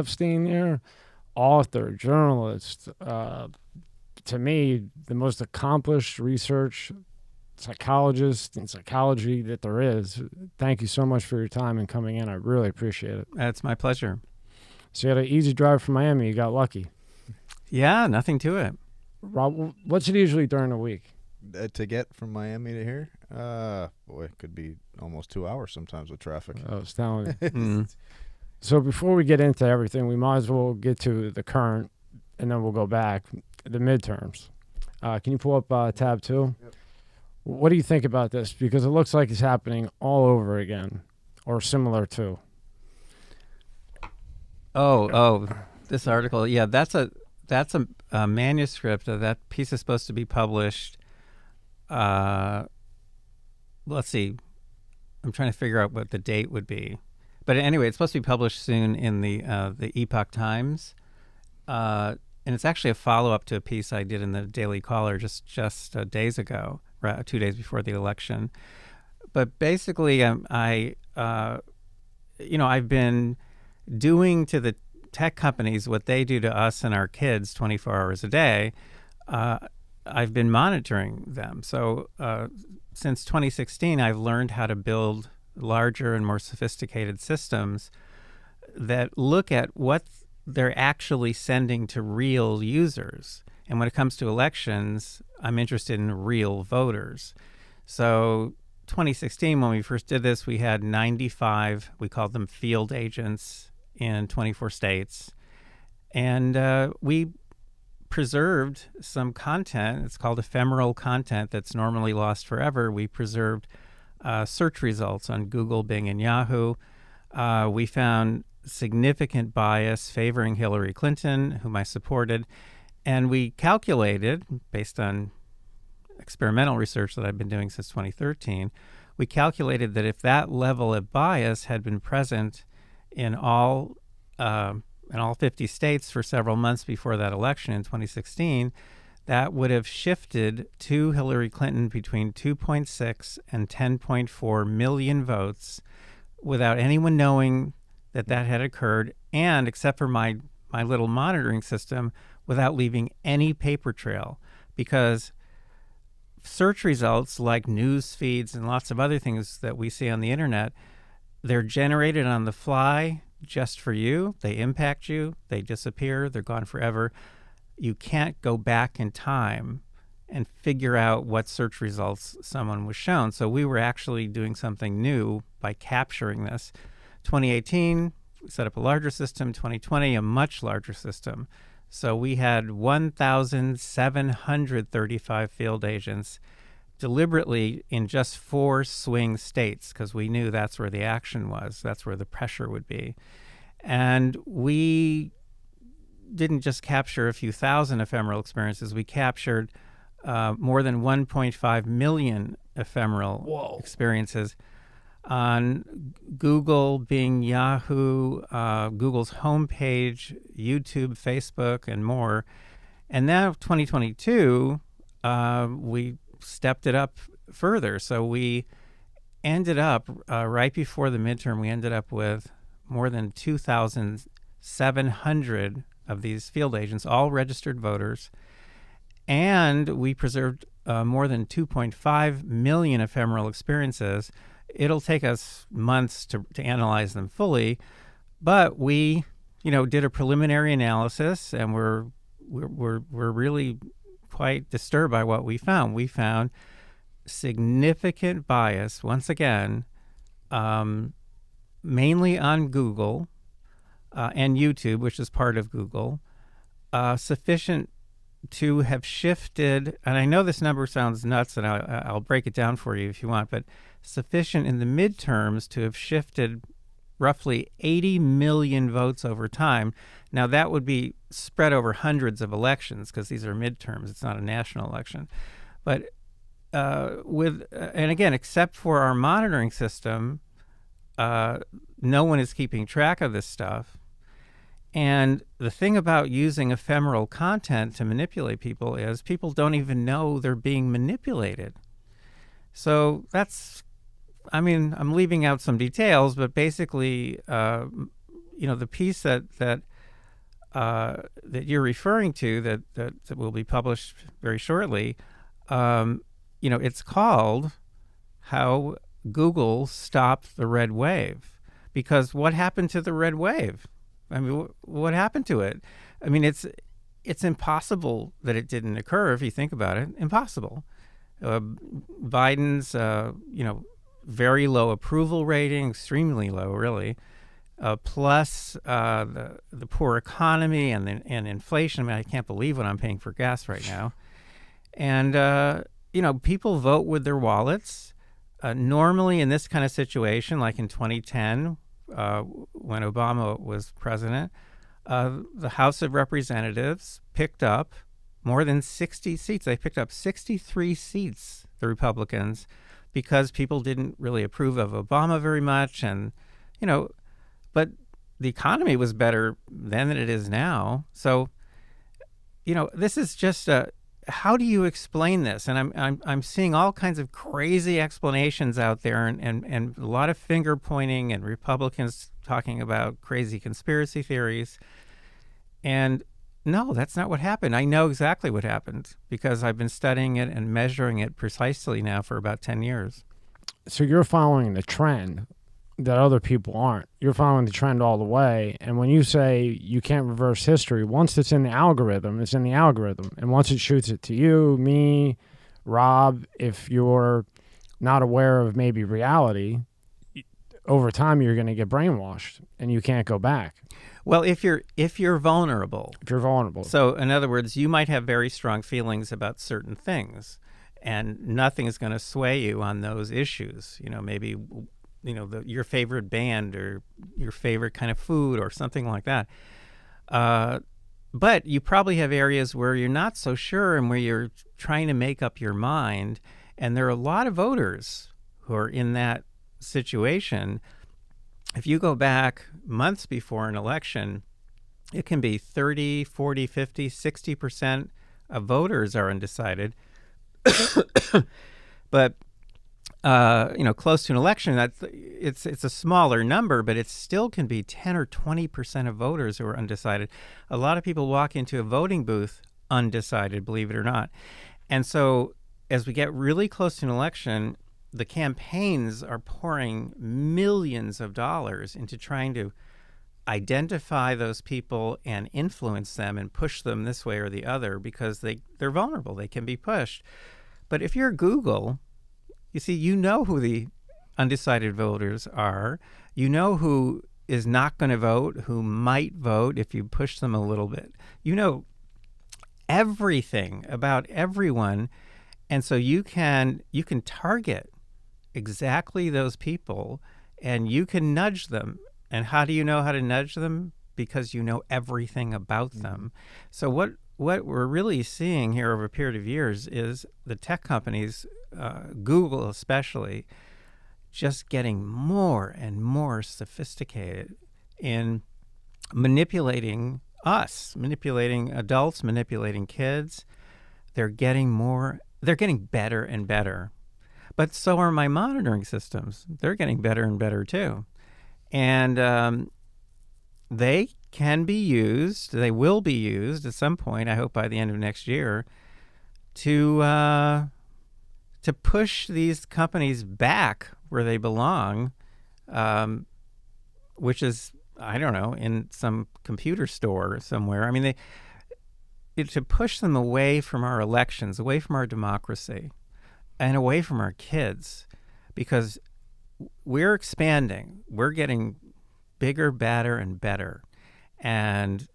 Epstein there, author, journalist, to me, the most accomplished research psychologist in psychology that there is. Thank you so much for your time and coming in. I really appreciate it. It's my pleasure. So you had an easy drive from Miami. You got lucky. Yeah, nothing to it. Rob, what's it usually during the week? To get from Miami to here? Boy, it could be almost 2 hours sometimes with traffic. I was telling you. So before we get into everything, we might as well get to the current, and then we'll go back. The midterms. Can you pull up tab 2? Yep. What do you think about this? Because it looks like it's happening all over again, or similar to. Oh, this article. Yeah, that's a manuscript. That piece is supposed to be published. Let's see. I'm trying to figure out what the date would be. But anyway, it's supposed to be published soon in the Epoch Times. And it's actually a follow-up to a piece I did in the Daily Caller just days ago, 2 days before the election. But basically, I've been doing to the tech companies what they do to us and our kids 24 hours a day. I've been monitoring them. So since 2016, I've learned how to build larger and more sophisticated systems that look at what they're actually sending to real users. And when it comes to elections, I'm interested in real voters. So 2016, when we first did this, we had 95, we called them field agents in 24 states. And we preserved some content. It's called ephemeral content that's normally lost forever. We preserved search results on Google, Bing, and Yahoo. We found significant bias favoring Hillary Clinton, whom I supported. And we calculated, based on experimental research that I've been doing since 2013, we calculated that if that level of bias had been present in all 50 states for several months before that election in 2016, that would have shifted to Hillary Clinton between 2.6 and 10.4 million votes without anyone knowing that had occurred, and except for my little monitoring system, without leaving any paper trail. Because search results like news feeds and lots of other things that we see on the internet, they're generated on the fly just for you. They impact you. They disappear. They're gone forever. You can't go back in time and figure out what search results someone was shown. So we were actually doing something new by capturing this. 2018, we set up a larger system. 2020, a much larger system. So we had 1,735 field agents deliberately in just 4 swing states, because we knew that's where the action was. That's where the pressure would be. And we didn't just capture a few thousand ephemeral experiences. We captured more than 1.5 million ephemeral experiences on Google, Bing, Yahoo, Google's homepage, YouTube, Facebook, and more. And now 2022, we stepped it up further. So we ended up, right before the midterm, we ended up with more than 2,700 of these field agents, all registered voters. And we preserved more than 2.5 million ephemeral experiences. It'll take us months to analyze them fully, but we, did a preliminary analysis, and we're really quite disturbed by what we found. We found significant bias, once again, mainly on Google and YouTube, which is part of Google, sufficient to have shifted, and I know this number sounds nuts, and I'll break it down for you if you want, but sufficient in the midterms to have shifted roughly 80 million votes over time. Now, that would be spread over hundreds of elections, because these are midterms. It's not a national election. But and again, except for our monitoring system, no one is keeping track of this stuff. And the thing about using ephemeral content to manipulate people is people don't even know they're being manipulated. So that's, I'm leaving out some details, but basically, the piece that that you're referring to that will be published very shortly, it's called How Google Stopped the Red Wave. Because what happened to the red wave? I mean, what happened to it? I mean, it's impossible that it didn't occur if you think about it. Impossible. Biden's, very low approval rating, extremely low, really, plus the poor economy and inflation. I mean, I can't believe what I'm paying for gas right now. And, people vote with their wallets. Normally in this kind of situation, like in 2010, when Obama was president, the House of Representatives picked up more than 60 seats. They picked up 63 seats, the Republicans, because people didn't really approve of Obama very much. And, but the economy was better then than it is now. So, this is just how do you explain this? And I'm seeing all kinds of crazy explanations out there, and a lot of finger pointing, and Republicans talking about crazy conspiracy theories. And no, that's not what happened. I know exactly what happened because I've been studying it and measuring it precisely now for about 10 years. So you're following the trend that other people aren't. You're following the trend all the way. And when you say you can't reverse history, once it's in the algorithm, it's in the algorithm. And once it shoots it to you, me, Rob, if you're not aware of maybe reality, over time you're going to get brainwashed and you can't go back. Well, if you're vulnerable. If you're vulnerable. So in other words, you might have very strong feelings about certain things, and nothing is going to sway you on those issues. Maybe your favorite band or your favorite kind of food or something like that. But you probably have areas where you're not so sure and where you're trying to make up your mind. And there are a lot of voters who are in that situation. If you go back months before an election, it can be 30, 40, 50, 60% of voters are undecided. But close to an election, it's a smaller number, but it still can be 10 or 20% of voters who are undecided. A lot of people walk into a voting booth undecided, believe it or not. And so as we get really close to an election, the campaigns are pouring millions of dollars into trying to identify those people and influence them and push them this way or the other because they're vulnerable. They can be pushed. But if you're Google, you see, who the undecided voters are. You know who is not going to vote, who might vote if you push them a little bit. You know everything about everyone. And so you can target exactly those people and you can nudge them. And how do you know how to nudge them? Because you know everything about them. So what we're really seeing here over a period of years is the tech companies, Google especially, just getting more and more sophisticated in manipulating us, manipulating adults, manipulating kids. They're getting better and better. But so are my monitoring systems. They're getting better and better too. And they can be used, they will be used at some point, I hope by the end of next year, to push these companies back where they belong, which is, I don't know, in some computer store somewhere. I mean, to push them away from our elections, away from our democracy, and away from our kids, because we're expanding. We're getting bigger, badder, and better. And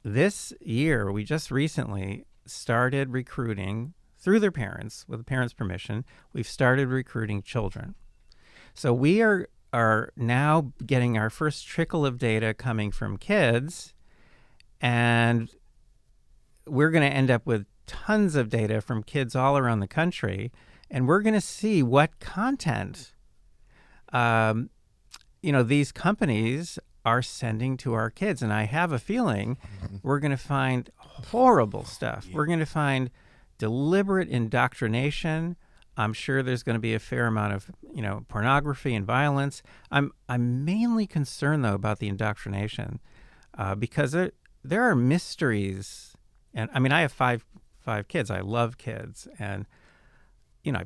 this year, we just recently started recruiting, through their parents, with the parents' permission, we've started recruiting children. So we are now getting our first trickle of data coming from kids, and we're going to end up with tons of data from kids all around the country, and we're going to see what content these companies are sending to our kids. And I have a feeling we're going to find horrible stuff. We're going to find deliberate indoctrination. I'm sure there's going to be a fair amount of, pornography and violence. I'm mainly concerned, though, about the indoctrination because there are mysteries. And I mean, I have five kids. I love kids. And, you know,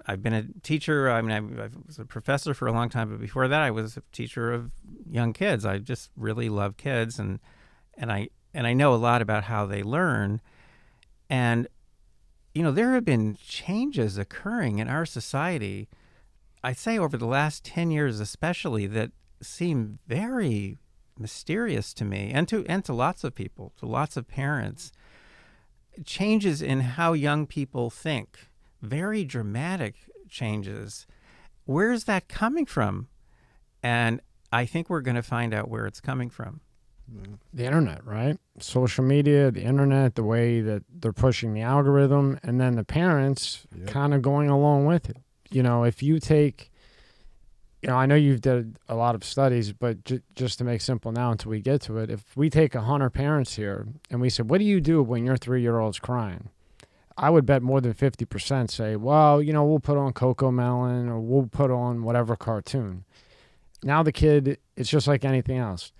I've been a teacher. I mean, I was a professor for a long time, but before that, I was a teacher of young kids. I just really love kids, and I know a lot about how they learn. And you know, there have been changes occurring in our society. I'd say over the last 10 years, especially, that seem very mysterious to me, and to lots of people, to lots of parents. Changes in how young people think. Very dramatic changes. Where's that coming from? And I think we're going to find out where it's coming from. The internet, right? Social media, the internet, the way that they're pushing the algorithm, and then the parents kind of going along with it. You know, if you take, you know, I know you've done a lot of studies, but just to make simple now until we get to it, if we take 100 parents here and we said, what do you do when your 3-year-old's crying? I would bet more than 50% say, well, you know, we'll put on Coco Melon or we'll put on whatever cartoon. Now the kid, it's just like anything else.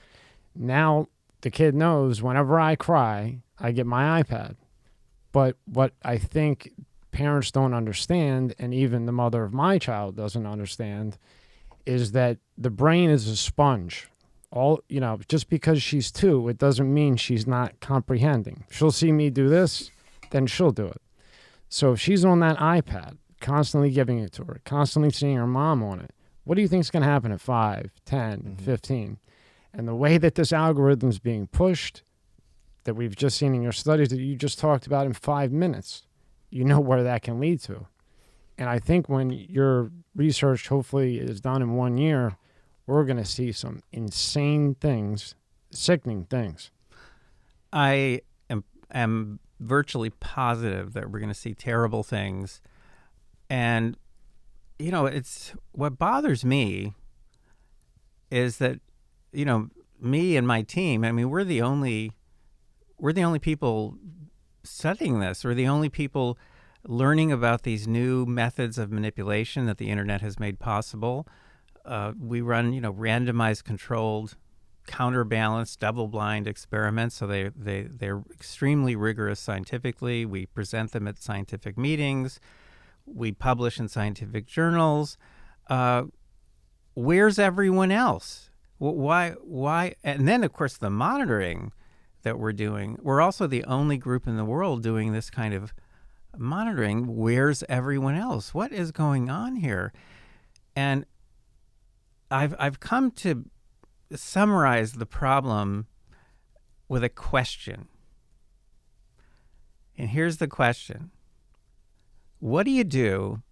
Now the kid knows whenever I cry, I get my iPad. But what I think parents don't understand, and even the mother of my child doesn't understand, is that the brain is a sponge. All, you know, just because she's 2, it doesn't mean she's not comprehending. She'll see me do this, then she'll do it. So if she's on that iPad, constantly giving it to her, constantly seeing her mom on it, what do you think is going to happen at 5, 10, 15? And the way that this algorithm is being pushed, that we've just seen in your studies that you just talked about in 5 minutes, you know where that can lead to. And I think when your research hopefully is done in 1 year, we're going to see some insane things, sickening things. I am virtually positive that we're going to see terrible things. And, you know, it's what bothers me is that, you know, me and my team, I mean, we're the only people studying this. We're the only people learning about these new methods of manipulation that the internet has made possible. We run, you know, randomized, controlled, counterbalanced, double-blind experiments. So they're extremely rigorous scientifically. We present them at scientific meetings. We publish in scientific journals. Where's everyone else? Why? And then, of course, the monitoring that we're doing. We're also the only group in the world doing this kind of monitoring. Where's everyone else? What is going on here? And I've come to summarize the problem with a question. And here's the question. What do you do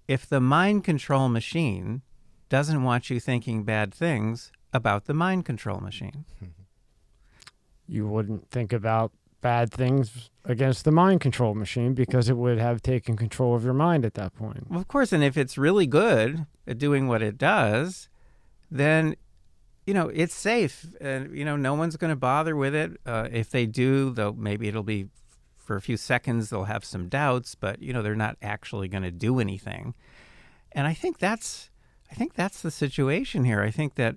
if the mind control machine doesn't want you thinking bad things about the mind control machine? You wouldn't think about bad things against the mind control machine because it would have taken control of your mind at that point. Well, of course, and if it's really good at doing what it does, then, you know, it's safe, and, you know, no one's going to bother with it. If they do, though, maybe it'll be for a few seconds, they'll have some doubts, but, you know, they're not actually going to do anything. And I think that's the situation here. I think that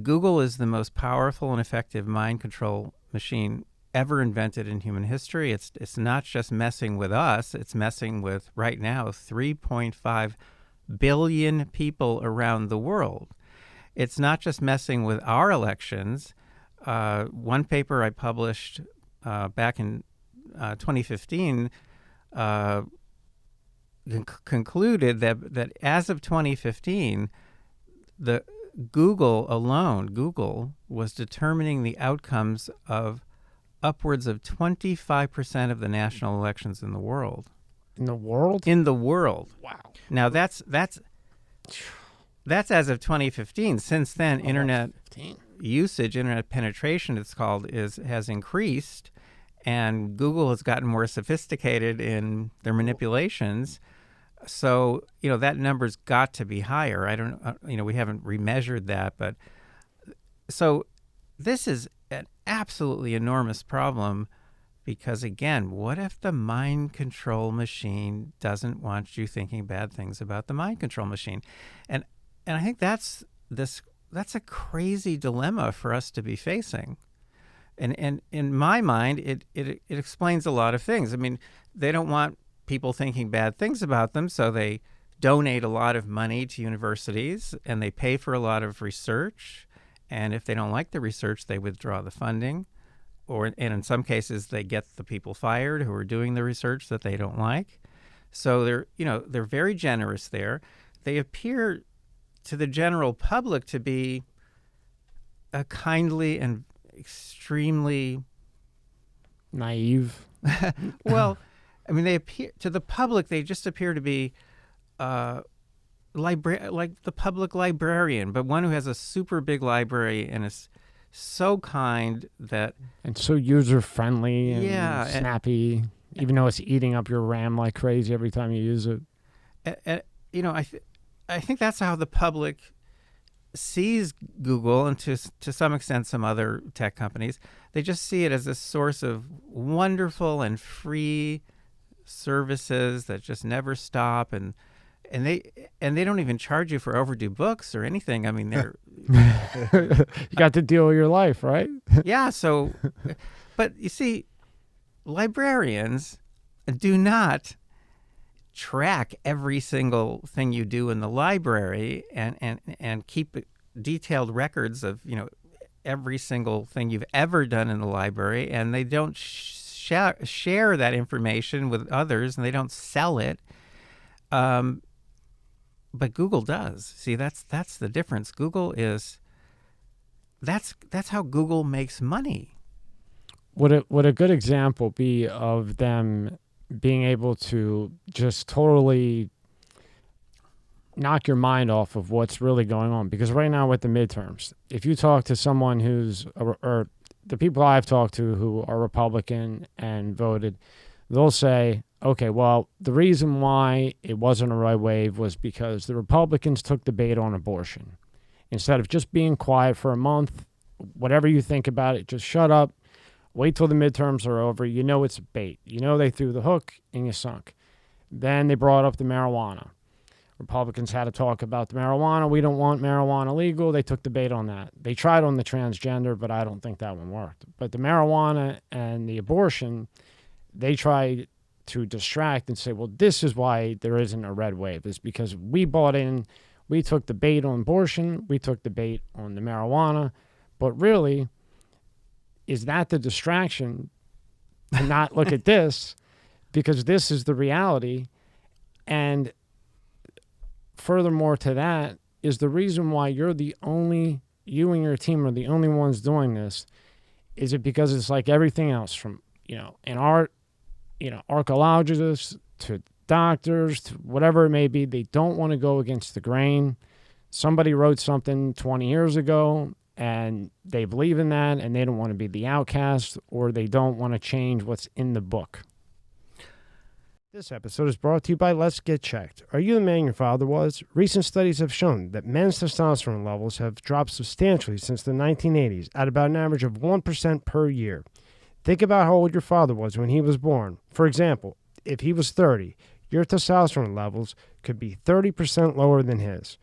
Google is the most powerful and effective mind control machine ever invented in human history. It's not just messing with us, it's messing with, right now, 3.5 billion people around the world. It's not just messing with our elections. One paper I published back in 2015 concluded that as of 2015, the Google was determining the outcomes of upwards of 25% of the national elections in the world. In the world? In the world. Wow. Now that's as of 2015. Since then, internet usage, internet penetration, it's called, has increased, and Google has gotten more sophisticated in their manipulations. So, you know, that number's got to be higher. I don't, you know, we haven't remeasured that, but so this is an absolutely enormous problem because, again, what if the mind control machine doesn't want you thinking bad things about the mind control machine? And I think that's a crazy dilemma for us to be facing. And in my mind, it explains a lot of things. I mean, they don't want people thinking bad things about them, so they donate a lot of money to universities and they pay for a lot of research. And if they don't like the research, they withdraw the funding. And in some cases, they get the people fired who are doing the research that they don't like. So they're very generous there. They appear to the general public to be a kindly and extremely Naive. well, I mean, they appear to the public. They just appear to be like the public librarian, but one who has a super big library and is so kind that And so user friendly and Yeah, snappy, even though it's eating up your RAM like crazy every time you use it. I think that's how the public sees Google, and to some extent some other tech companies. They just see it as a source of wonderful and free services that just never stop, and they don't even charge you for overdue books or anything. I mean, they're You got to deal with your life, right? yeah. So, but you see, librarians do not track every single thing you do in the library and keep detailed records of every single thing you've ever done in the library, and they don't share that information with others, and they don't sell it. But Google does. See, that's the difference. That's how Google makes money. Would a good example be of them being able to just totally knock your mind off of what's really going on? Because right now with the midterms, if you talk to someone or the people I've talked to who are Republican and voted, they'll say, okay, well, the reason why it wasn't a right wave was because the Republicans took the bait on abortion. Instead of just being quiet for a month, whatever you think about it, just shut up. Wait till the midterms are over. You know it's a bait. You know they threw the hook and you sunk. Then they brought up the marijuana. Republicans had to talk about the marijuana. We don't want marijuana legal. They took the bait on that. They tried on the transgender, but I don't think that one worked. But the marijuana and the abortion, they tried to distract and say, well, this is why there isn't a red wave. It's because we bought in, we took the bait on abortion, we took the bait on the marijuana. But really, is that the distraction to not look at this? Because this is the reality. And furthermore to that is the reason why you and your team are the only ones doing this. Is it because it's like everything else from, in art, archaeologists to doctors to whatever it may be, they don't want to go against the grain. Somebody wrote something 20 years ago and they believe in that, and they don't want to be the outcast, or they don't want to change what's in the book. This episode is brought to you by Let's Get Checked. Are you the man your father was? Recent studies have shown that men's testosterone levels have dropped substantially since the 1980s at about an average of 1% per year. Think about how old your father was when he was born. For example, if he was 30, your testosterone levels could be 30% lower than his.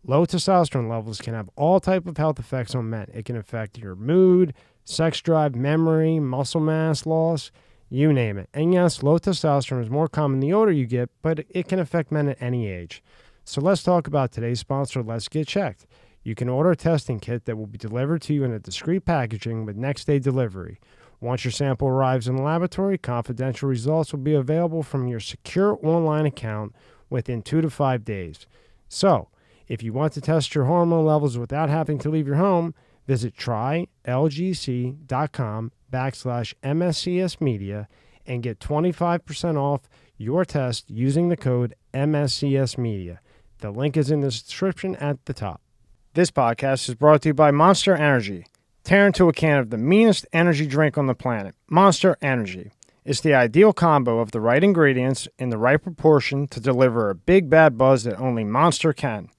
Low testosterone levels can have all types of health effects on men. It can affect your mood, sex drive, memory, muscle mass loss, you name it. And yes, low testosterone is more common the older you get, but it can affect men at any age. So let's talk about today's sponsor, Let's Get Checked. You can order a testing kit that will be delivered to you in a discreet packaging with next-day delivery. Once your sample arrives in the laboratory, confidential results will be available from your secure online account within 2 to 5 days. So, if you want to test your hormone levels without having to leave your home, visit trylgc.com/MSCS Media and get 25% off your test using the code MSCS Media. The link is in the description at the top. This podcast is brought to you by Monster Energy. Tear into a can of the meanest energy drink on the planet, Monster Energy. It's the ideal combo of the right ingredients in the right proportion to deliver a big bad buzz that only Monster can.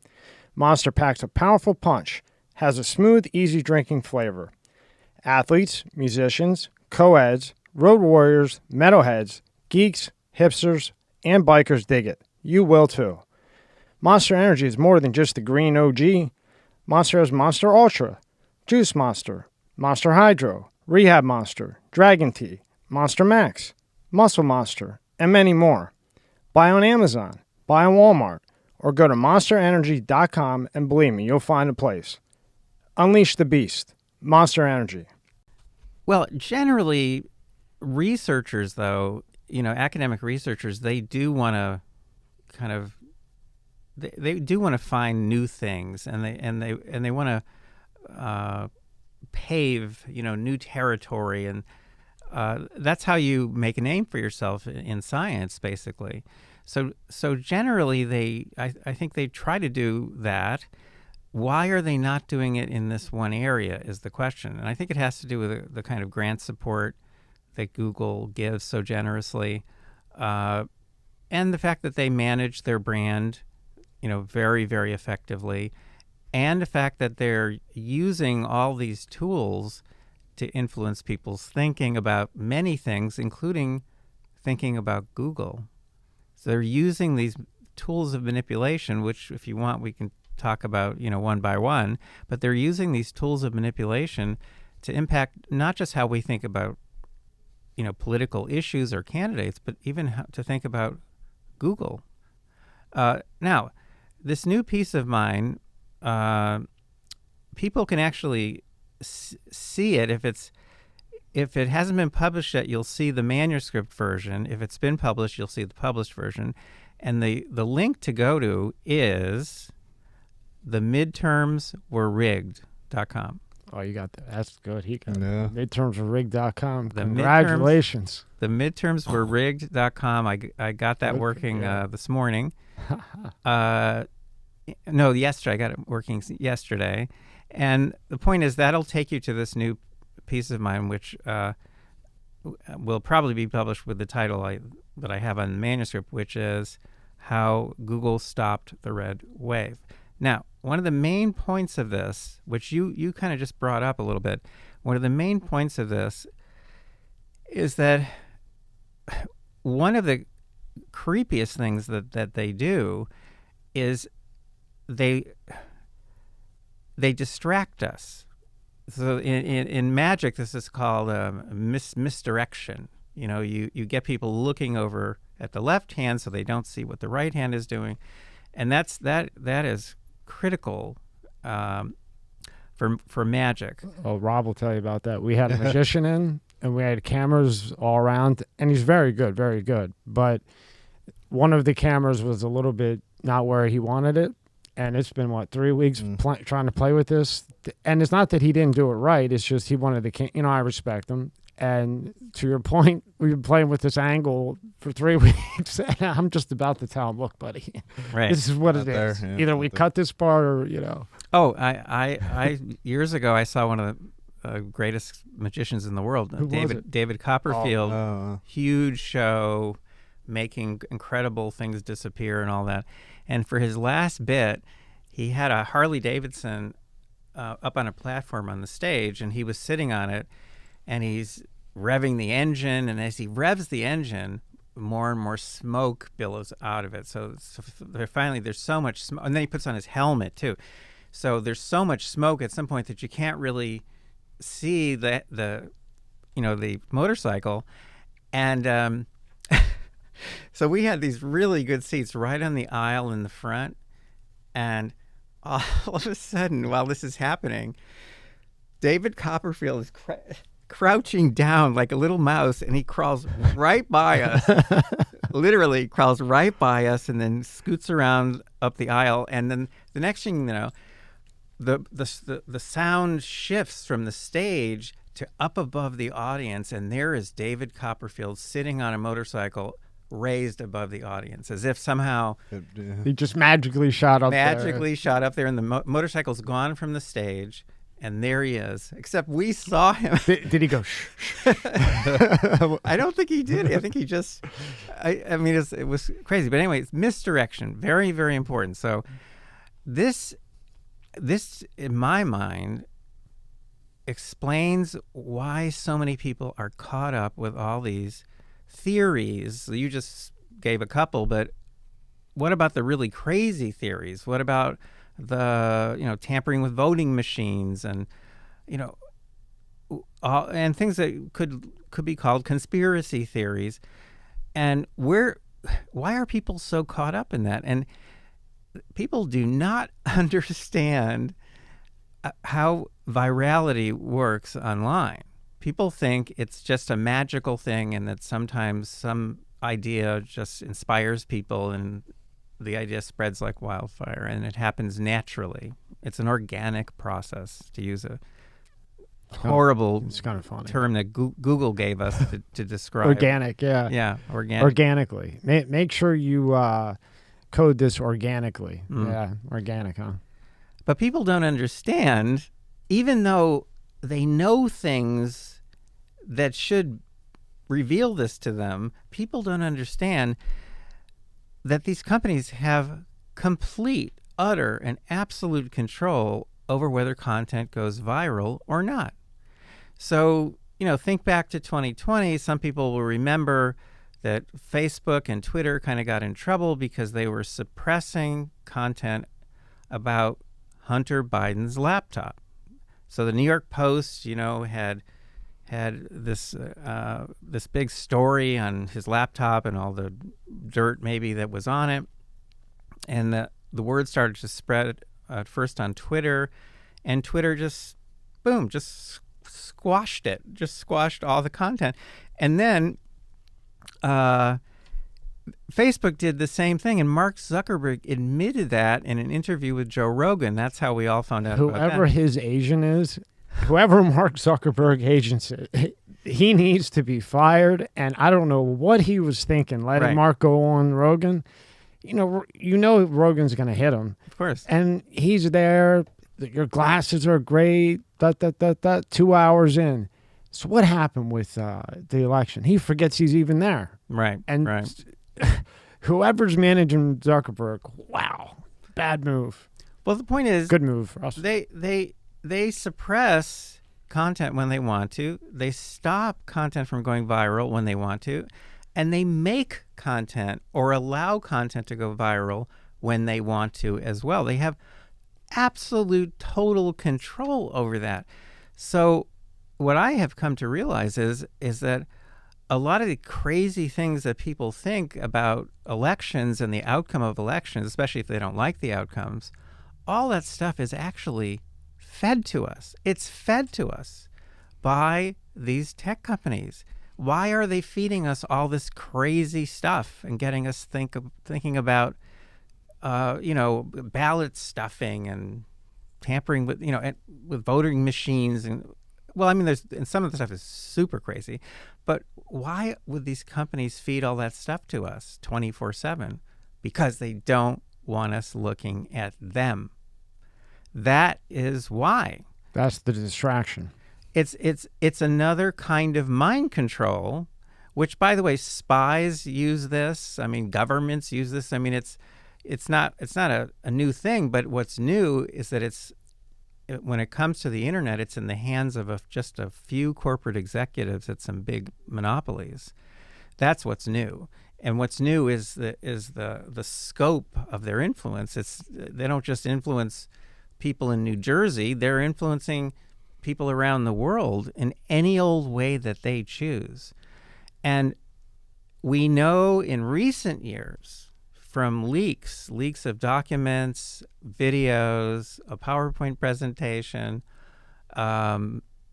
Monster packs a powerful punch, has a smooth, easy drinking flavor. Athletes, musicians, co-eds, road warriors, metalheads, geeks, hipsters, and bikers dig it. You will too. Monster Energy is more than just the green OG. Monster has Monster Ultra, Juice Monster, Monster Hydro, Rehab Monster, Dragon Tea, Monster Max, Muscle Monster, and many more. Buy on Amazon, buy on Walmart, or go to monsterenergy.com and believe me, you'll find a place. Unleash the beast. Monster Energy. Well, generally, researchers, though, academic researchers, they do want to kind of, they do want to find new things, and they want to pave, new territory, and that's how you make a name for yourself in science, basically. So generally, I think they try to do that. Why are they not doing it in this one area is the question. And I think it has to do with the kind of grant support that Google gives so generously, and the fact that they manage their brand, very, very effectively, and the fact that they're using all these tools to influence people's thinking about many things, including thinking about Google. So they're using these tools of manipulation, which, if you want, we can talk about, one by one, but they're using these tools of manipulation to impact not just how we think about, political issues or candidates, but even how to think about Google. Now, this new piece of mine, people can actually see it. If it hasn't been published yet, you'll see the manuscript version. If it's been published, you'll see the published version. And the link to go to is themidtermswererigged.com. Oh, you got that. That's good. He got Yeah. midtermswerrigged.com. Congratulations. Themidtermswererigged.com. I got that Okay, working yeah. this morning. No, yesterday. I got it working yesterday. And the point is that'll take you to this new piece of mine, which will probably be published with the title that I have on the manuscript, which is How Google Stopped the Red Wave. Now, one of the main points of this, which you kind of just brought up a little bit, one of the main points of this is that one of the creepiest things that they do is they distract us. So in magic, this is called misdirection. You get people looking over at the left hand so they don't see what the right hand is doing, and that is critical for magic. Oh, Rob will tell you about that. We had a magician in, and we had cameras all around, and he's very good, very good. But one of the cameras was a little bit not where he wanted it, and it's been, 3 weeks trying to play with this. And it's not that he didn't do it right. It's just he wanted I respect him. And to your point, we've been playing with this angle for 3 weeks, and I'm just about to tell him, look, buddy, Right. this is what it Out is. there, yeah, Either out we there. cut this part or, Oh, I years ago I saw one of the greatest magicians in the world, Who was it? David Copperfield. Oh, Huge show, making incredible things disappear and all that. And for his last bit, he had a Harley Davidson up on a platform on the stage, and he was sitting on it, and he's revving the engine, and as he revs the engine, more and more smoke billows out of it. So finally, there's so much smoke, and then he puts on his helmet too. So there's so much smoke at some point that you can't really see the motorcycle, and so we had these really good seats right on the aisle in the front, and all of a sudden, while this is happening, David Copperfield is crouching down like a little mouse, and he crawls right by us, literally crawls right by us, and then scoots around up the aisle. And then the next thing you know, the sound shifts from the stage to up above the audience, and there is David Copperfield sitting on a motorcycle raised above the audience, as if somehow he just magically shot up shot up there, and the motorcycle's gone from the stage, and there he is. Except we saw him. Did he go, shh? I don't think he did. I think he just, I mean, it was crazy. But anyway, it's misdirection. Very, very important. So this, in my mind, explains why so many people are caught up with all these theories. You just gave a couple, but what about the really crazy theories? What about the tampering with voting machines? And and things that could be called conspiracy theories. And why are people so caught up in that? And people do not understand how virality works online. People think it's just a magical thing and that sometimes some idea just inspires people and the idea spreads like wildfire, and it happens naturally. It's an organic process, to use a horrible It's kind of funny. term that Google gave us to describe. Organic, yeah. Yeah, organic. Organically. Make sure you code this organically. Yeah, organic, huh? But people don't understand, even though they know things that should reveal this to them, people don't understand that these companies have complete, utter, and absolute control over whether content goes viral or not. So, think back to 2020. Some people will remember that Facebook and Twitter kind of got in trouble because they were suppressing content about Hunter Biden's laptop. So the New York Post, had this big story on his laptop and all the dirt maybe that was on it, and the word started to spread at first on Twitter, and Twitter just squashed it, just squashed all the content, and then Facebook did the same thing, and Mark Zuckerberg admitted that in an interview with Joe Rogan. That's how we all found out about that. Whoever his agent is, whoever Mark Zuckerberg agent is, he needs to be fired. And I don't know what he was thinking, letting Mark go on Rogan. Rogan's going to hit him. Of course. And he's there. Your glasses are great. 2 hours in. So what happened with the election? He forgets he's even there. Right. And right. Whoever's managing Zuckerberg, wow, bad move. Well, the point is, good move for us. They suppress content when they want to. They stop content from going viral when they want to, and they make content or allow content to go viral when they want to as well. They have absolute total control over that. So what I have come to realize is that a lot of the crazy things that people think about elections and the outcome of elections, especially if they don't like the outcomes, all that stuff is actually fed to us. It's fed to us by these tech companies. Why are they feeding us all this crazy stuff and getting us thinking about, ballot stuffing and tampering with, with voting machines and and some of the stuff is super crazy, but why would these companies feed all that stuff to us 24/7? Because they don't want us looking at them. That is why. That's the distraction. It's another kind of mind control, which, by the way, spies use this. Governments use this. It's not a new thing, but what's new is that when it comes to the internet, it's in the hands of just a few corporate executives at some big monopolies. That's what's new. And what's new is the scope of their influence. They don't just influence people in New Jersey. They're influencing people around the world in any old way that they choose. And we know in recent years, from leaks of documents, videos, a PowerPoint presentation,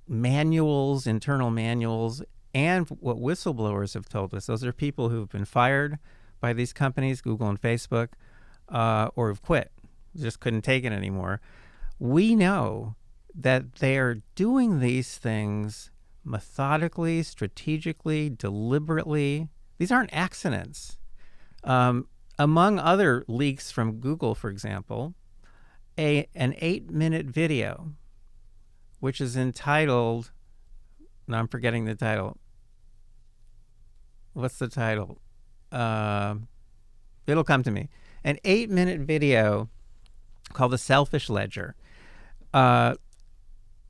manuals, internal manuals, and what whistleblowers have told us. Those are people who've been fired by these companies, Google and Facebook, or have quit, just couldn't take it anymore. We know that they are doing these things methodically, strategically, deliberately. These aren't accidents. Among other leaks from Google, for example, an 8-minute video, which is entitled, now I'm forgetting the title. What's the title? It'll come to me. An 8-minute video called The Selfish Ledger,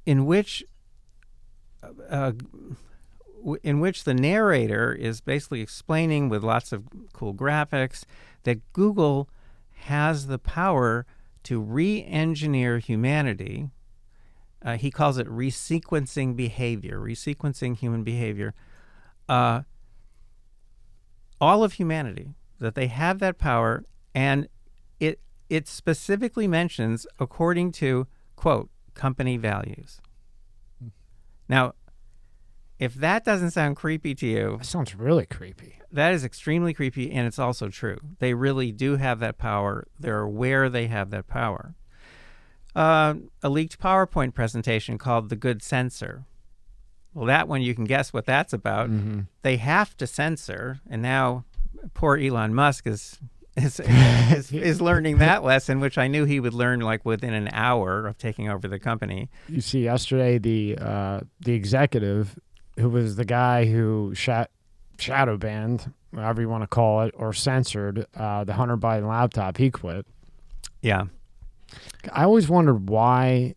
in which the narrator is basically explaining with lots of cool graphics that Google has the power to re-engineer humanity He calls it resequencing behavior, resequencing human behavior. All of humanity, that they have that power, and it specifically mentions according to, quote, company values. Now, if that doesn't sound creepy to you, That sounds really creepy. that is extremely creepy, and it's also true. They really do have that power. They're aware they have that power. A leaked PowerPoint presentation called The Good Censor. Well, that one, you can guess what that's about. Mm-hmm. They have to censor, and now poor Elon Musk is learning that lesson, which I knew he would learn like within an hour of taking over the company. You see, yesterday the executive, who was the guy who shadow banned, whatever you want to call it, or censored the Hunter Biden laptop, he quit. Yeah. I always wondered why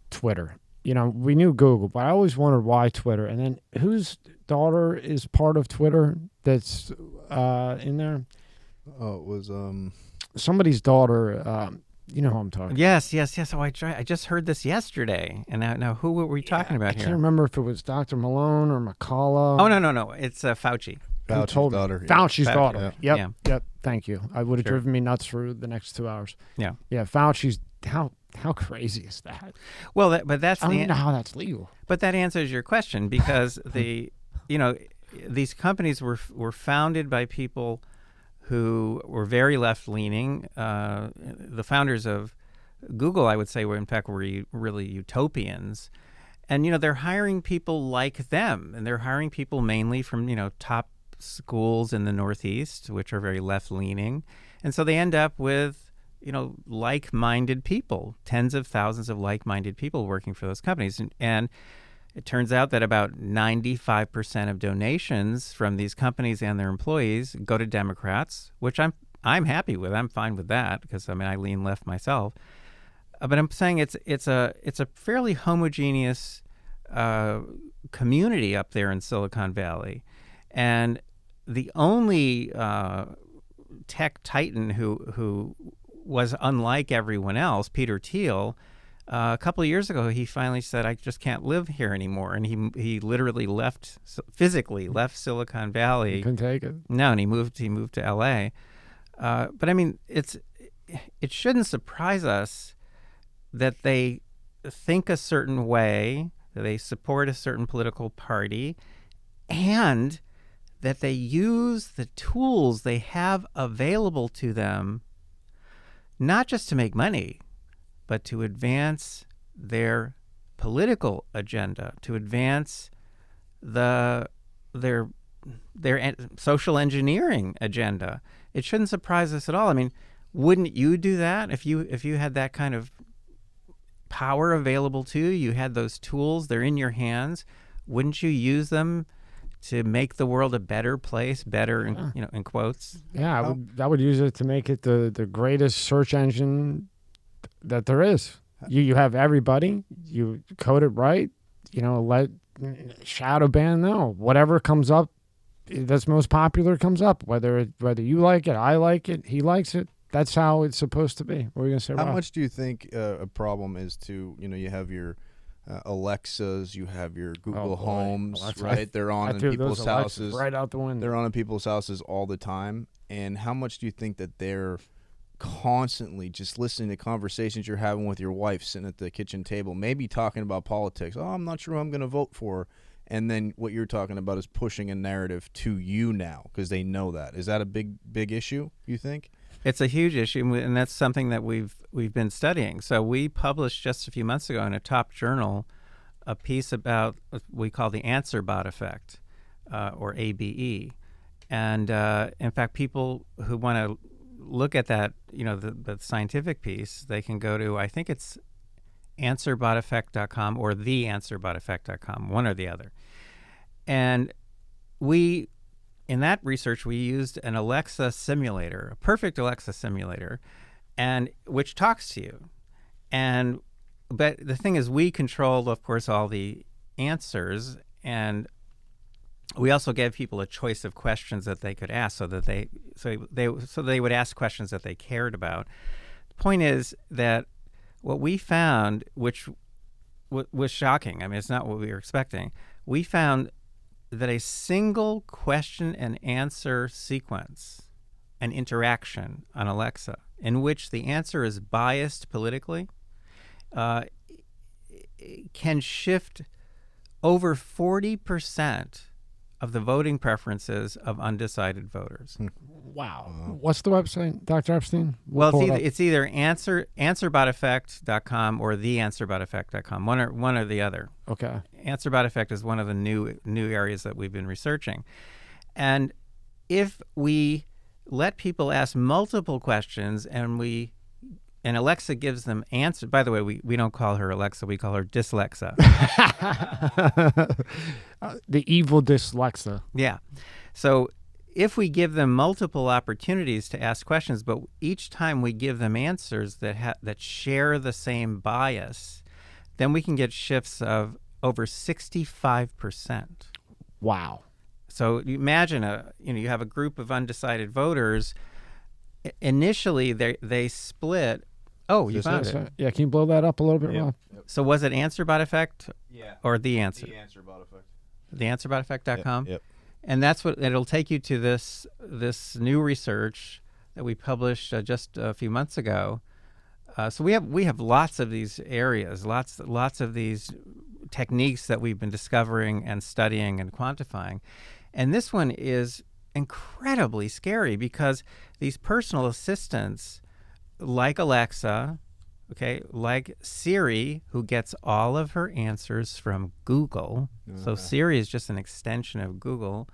Twitter. You know, we knew Google, but I always wondered why Twitter. And then whose daughter is part of Twitter that's in there? Oh, it was Somebody's daughter. You know who I'm talking. Yes. Oh, I just heard this yesterday. And now who were we talking about I here? can't remember if it was Dr. Malone or McCullough. Oh, no. It's Fauci. Fauci's told me? daughter. Fauci's Fauci, daughter. yeah. Yep. Thank you. I would have Sure. driven me nuts for the next 2 hours. Yeah. Yeah. Fauci's how crazy is that? Well, but that's I don't the even know how that's legal. But that answers your question, because these companies were founded by people who were very left-leaning. The founders of Google, I would say, were really utopians. And, they're hiring people like them, and they're hiring people mainly from, top schools in the Northeast, which are very left-leaning. And so they end up with, like-minded people, tens of thousands of like-minded people working for those companies. And it turns out that about 95% of donations from these companies and their employees go to Democrats, which I'm happy with. I'm fine with that, because I lean left myself. But I'm saying it's a fairly homogeneous community up there in Silicon Valley, and the only tech titan who was unlike everyone else, Peter Thiel, a couple of years ago, he finally said, "I just can't live here anymore," and he literally physically left Silicon Valley. You couldn't take it. No, and he moved to L.A. But it shouldn't surprise us that they think a certain way, that they support a certain political party, and that they use the tools they have available to them not just to make money, but to advance their political agenda, to advance their social engineering agenda. It shouldn't surprise us at all. Wouldn't you do that if you had that kind of power available to you? You had those tools, they're in your hands. Wouldn't you use them to make the world a better place, better, in quotes? Yeah, I would use it to make it the greatest search engine that there is. You have everybody. You code it right. Let shadow ban know whatever comes up that's most popular comes up. Whether you like it, I like it, he likes it. That's how it's supposed to be. What were you gonna say, Rob? How much do you think a problem is to you have your Alexas, you have your Google Homes, right? They're on in people's houses, right out the window. They're on in people's houses all the time. And how much do you think that they're constantly just listening to conversations you're having with your wife, sitting at the kitchen table, maybe talking about politics? Oh, I'm not sure who I'm going to vote for. And then what you're talking about is pushing a narrative to you now because they know that. Is that a big issue, you think? It's a huge issue, and that's something that we've been studying. So we published just a few months ago in a top journal a piece about what we call the answer bot effect, or ABE. And in fact, people who want to look at that, the scientific piece, they can go to, I think it's answerboteffect.com or theanswerboteffect.com, one or the other. And in that research, we used an Alexa simulator, a perfect Alexa simulator, and which talks to you. But the thing is, we controlled, of course, all the answers, and we also gave people a choice of questions that they could ask, so they would ask questions that they cared about. The point is that what we found, which was shocking. I mean, it's not what we were expecting. We found that a single question and answer sequence, an interaction on Alexa, in which the answer is biased politically, can shift over 40% of the voting preferences of undecided voters. Wow. What's the website, Dr. Epstein? Well, it's either answerboteffect.com or theanswerboteffect.com, one or the other. Okay. Answerbot effect is one of the new areas that we've been researching. And if we let people ask multiple questions and Alexa gives them answers. By the way, we don't call her Alexa, we call her Dyslexa. The evil Dyslexa. Yeah. So if we give them multiple opportunities to ask questions, but each time we give them answers that share the same bias, then we can get shifts of over 65%. Wow. So you imagine you have a group of undecided voters. Initially, they split. Oh, you found it. Yeah, can you blow that up a little bit, Rob? Yep. So was it Answerbot Effect? Yeah. Or The Answer? The Answerbot Effect. Theanswerboteffect.com? Yep. And that's what it'll take you to this new research that we published just a few months ago. So we have lots of these areas, lots of these techniques that we've been discovering and studying and quantifying. And this one is incredibly scary because these personal assistants like Alexa, like Siri, who gets all of her answers from Google. So Siri is just an extension of Google.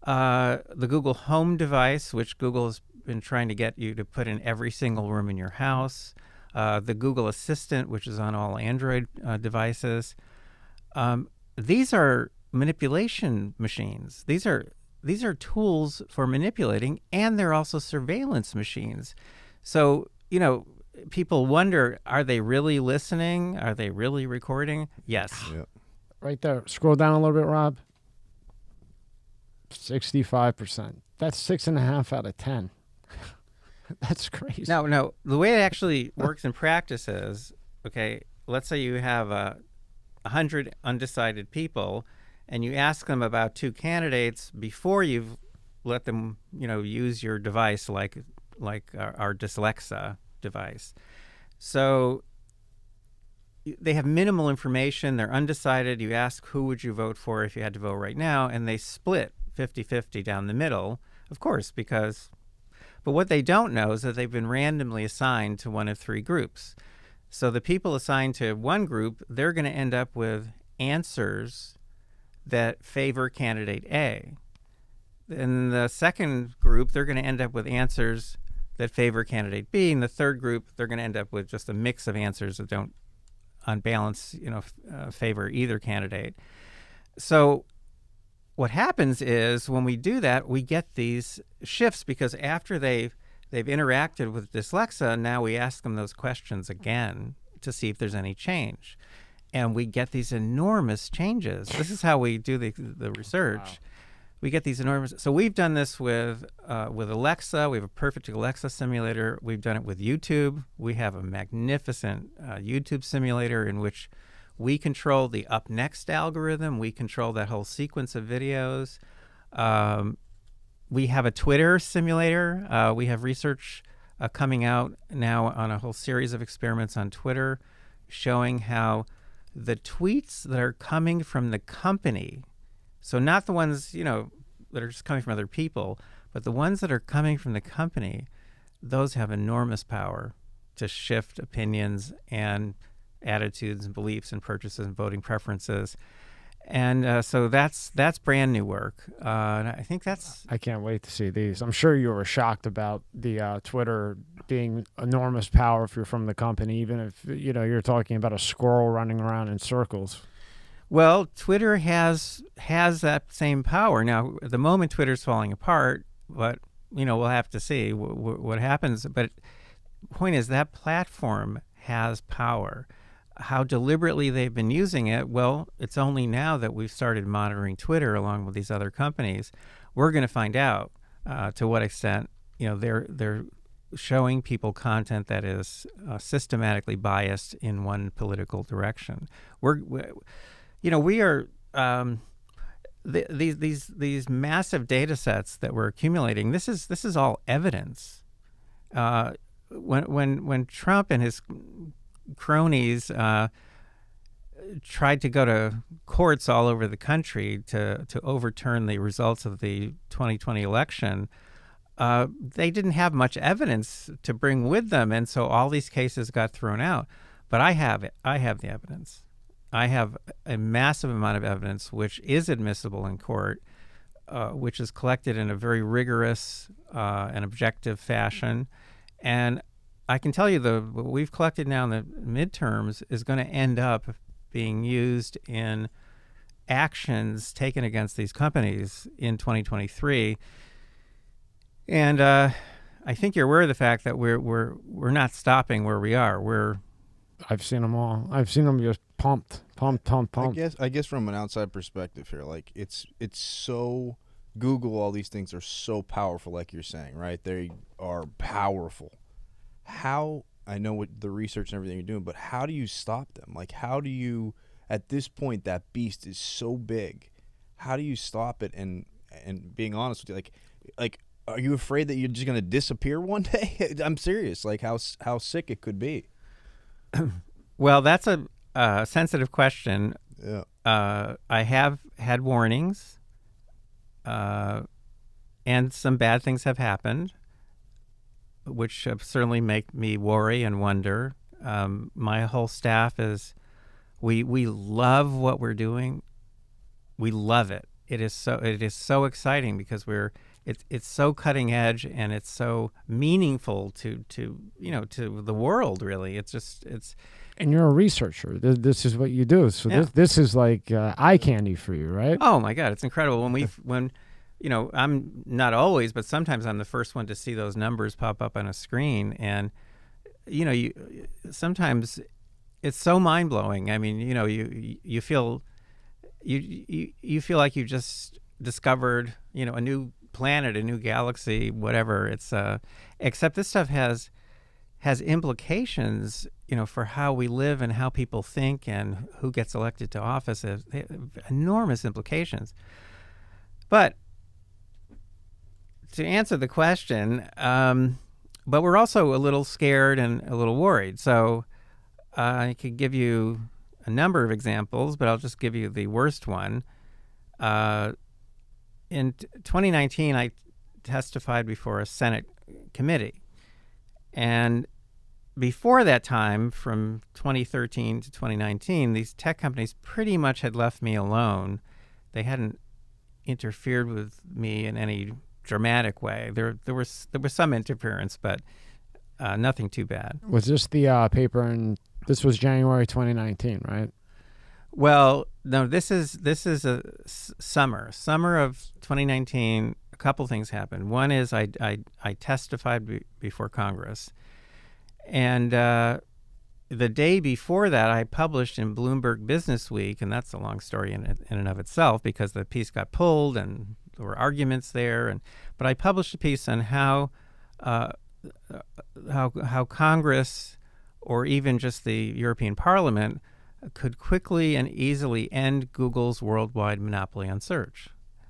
The Google Home device, which Google has been trying to get you to put in every single room in your house. The Google Assistant, which is on all Android devices. These are manipulation machines. These are tools for manipulating, and they're also surveillance machines. So, people wonder, are they really listening? Are they really recording? Yes. Yep. Right there. Scroll down a little bit, Rob. 65%. That's 6.5 out of 10. That's crazy. No. The way it actually works in practice is, let's say you have 100 undecided people, and you ask them about two candidates before you've let them, use your device like our Dyslexa device. So they have minimal information. They're undecided. You ask, who would you vote for if you had to vote right now? And they split 50-50 down the middle, of course, but what they don't know is that they've been randomly assigned to one of three groups. So the people assigned to one group, they're going to end up with answers that favor candidate A. In the second group, they're going to end up with answers that favor candidate B. In the third group, they're going to end up with just a mix of answers that don't, on balance, favor either candidate. So what happens is when we do that, we get these shifts because after they've interacted with Dyslexa, now we ask them those questions again to see if there's any change. And we get these enormous changes. This is how we do the research. Wow. We get these enormous. So we've done this with Alexa. We have a perfect Alexa simulator. We've done it with YouTube. We have a magnificent YouTube simulator in which we control the up next algorithm. We control that whole sequence of videos. We have a Twitter simulator. We have research coming out now on a whole series of experiments on Twitter showing how the tweets that are coming from the company, so not the ones, that are just coming from other people, but the ones that are coming from the company, those have enormous power to shift opinions and attitudes and beliefs and purchases and voting preferences. And so that's brand new work. And I think I can't wait to see these. I'm sure you were shocked about the Twitter being enormous power if you're from the company, even if you're talking about a squirrel running around in circles. Well, Twitter has that same power. Now, at the moment, Twitter's falling apart, but we'll have to see what happens. But the point is that platform has power. How deliberately they've been using it, well, it's only now that we've started monitoring Twitter along with these other companies. We're going to find out to what extent they're showing people content that is systematically biased in one political direction. We are these massive data sets that we're accumulating. This is all evidence. When Trump and his cronies tried to go to courts all over the country to overturn the results of the 2020 election, they didn't have much evidence to bring with them, and so all these cases got thrown out. But I have it. I have the evidence. I have a massive amount of evidence which is admissible in court, which is collected in a very rigorous and objective fashion. And I can tell you what we've collected now in the midterms is going to end up being used in actions taken against these companies in 2023. And I think you're aware of the fact that we're not stopping where we are. I've seen them all. I've seen them just pumped. I guess from an outside perspective here, like it's so Google, all these things are so powerful, like you're saying, right? They are powerful. How, I know what the research and everything you're doing, but how do you stop them? Like, how do you, at this point, that beast is so big. How do you stop it? And being honest with you, like, are you afraid that you're just going to disappear one day? I'm serious. Like, how sick it could be. Well, that's a sensitive question. Yeah. I have had warnings, and some bad things have happened, which certainly make me worry and wonder. My whole staff we love what we're doing. We love it. It is so exciting because it's so cutting edge and it's so meaningful to the world. Really, it's. And you're a researcher. This is what you do. So Yeah. this is like eye candy for you, right? Oh my God, it's incredible when I'm not always, but sometimes I'm the first one to see those numbers pop up on a screen, and sometimes it's so mind blowing. I mean, you feel like you just discovered a new planet, a new galaxy, whatever. It's except this stuff has implications, for how we live and how people think and who gets elected to office. They have enormous implications. But to answer the question, but we're also a little scared and a little worried. So I could give you a number of examples, but I'll just give you the worst one. In 2019, I testified before a Senate committee. And before that time, from 2013 to 2019, these tech companies pretty much had left me alone. They hadn't interfered with me in any dramatic way. There was some interference, but nothing too bad. Was this the paper? And this was January 2019, right? Well, no. This is a summer of 2019. A couple things happened. One is I testified before Congress. And the day before that, I published in Bloomberg Business Week, and that's a long story in and of itself because the piece got pulled and there were arguments there. But I published a piece on how Congress, or even just the European Parliament, could quickly and easily end Google's worldwide monopoly on search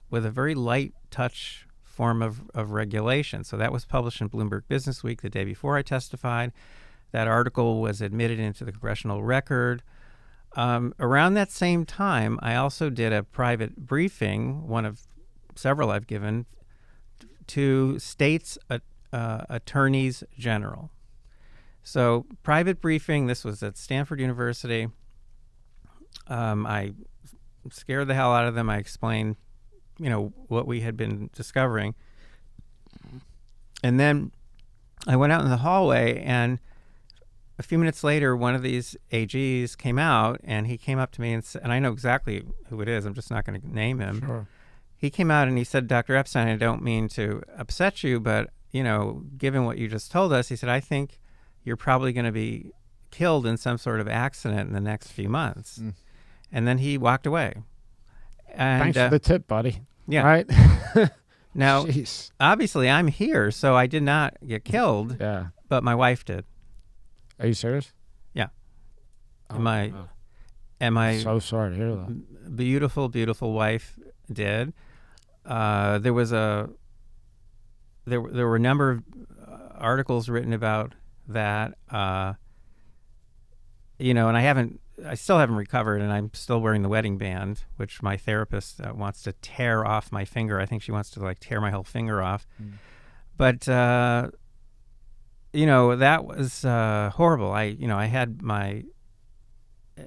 with a very light touch form of regulation. So that was published in Bloomberg Business Week the day before I testified. That article was admitted into the congressional record. Around that same time, I also did a private briefing, one of several I've given, to states' attorneys general. So private briefing, this was at Stanford University. I scared the hell out of them. I explained what we had been discovering. And then I went out in the hallway, and a few minutes later, one of these AGs came out, and he came up to me and I know exactly who it is. I'm just not going to name him. Sure. He came out and he said, "Dr. Epstein, I don't mean to upset you, but, given what you just told us," he said, "I think you're probably going to be killed in some sort of accident in the next few months." Mm. And then he walked away. And, thanks for the tip, buddy. Yeah. Right? Now, Jeez. obviously, I'm here, so I did not get killed, Yeah. but my wife did. Are you serious? Yeah. Oh, My- wow. And my So sorry to hear that. beautiful, beautiful wife did. There were a number of articles written about that. And I still haven't recovered, and I'm still wearing the wedding band, which my therapist wants to tear off my finger. I think she wants to tear my whole finger off. But that was horrible. I had my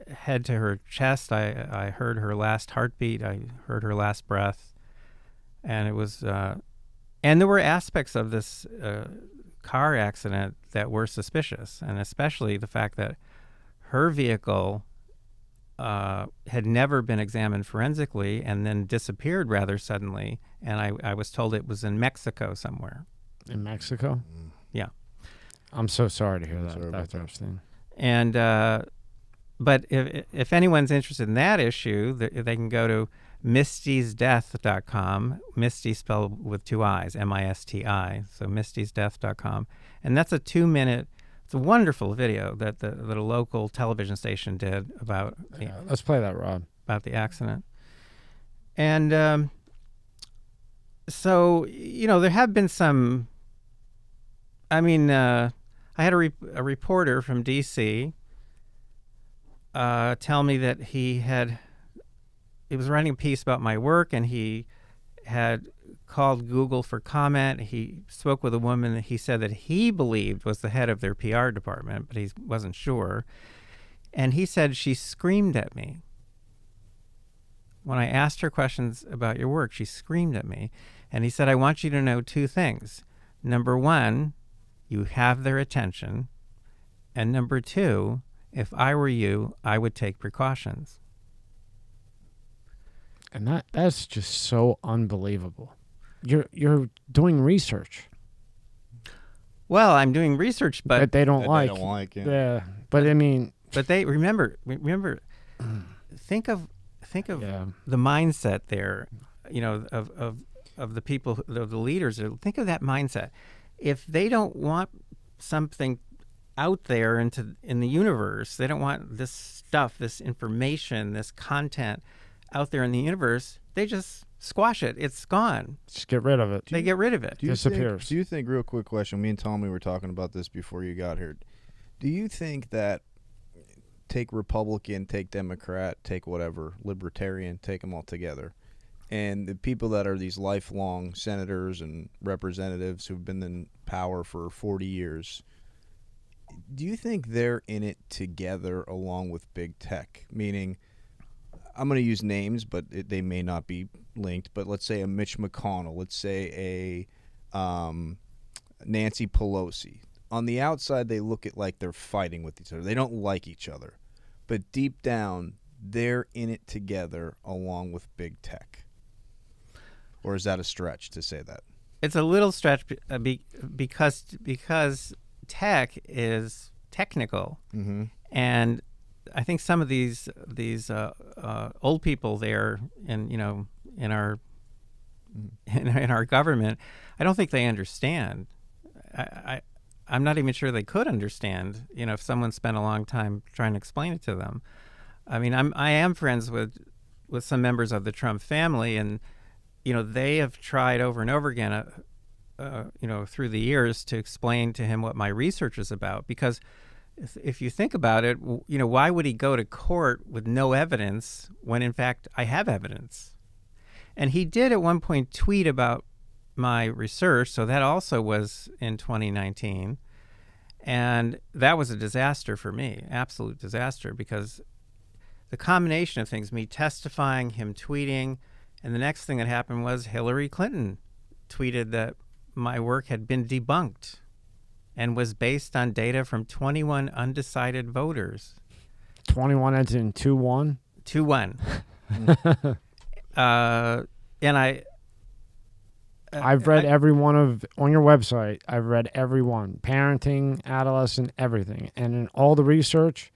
head to her chest. I heard her last heartbeat. I heard her last breath, and it was. And there were aspects of this car accident that were suspicious, and especially the fact that her vehicle had never been examined forensically and then disappeared rather suddenly. And I was told it was in Mexico somewhere. In Mexico? Yeah. I'm so sorry to hear that, Sorry about Dr. that. Epstein. And but if anyone's interested in that issue, they can go to misdiesdeath.com. Misty spelled with two I's, M-I-S-T-I. So misdiesdeath.com. And that's a 2-minute. It's a wonderful video that a local television station did about Yeah, let's play that, Rob. the accident. And so, there have been some. I mean, I had a reporter from D.C. Tell me that he was writing a piece about my work, and he had called Google for comment. He spoke with a woman that he said that he believed was the head of their PR department, but he wasn't sure. And he said she screamed at me. When I asked her questions about your work, she screamed at me. And he said, I want you to know 2 things. Number 1, you have their attention. And number 2, if I were you, I would take precautions. And that's just so unbelievable. You're doing research Well, I'm doing research, that but they don't That like. they don't like, yeah. Yeah, but I mean, they remember. Think of yeah, the mindset there, of the people, of the leaders. Think of that mindset. If they don't want something out there in the universe, they don't want this stuff, this information, this content out there in the universe, they just squash it. It's gone. just get rid of it. They get rid of it. Disappears. Do you think, real quick question, me and Tommy were talking about this before you got here. Do you think that take Republican, take Democrat, take whatever, Libertarian, take them all together, and the people that are these lifelong senators and representatives who've been in power for 40 years, do you think they're in it together along with big tech? Meaning, I'm going to use names, but they may not be linked, but let's say a Mitch McConnell, let's say a Nancy Pelosi. On the outside, they look at like they're fighting with each other. They don't like each other. But deep down, they're in it together along with big tech. Or is that a stretch to say that? It's a little stretch because tech is technical, and I think some of these old people there in our government, I don't think they understand. I'm not even sure they could understand. If someone spent a long time trying to explain it to them. I mean, I am friends with some members of the Trump family, and they have tried over and over again, through the years to explain to him what my research is about. Because if you think about it, why would he go to court with no evidence when, in fact, I have evidence? And he did at one point tweet about my research, so that also was in 2019. And that was a disaster for me, absolute disaster, because the combination of things, me testifying, him tweeting, and the next thing that happened was Hillary Clinton tweeted that my work had been debunked and was based on data from 21 undecided voters. 21 as in 2-1? 2-1. And I've read every one on your website. I've read every one. Parenting, adolescent, everything. And in all the research,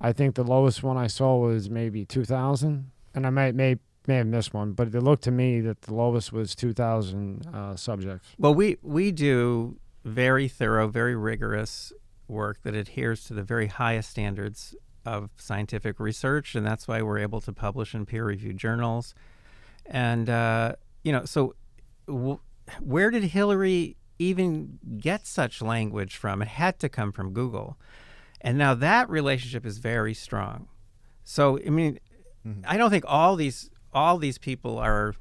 I think the lowest one I saw was maybe 2,000. And I may may have missed one, but it looked to me that the lowest was 2,000 subjects. Well, we do very thorough, very rigorous work that adheres to the very highest standards of scientific research, and that's why we're able to publish in peer-reviewed journals. And so where did Hillary even get such language from? It had to come from Google, and now that relationship is very strong. So I mean, I don't think all these people are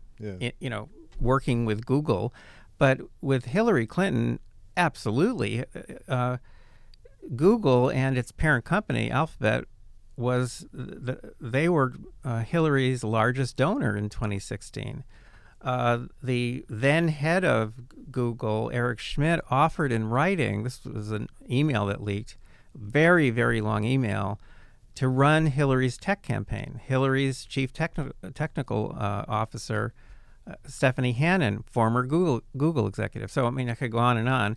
working with Google, but with Hillary Clinton, absolutely. Google and its parent company, Alphabet, they were Hillary's largest donor in 2016. The then head of Google, Eric Schmidt, offered in writing, this was an email that leaked, very, very long email, to run Hillary's tech campaign. Hillary's chief technical officer, Stephanie Hannon, former Google executive. So, I mean, I could go on and on.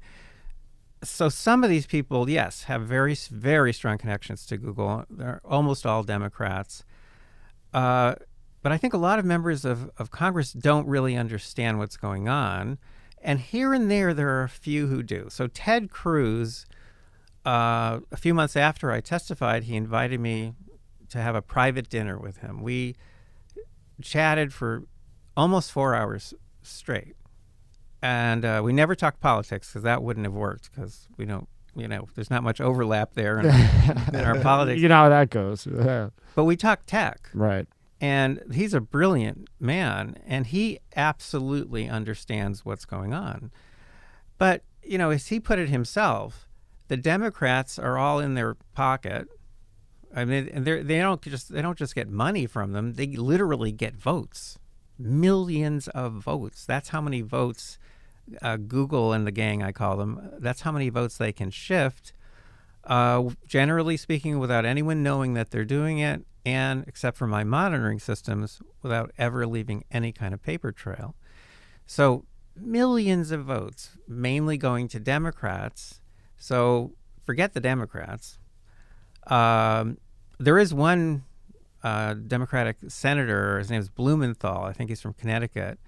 So some of these people, yes, have very, very strong connections to Google. They're almost all Democrats. But I think a lot of members of Congress don't really understand what's going on. And here and there are a few who do. So Ted Cruz, a few months after I testified, he invited me to have a private dinner with him. We chatted for almost 4 hours straight. And we never talked politics because that wouldn't have worked because we don't, there's not much overlap there in our politics. You know how that goes. Yeah. But we talked tech. Right. And he's a brilliant man, and he absolutely understands what's going on. But, as he put it himself, the Democrats are all in their pocket. I mean, and they don't just get money from them. They literally get votes, millions of votes. That's how many votes Google and the gang, I call them, that's how many votes they can shift, generally speaking, without anyone knowing that they're doing it, and except for my monitoring systems, without ever leaving any kind of paper trail. So millions of votes, mainly going to Democrats. So forget the Democrats. There is one Democratic senator, his name is Blumenthal, I think he's from Connecticut,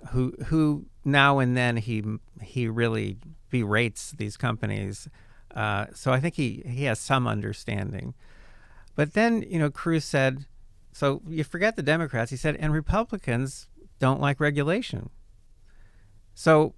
who now and then he really berates these companies. So I think he has some understanding. But then, Cruz said, so you forget the Democrats, he said, and Republicans don't like regulation. So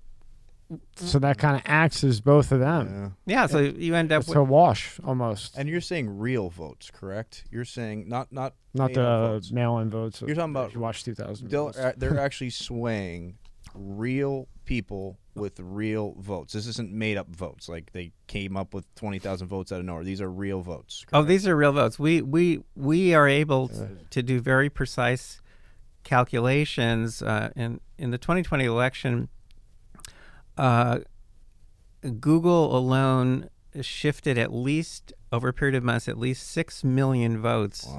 that kind of acts as both of them. Yeah, so you end up with a wash almost. And you're saying real votes, correct? You're saying not the mail-in votes. You're talking about you watch 2000. They're actually swaying real people with real votes. This isn't made up votes. Like they came up with 20,000 votes out of nowhere. These are real votes. Correct? Oh, these are real votes. We are able to do very precise calculations. In the 2020 election, Google alone shifted over a period of months, at least 6 million votes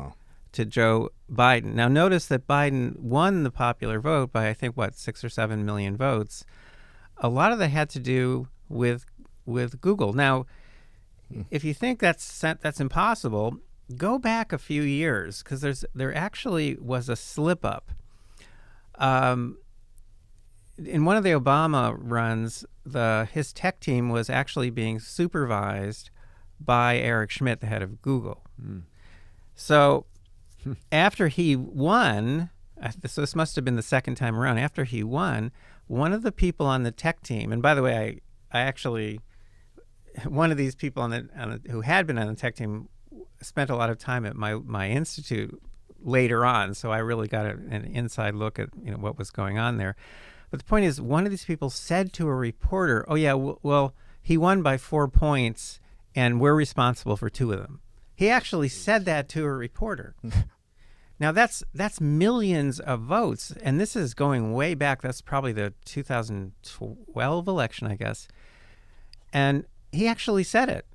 to Joe Biden. Now, notice that Biden won the popular vote by, I think, 6 or 7 million votes. A lot of that had to do with Google. Now, if you think that's impossible, go back a few years because there actually was a slip up. In one of the Obama runs, his tech team was actually being supervised by Eric Schmidt, the head of Google. So after he won, so this must have been the second time around, after he won, one of the people on the tech team, and by the way, I actually, one of these people who had been on the tech team spent a lot of time at my institute later on, so I really got an inside look at what was going on there. But the point is, one of these people said to a reporter, "Oh yeah, well, he won by 4 points, and we're responsible for 2 of them." He actually said that to a reporter. Now that's millions of votes, and this is going way back. That's probably the 2012 election, I guess. And he actually said it.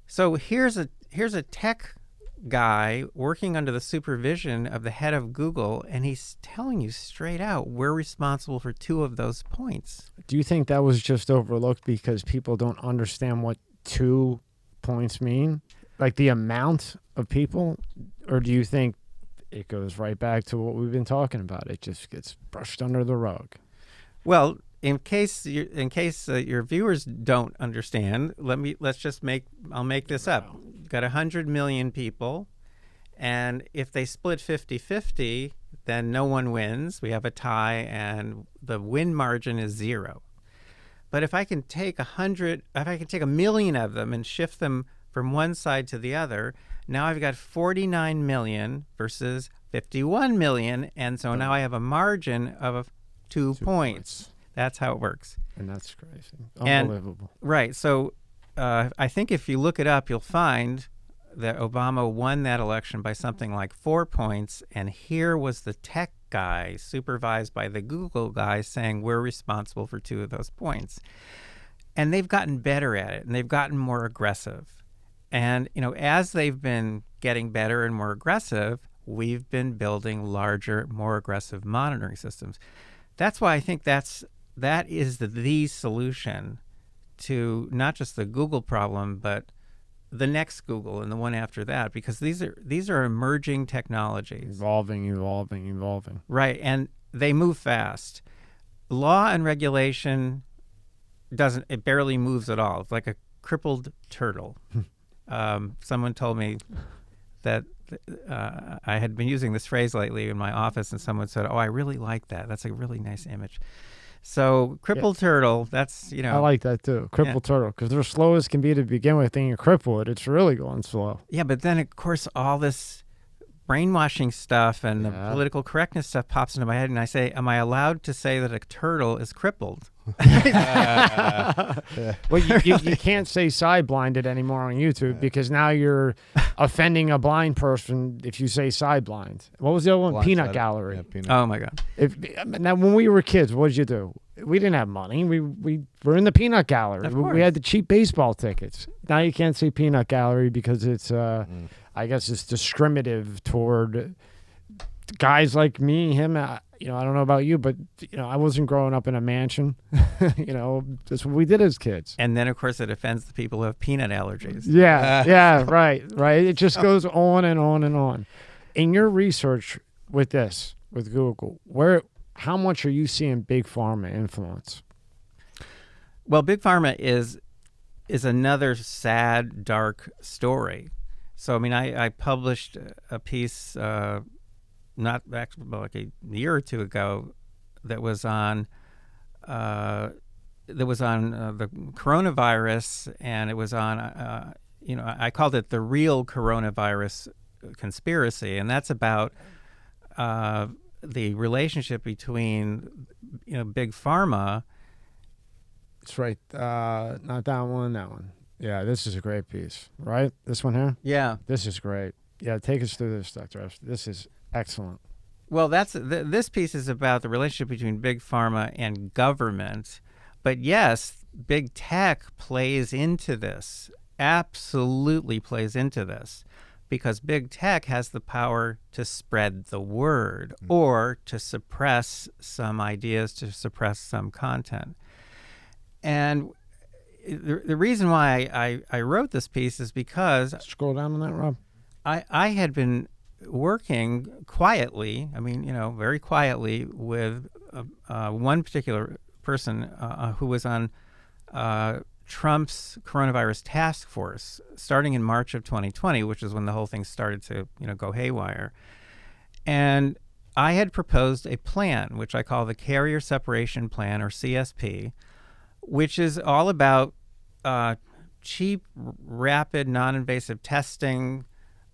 So here's a tech guy working under the supervision of the head of Google, and he's telling you straight out, we're responsible for 2 of those points. Do you think that was just overlooked because people don't understand what 2 points mean? Like the amount of people? Or do you think it goes right back to what we've been talking about. It just gets brushed under the rug. Well, in case your viewers don't understand, I'll make this up. Got 100 million people, and if they split 50-50, then no one wins. We have a tie, and the win margin is 0. But if I can take 1 million of them and shift them from one side to the other, now I've got 49 million versus 51 million, and so now I have a margin of 2 points. That's how it works. And that's crazy. Unbelievable. Right. So I think if you look it up, you'll find that Obama won that election by something like 4 points, and here was the tech guy supervised by the Google guy saying we're responsible for 2 of those points. And they've gotten better at it, and they've gotten more aggressive. And, as they've been getting better and more aggressive, we've been building larger, more aggressive monitoring systems. That's why I think that is the solution to not just the Google problem, but the next Google and the one after that, because these are emerging technologies. Evolving. Right, and they move fast. Law and regulation it barely moves at all. It's like a crippled turtle. Someone told me that I had been using this phrase lately in my office, and someone said, "Oh, I really like that. That's a really nice image." So crippled turtle, that's, I like that too. Crippled turtle, because they're slow as can be to begin with. Then you cripple it, it's really going slow. Yeah, but then, of course, all this brainwashing stuff and the political correctness stuff pops into my head, and I say, am I allowed to say that a turtle is crippled? Well, you can't say side-blinded anymore on YouTube because now you're offending a blind person if you say side-blind. What was the other one? Blind Peanut side. Oh, gallery. my God. Now, when we were kids, what did you do? We didn't have money. We were in the peanut gallery. Of course. We had the cheap baseball tickets. Now you can't say peanut gallery because it's, I guess it's discriminative toward guys like me, him. I don't know about you, but I wasn't growing up in a mansion. That's what we did as kids. And then, of course, it offends the people who have peanut allergies. Yeah, right. It just goes on and on and on. In your research with Google, how much are you seeing big pharma influence? Well, big pharma is another sad, dark story. So, I published a piece not actually like a year or two ago that was on the coronavirus, and it was on I called it the real coronavirus conspiracy, and that's about the relationship between big pharma. That's right. Not that one. Yeah, this is a great piece, right? This one here? Yeah. This is great. Yeah, take us through this, Dr. Epstein. This is excellent. Well, this piece is about the relationship between big pharma and government. But yes, big tech plays into this, absolutely plays into this, because big tech has the power to spread the word or to suppress some ideas, to suppress some content. And the reason why I wrote this piece is because... Scroll down on that, Rob. I had been working quietly, very quietly, with one particular person who was on Trump's coronavirus task force starting in March of 2020, which is when the whole thing started to go haywire. And I had proposed a plan, which I call the Carrier Separation Plan, or CSP, which is all about cheap, rapid, non-invasive testing,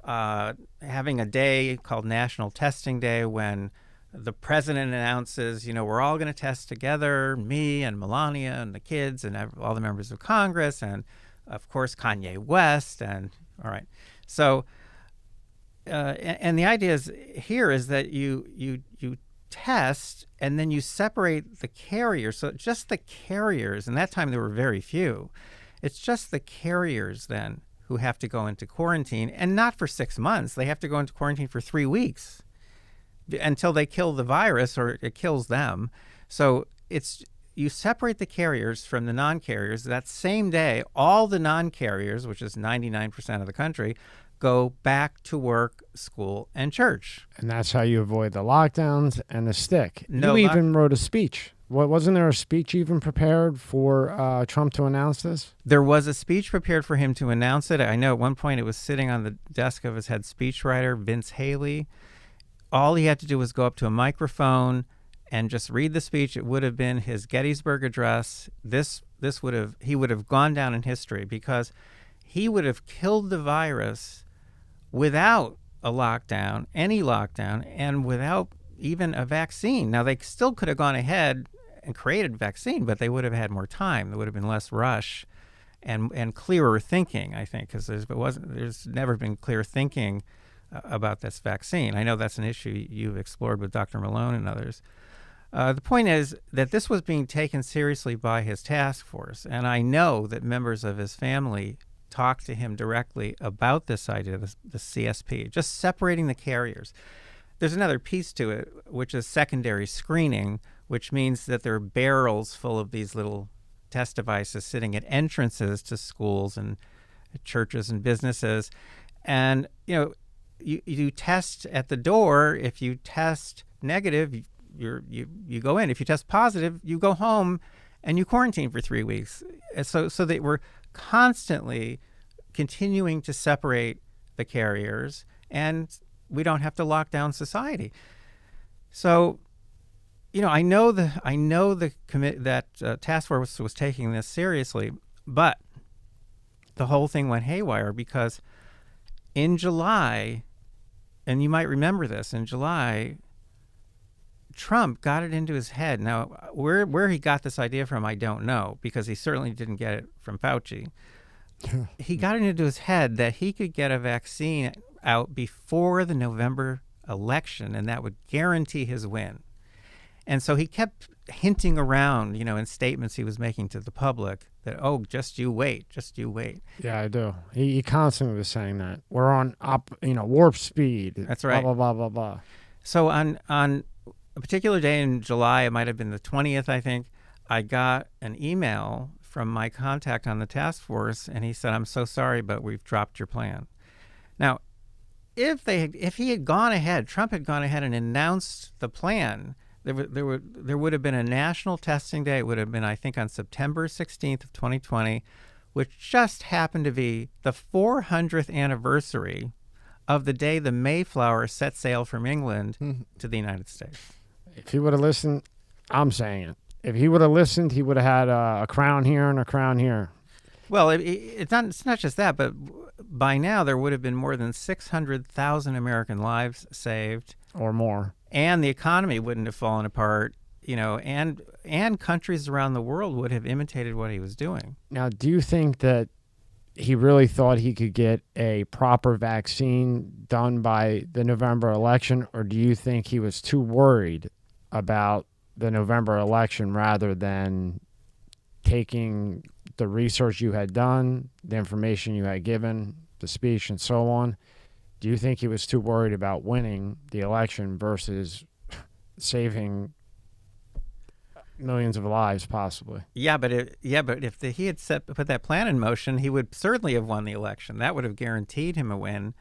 having a day called National Testing Day when the president announces, we're all going to test together, me and Melania and the kids and all the members of Congress and, of course, Kanye West. And all right. So, and the idea is that you test and then you separate the carriers. So just the carriers, and that time there were very few. It's just the carriers then who have to go into quarantine, and not for 6 months. They have to go into quarantine for 3 weeks until they kill the virus or it kills them. So you separate the carriers from the non-carriers. That same day, all the non-carriers, which is 99% of the country, go back to work, school, and church. And that's how you avoid the lockdowns and the stick. No You lock- even wrote a speech. Wasn't there a speech even prepared for Trump to announce this? There was a speech prepared for him to announce it. I know at one point it was sitting on the desk of his head speechwriter, Vince Haley. All he had to do was go up to a microphone and just read the speech. It would have been his Gettysburg Address. He would have gone down in history because he would have killed the virus without a lockdown, any lockdown, and without even a vaccine. Now, they still could have gone ahead and created a vaccine, but they would have had more time. There would have been less rush and clearer thinking, I think, because there's never been clear thinking about this vaccine. I know that's an issue you've explored with Dr. Malone and others. The point is that this was being taken seriously by his task force, and I know that members of his family talked to him directly about this idea, the CSP, just separating the carriers. There's another piece to it, which is secondary screening, which means that there are barrels full of these little test devices sitting at entrances to schools and churches and businesses. And, you test at the door. If you test negative, you go in. If you test positive, you go home and you quarantine for 3 weeks. So they were constantly continuing to separate the carriers, and we don't have to lock down society. So, I know that task force was taking this seriously, but the whole thing went haywire because in July, and you might remember this, in July, Trump got it into his head. Now, where he got this idea from, I don't know, because he certainly didn't get it from Fauci. He got it into his head that he could get a vaccine out before the November election, and that would guarantee his win. And so he kept hinting around, in statements he was making to the public that, just you wait. Yeah, I do. He constantly was saying that. We're on warp speed. That's right. Blah, blah, blah, blah, blah. So on a particular day in July, it might have been the 20th, I think, I got an email from my contact on the task force, and he said, "I'm so sorry, but we've dropped your plan." Now, if he had gone ahead, Trump had gone ahead and announced the plan, there would have been a national testing day. It would have been, I think, on September 16th of 2020, which just happened to be the 400th anniversary of the day the Mayflower set sail from England to the United States. If he would have listened, I'm saying it. If he would have listened, he would have had a crown here and a crown here. Well, it's not just that, but by now there would have been more than 600,000 American lives saved. Or more. And the economy wouldn't have fallen apart, and countries around the world would have imitated what he was doing. Now, do you think that he really thought he could get a proper vaccine done by the November election, or do you think he was too worried about the November election rather than taking the research you had done, the information you had given, the speech, and so on? Do you think he was too worried about winning the election versus saving millions of lives, possibly? Yeah, but if he had put that plan in motion, he would certainly have won the election. That would have guaranteed him a win.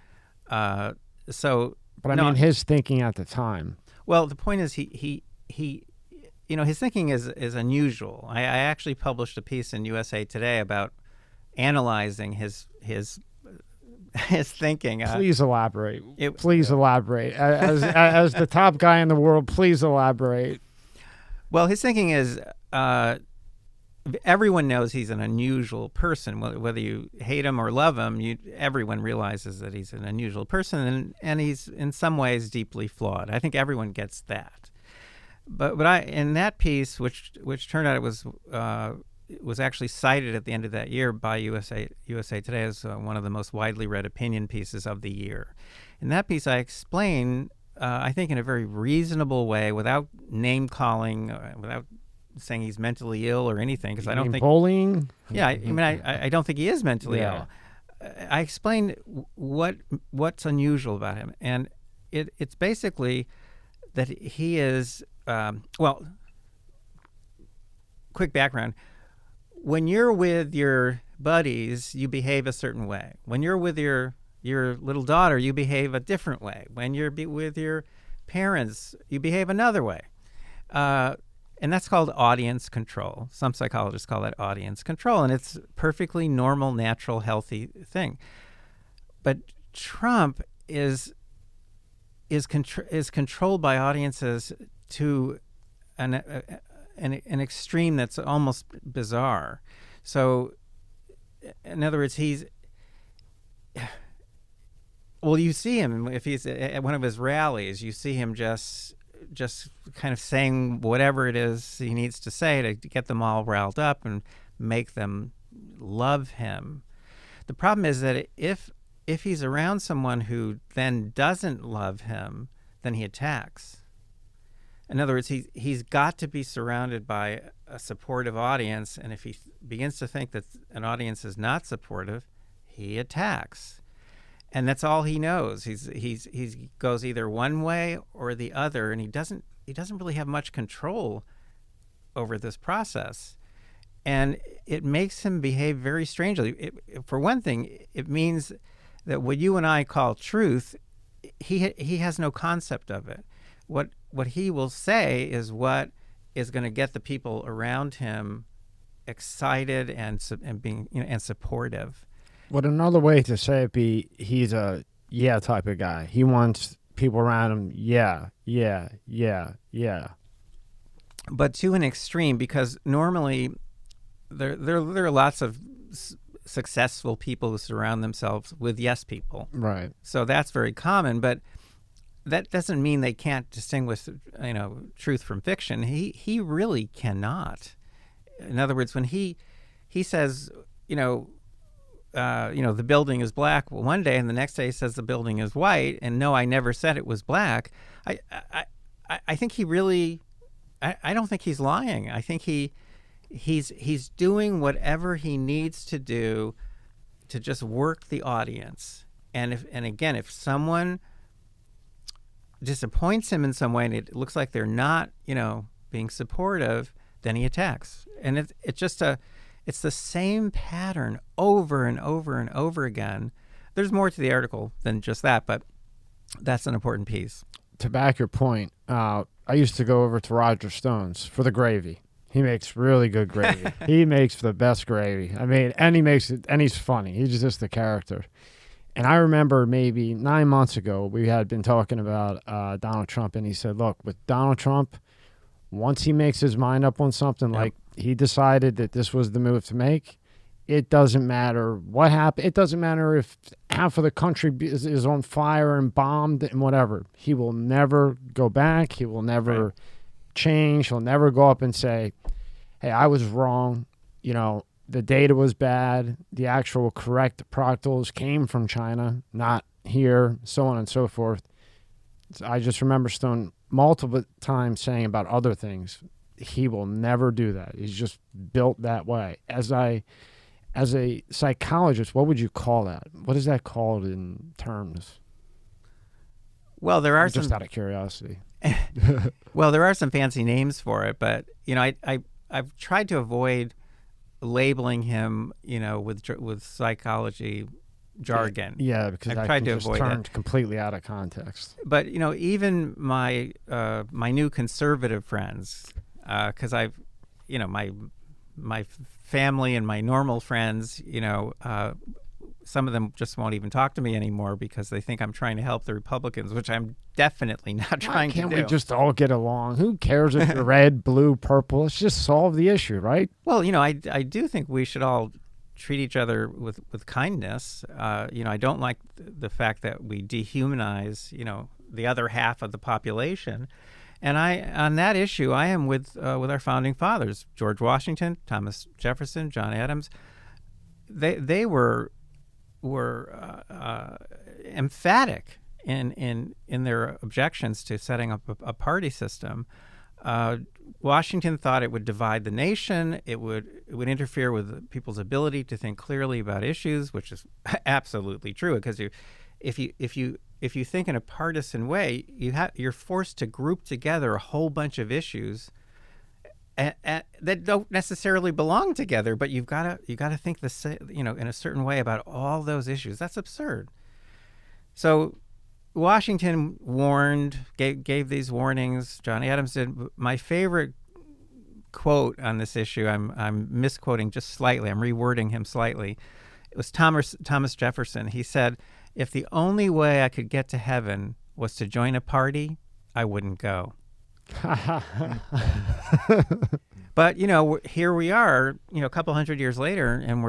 But I mean, his thinking at the time. Well, the point is he his thinking is unusual. I actually published a piece in USA Today about analyzing his thinking. Please elaborate. Elaborate. As the top guy in the world, please elaborate. Well, his thinking is everyone knows he's an unusual person. Whether you hate him or love him, everyone realizes that he's an unusual person, and he's in some ways deeply flawed. I think everyone gets that. But I, in that piece, which turned out it was actually cited at the end of that year by USA Today as one of the most widely read opinion pieces of the year. In that piece, I explain, I think in a very reasonable way, without name calling, without saying he's mentally ill or anything, because I don't think bullying. Yeah, I don't think he is mentally ill. I explained what's unusual about him, and it's basically that he is quick background. When you're with your buddies, you behave a certain way. When you're with your your little daughter, you behave a different way. When you're with your parents, you behave another way. And that's called audience control. Some psychologists call that audience control, and it's perfectly normal, natural, healthy thing. But Trump is controlled by audiences to an extreme that's almost bizarre. So, in other words, you see him if he's at one of his rallies. You see him just kind of saying whatever it is he needs to say to get them all riled up and make them love him. The problem is that if he's around someone who then doesn't love him, then he attacks. In other words, he's got to be surrounded by a supportive audience, and if he begins to think that an audience is not supportive, he attacks. And that's all he knows. He goes either one way or the other, and he doesn't really have much control over this process. And it makes him behave very strangely. For one thing, it means that what you and I call truth, he has no concept of it. What he will say is what is going to get the people around him excited and being and supportive. Would another way to say it be he's a yeah type of guy? He wants people around him, yeah. But to an extreme, because normally there are lots of successful people who surround themselves with yes people. Right. So that's very common, but that doesn't mean they can't distinguish, truth from fiction. He really cannot. In other words, when he says, the building is black one day, and the next day he says the building is white, and no, I never said it was black. I think he really, I don't think he's lying. I think he's doing whatever he needs to do to just work the audience. And if someone disappoints him in some way, and it looks like they're not, being supportive, then he attacks. And it's the same pattern over and over and over again. There's more to the article than just that, but that's an important piece. To back your point, I used to go over to Roger Stone's for the gravy. He makes really good gravy. He makes the best gravy. I mean, and he makes it, and he's funny. He's just a character. And I remember maybe 9 months ago, we had been talking about Donald Trump, and he said, look, with Donald Trump, once he makes his mind up on something, like he decided that this was the move to make, it doesn't matter what happened. It doesn't matter if half of the country is on fire and bombed and whatever. He will never go back. He will never change. He'll never go up and say, hey, I was wrong. The data was bad. The actual correct proctals came from China, not here, so on and so forth. I just remember Stone multiple times saying about other things, he will never do that. He's just built that way. As a psychologist, what would you call that? What is that called in terms? Well, there are just out of curiosity. Well, there are some fancy names for it, but I've tried to avoid labeling him, with psychology jargon. Yeah, because I've tried to just avoid turned that. Completely out of context. But even my new conservative friends, because I've, my family and my normal friends, some of them just won't even talk to me anymore because they think I'm trying to help the Republicans, which I'm definitely not trying to do. Can't we just all get along? Who cares if you're red, blue, purple? Let's just solve the issue, right? Well, I do think we should all treat each other with kindness. I don't like the fact that we dehumanize, the other half of the population. And on that issue, I am with our founding fathers, George Washington, Thomas Jefferson, John Adams. They were emphatic in their objections to setting up a party system. Washington thought it would divide the nation. It would interfere with people's ability to think clearly about issues, which is absolutely true. Because if you think in a partisan way, you're forced to group together a whole bunch of issues that don't necessarily belong together, but you've got to think in a certain way about all those issues. That's absurd. So Washington gave these warnings. John Adams did. My favorite quote on this issue, I'm misquoting just slightly. I'm rewording him slightly. It was Thomas Jefferson. He said, "If the only way I could get to heaven was to join a party, I wouldn't go." But here we are, a couple hundred years later, and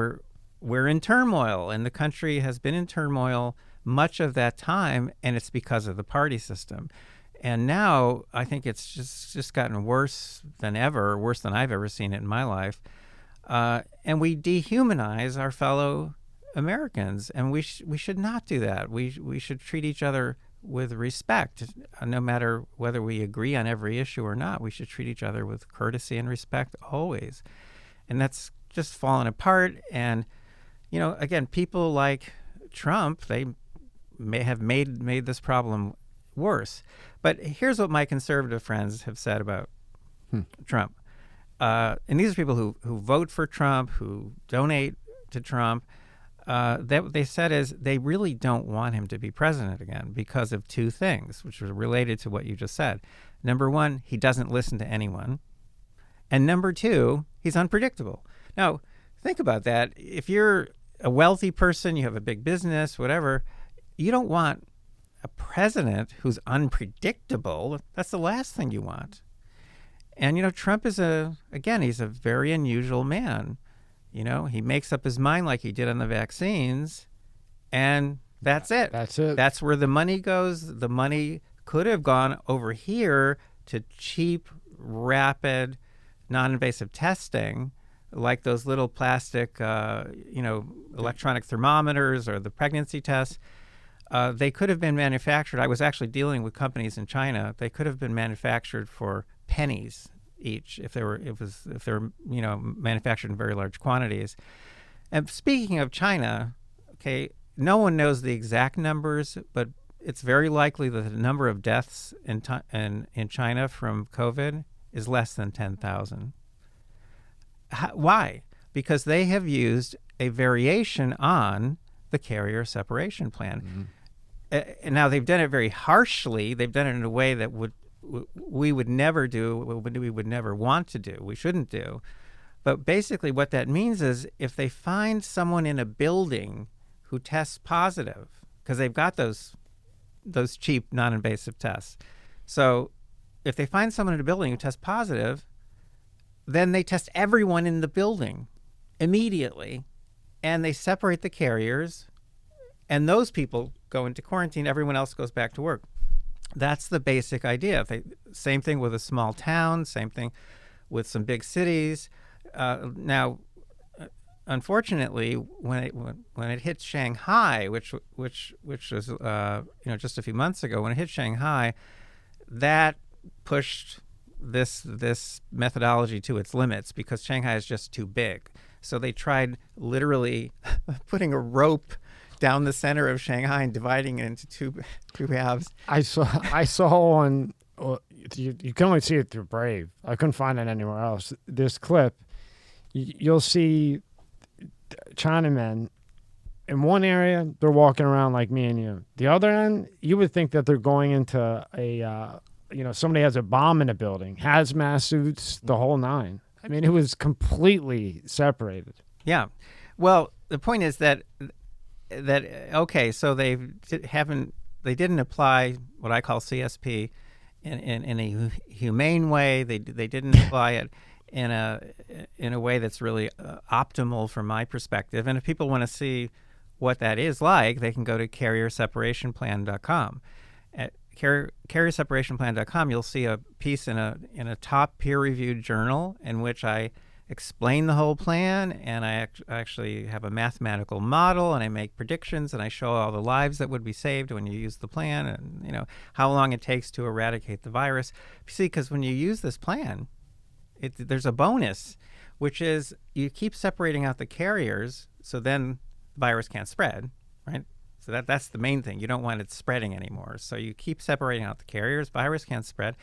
we're in turmoil, and the country has been in turmoil much of that time, and it's because of the party system. And now I think it's just gotten worse than ever, worse than I've ever seen it in my life. And we dehumanize our fellow Americans, and we should not do that. We should treat each other with respect, no matter whether we agree on every issue or not. We should treat each other with courtesy and respect always. And that's just fallen apart. And, again, people like Trump, they may have made this problem worse. But here's what my conservative friends have said about Trump. And these are people who vote for Trump, who donate to Trump. What they said is they really don't want him to be president again because of two things, which are related to what you just said. Number one, he doesn't listen to anyone. And number two, he's unpredictable. Now, think about that. If you're a wealthy person, you have a big business, whatever, you don't want a president who's unpredictable. That's the last thing you want. And, Trump is he's a very unusual man. He makes up his mind like he did on the vaccines, and that's it. That's it. That's where the money goes. The money could have gone over here to cheap, rapid, non-invasive testing, like those little plastic, electronic thermometers or the pregnancy tests. They could have been manufactured. I was actually dealing with companies in China. They could have been manufactured for pennies each if they were manufactured in very large quantities. And speaking of China, okay, no one knows the exact numbers, but it's very likely that the number of deaths in China from COVID is less than 10,000. Why? Because they have used a variation on the carrier separation plan. And now they've done it very harshly. They've done it in a way that we would never do, we would never want to do, we shouldn't do. But basically what that means is if they find someone in a building who tests positive, because they've got those cheap non-invasive tests. So if they find someone in a building who tests positive, then they test everyone in the building immediately, and they separate the carriers, and those people go into quarantine, everyone else goes back to work. That's the basic idea. Same thing with a small town, same thing with some big cities. Now, unfortunately, when it hit Shanghai, which was just a few months ago, when it hit Shanghai, that pushed this methodology to its limits because Shanghai is just too big. So they tried literally putting a rope down the center of Shanghai and dividing it into two halves. I saw on, you can only see it through Brave. I couldn't find it anywhere else. This clip, you'll see Chinamen in one area, they're walking around like me and you. The other end, you would think that they're going into somebody has a bomb in a building, hazmat suits, the whole nine. I mean, it was completely separated. Yeah. Well, the point is that okay, so they didn't apply what I call CSP in a humane way. They didn't apply it in a way that's really optimal from my perspective. And if people want to see what that is like, they can go to carrierseparationplan.com. At carrierseparationplan.com, you'll see a piece in a top peer-reviewed journal in which I explain the whole plan, and I actually have a mathematical model, and I make predictions, and I show all the lives that would be saved when you use the plan, and how long it takes to eradicate the virus. See, because when you use this plan, there's a bonus, which is you keep separating out the carriers, so then the virus can't spread, right? So that's the main thing. You don't want it spreading anymore. So you keep separating out the carriers, virus can't spread.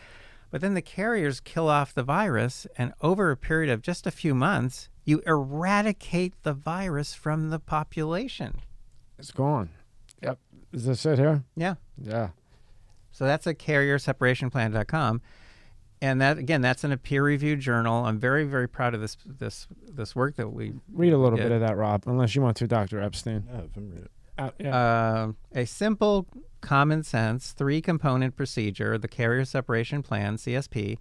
But then the carriers kill off the virus, and over a period of just a few months, you eradicate the virus from the population. It's gone. Yep. Is this it here? Yeah. Yeah. So that's at carrierseparationplan.com. And that, again, that's in a peer-reviewed journal. I'm very, very proud of this work that we Read a little did. bit of that, Rob, unless you want to, Dr. Epstein. Yeah, if I'm read it. A simple, common sense, 3-component procedure, the carrier separation plan, CSP,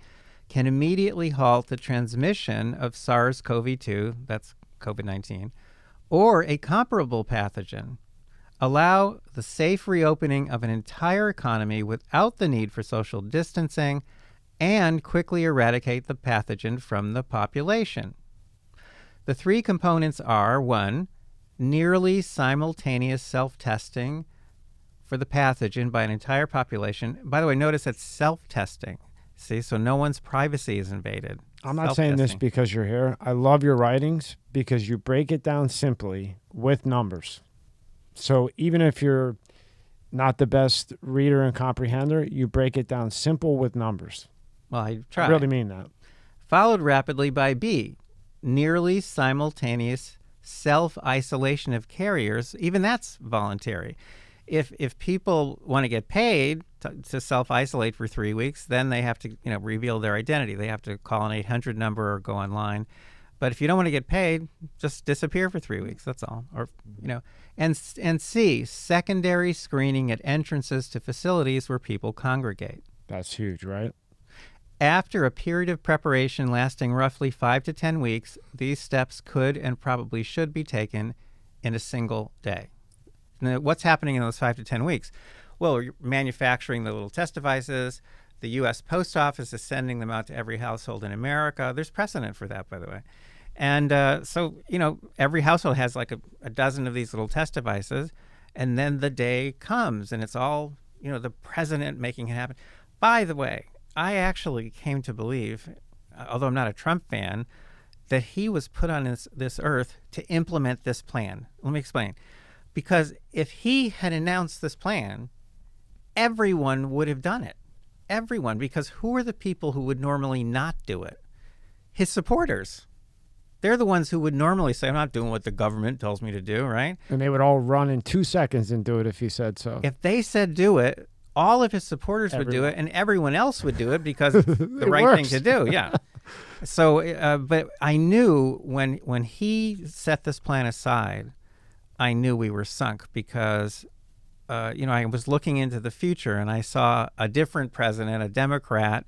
can immediately halt the transmission of SARS-CoV-2, that's COVID-19, or a comparable pathogen, allow the safe reopening of an entire economy without the need for social distancing, and quickly eradicate the pathogen from the population. The 3 components are, 1, nearly simultaneous self-testing for the pathogen by an entire population. By the way, notice it's self-testing. See, so no one's privacy is invaded. I'm not saying this because you're here. I love your writings because you break it down simply with numbers. So even if you're not the best reader and comprehender, you break it down simple with numbers. Well, I try. I really mean that. Followed rapidly by B, nearly simultaneous self-isolation of carriers. Even that's voluntary. If people want to get paid to self-isolate for 3 weeks, then they have to reveal their identity. They have to call an 800 number or go online. But if you don't want to get paid, just disappear for 3 weeks. That's all. Or and C, secondary screening at entrances to facilities where people congregate. That's huge, right? After a period of preparation lasting roughly 5 to 10 weeks, these steps could and probably should be taken in a single day. Now, what's happening in those 5 to 10 weeks? Well, you're manufacturing the little test devices. The U.S. Post Office is sending them out to every household in America. There's precedent for that, by the way. And so, every household has like a dozen of these little test devices. And then the day comes, and it's all, the president making it happen. By the way, I actually came to believe, although I'm not a Trump fan, that he was put on this earth to implement this plan. Let me explain. Because if he had announced this plan, everyone would have done it. Everyone. Because who are the people who would normally not do it? His supporters. They're the ones who would normally say, I'm not doing what the government tells me to do, right? And they would all run in 2 seconds and do it if he said so. If they said do it, all of his supporters would do it, and everyone else would do it because it's the right thing to do. Yeah. So, but I knew when he set this plan aside, I knew we were sunk because, I was looking into the future and I saw a different president, a Democrat,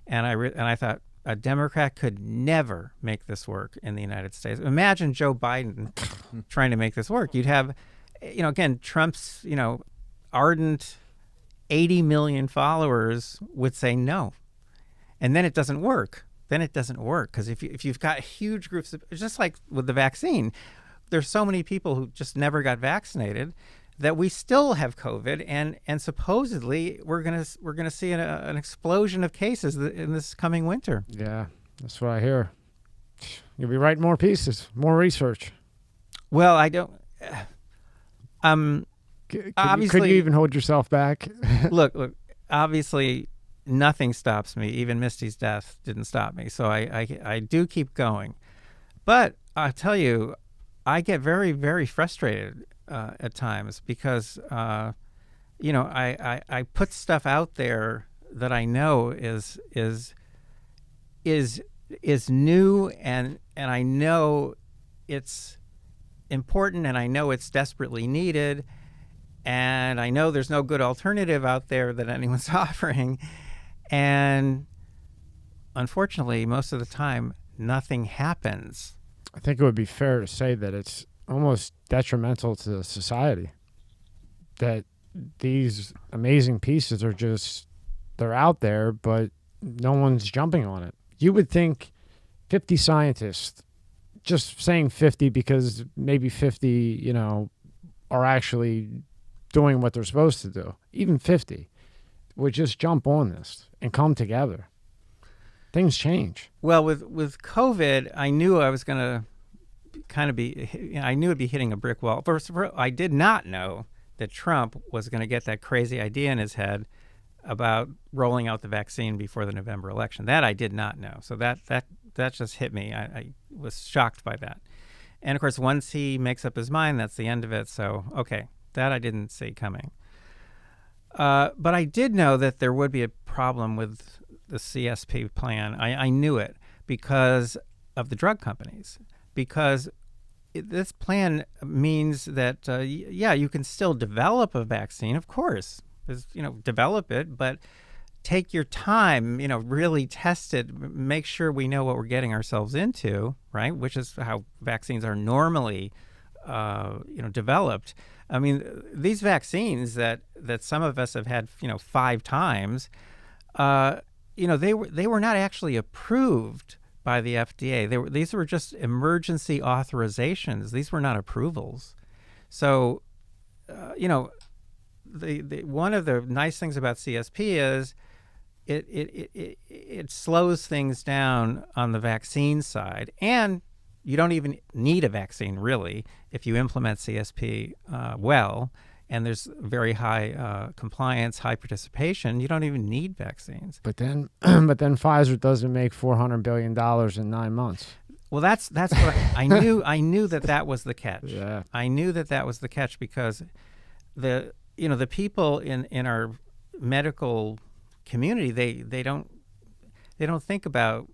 and I thought a Democrat could never make this work in the United States. Imagine Joe Biden trying to make this work. You'd have, again, Trump's, ardent 80 million followers would say no. And then it doesn't work. Because if you've got huge groups of, just like with the vaccine, there's so many people who just never got vaccinated that we still have COVID, and supposedly we're gonna see an explosion of cases in this coming winter. Yeah, that's what I hear. You'll be writing more pieces, more research. Well, I don't. Obviously, could you even hold yourself back? look. Obviously, nothing stops me. Even Misty's death didn't stop me. So I do keep going. But I'll tell you, I get very, very frustrated at times because, I put stuff out there that I know is new and I know it's important and I know it's desperately needed and I know there's no good alternative out there that anyone's offering. And unfortunately, most of the time, nothing happens. I think it would be fair to say that it's almost detrimental to society that these amazing pieces are they're out there, but no one's jumping on it. You would think 50 scientists, just saying 50 because maybe 50, are actually doing what they're supposed to do. Even 50 would just jump on this and come together. Things change. Well, with COVID, I knew I was going to kind of I knew it'd be hitting a brick wall. First of all, I did not know that Trump was going to get that crazy idea in his head about rolling out the vaccine before the November election. That I did not know. So that just hit me. I was shocked by that. And of course, once he makes up his mind, that's the end of it. So, okay, That I didn't see coming. But I did know that there would be a problem with the CSP plan. I knew it because of the drug companies. Because this plan means that, you can still develop a vaccine, of course. Develop it, but take your time, really test it, make sure we know what we're getting ourselves into, right? Which is how vaccines are normally, developed. I mean, these vaccines that some of us have had, 5 times, they were not actually approved by the FDA. These were just emergency authorizations. These were not approvals. So, one of the nice things about CSP is it slows things down on the vaccine side, and you don't even need a vaccine really if you implement CSP well, and there's very high compliance, high participation. You don't even need vaccines. But then Pfizer doesn't make $400 billion in 9 months. Well, that's what I knew. I knew that was the catch. Yeah. I knew that was the catch because the people in our medical community, they don't think about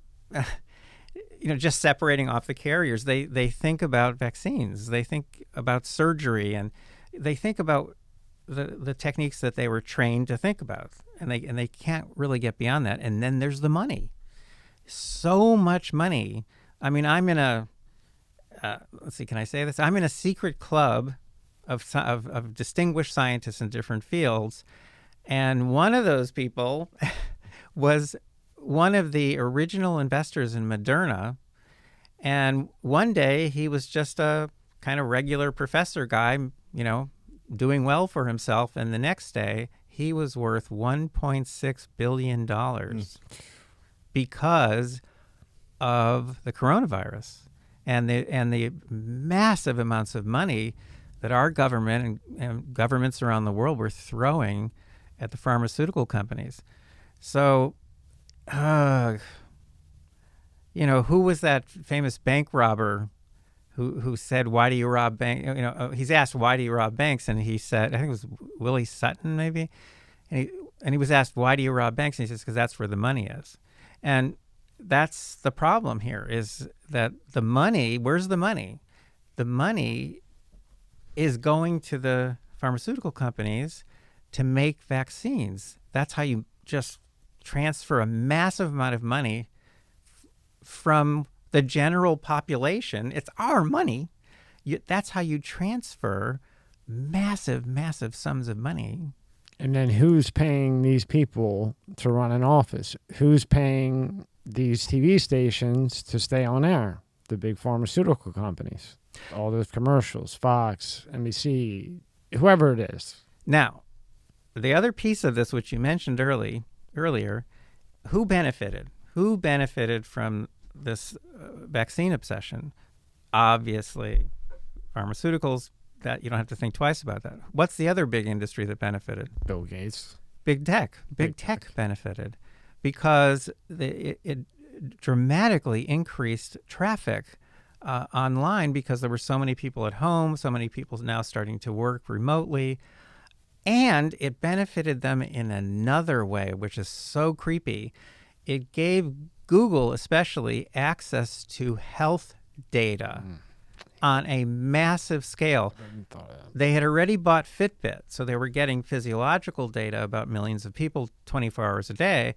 just separating off the carriers. They think about vaccines. They think about surgery, and they think about the techniques that they were trained to think about, and they can't really get beyond that. And then there's the money. So much money. I mean, I'm in a let's see, can I say this? I'm in a secret club of distinguished scientists in different fields, and one of those people was one of the original investors in Moderna. And one day he was just a kind of regular professor guy, doing well for himself. And the next day he was worth $1.6 billion because of the coronavirus and the massive amounts of money that our government and governments around the world were throwing at the pharmaceutical companies. So, who was that famous bank robber who said, "Why do you rob bank?" He's asked, "Why do you rob banks?" And he said, I think it was Willie Sutton, maybe, and he was asked, "Why do you rob banks?" And he says, "Because that's where the money is." And that's the problem here, is that the money. Where's the money? The money is going to the pharmaceutical companies to make vaccines. That's how you just transfer a massive amount of money from the general population. It's our money. That's how you transfer massive, massive sums of money. And then who's paying these people to run an office? Who's paying these TV stations to stay on air? The big pharmaceutical companies. All those commercials, Fox, NBC, whoever it is. Now, the other piece of this, which you mentioned earlier, who benefited? Who benefited from this vaccine obsession? Obviously, pharmaceuticals. That you don't have to think twice about that. What's the other big industry that benefited? Bill Gates. Big tech. Big tech benefited because it dramatically increased traffic online because there were so many people at home, so many people now starting to work remotely. And it benefited them in another way, which is so creepy. It gave Google especially access to health data on a massive scale. They had already bought Fitbit, so they were getting physiological data about millions of people 24 hours a day.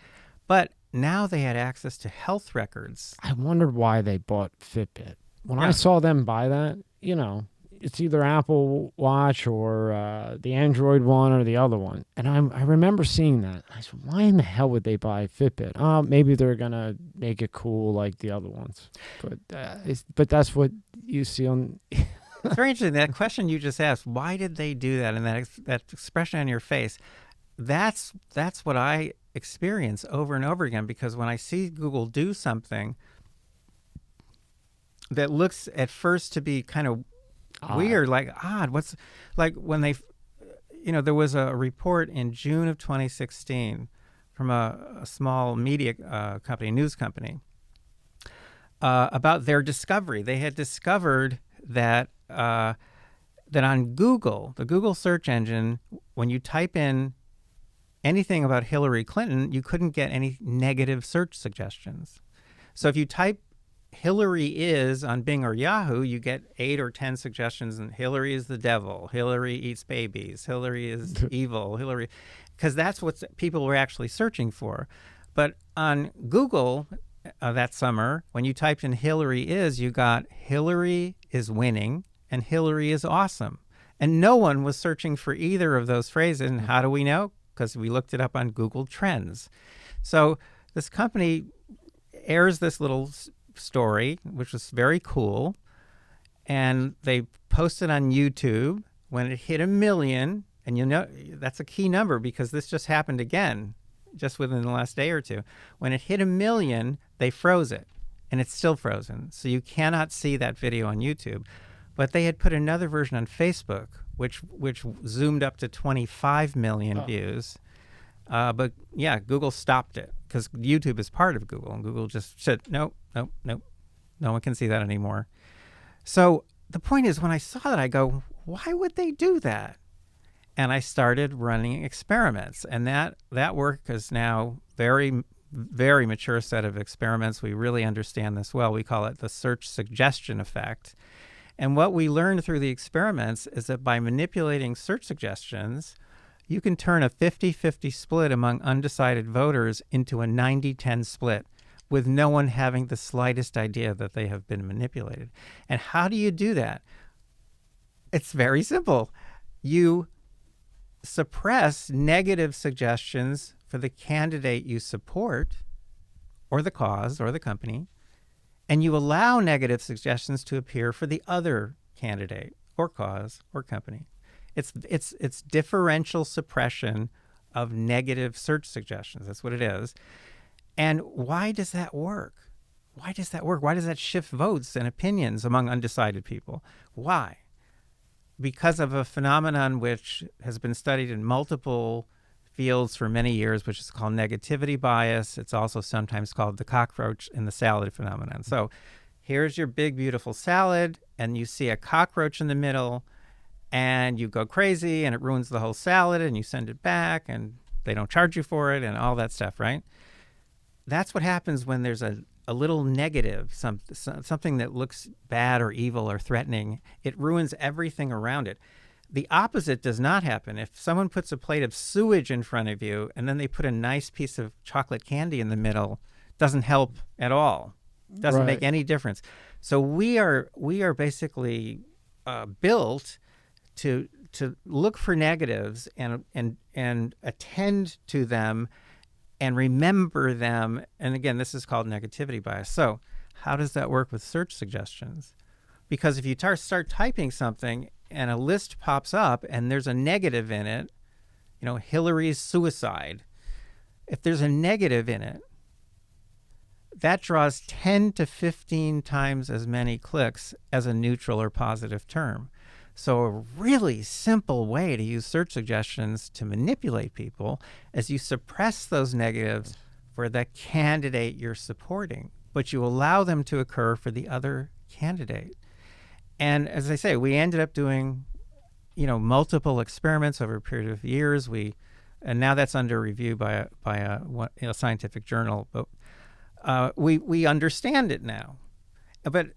But now they had access to health records. I wondered why they bought Fitbit. When I saw them buy that, it's either Apple Watch or the Android one or the other one. And I remember seeing that. I said, why in the hell would they buy Fitbit? Oh, maybe they're going to make it cool like the other ones. But that's what you see on... It's very interesting. That question you just asked, why did they do that? And that expression on your face, that's what I experience over and over again. Because when I see Google do something that looks at first to be kind of weird, like odd. What's like when they, there was a report in June of 2016 from a small media company, news company, about their discovery. They had discovered that that on Google, the Google search engine, when you type in anything about Hillary Clinton, you couldn't get any negative search suggestions. So if you type Hillary is on Bing or Yahoo, you get 8 or 10 suggestions, and Hillary is the devil, Hillary eats babies, Hillary is evil, Hillary, because that's what people were actually searching for. But on Google that summer, when you typed in Hillary is, you got Hillary is winning and Hillary is awesome. And no one was searching for either of those phrases. And how do we know? Because we looked it up on Google Trends. So this company airs this little story, which was very cool, and they posted on YouTube. When it hit 1 million, and you know that's a key number because this just happened again just within the last day or two. When it hit 1 million, they froze it, and it's still frozen, so you cannot see that video on YouTube. But they had put another version on Facebook, which zoomed up to 25 million views. But yeah, Google stopped it because YouTube is part of Google, and Google just said, nope, no one can see that anymore. So the point is, when I saw that, I go, why would they do that? And I started running experiments, and that work is now very, very mature set of experiments. We really understand this well. We call it the search suggestion effect. And what we learned through the experiments is that by manipulating search suggestions, you can turn a 50-50 split among undecided voters into a 90-10 split with no one having the slightest idea that they have been manipulated. And how do you do that? It's very simple. You suppress negative suggestions for the candidate you support, or the cause, or the company, and you allow negative suggestions to appear for the other candidate, or cause, or company. It's differential suppression of negative search suggestions. That's what it is. And why does that work? Why does that work? Why does that shift votes and opinions among undecided people? Why? Because of a phenomenon which has been studied in multiple fields for many years, which is called negativity bias. It's also sometimes called the cockroach in the salad phenomenon. So here's your big, beautiful salad, and you see a cockroach in the middle, and you go crazy, and it ruins the whole salad, and you send it back, and they don't charge you for it, and all that stuff, right? That's what happens when there's a little negative, something that looks bad or evil or threatening. It ruins everything around it. The opposite does not happen. If someone puts a plate of sewage in front of you and then they put a nice piece of chocolate candy in the middle, doesn't help at all. Doesn't make any difference. So we are basically built to look for negatives and attend to them and remember them. And again, this is called negativity bias. So how does that work with search suggestions? Because if you start typing something and a list pops up and there's a negative in it, Hillary's suicide. If there's a negative in it, that draws 10 to 15 times as many clicks as a neutral or positive term. So a really simple way to use search suggestions to manipulate people is you suppress those negatives for the candidate you're supporting, but you allow them to occur for the other candidate. And as I say, we ended up doing, multiple experiments over a period of years. And now that's under review by a scientific journal. But we understand it now. But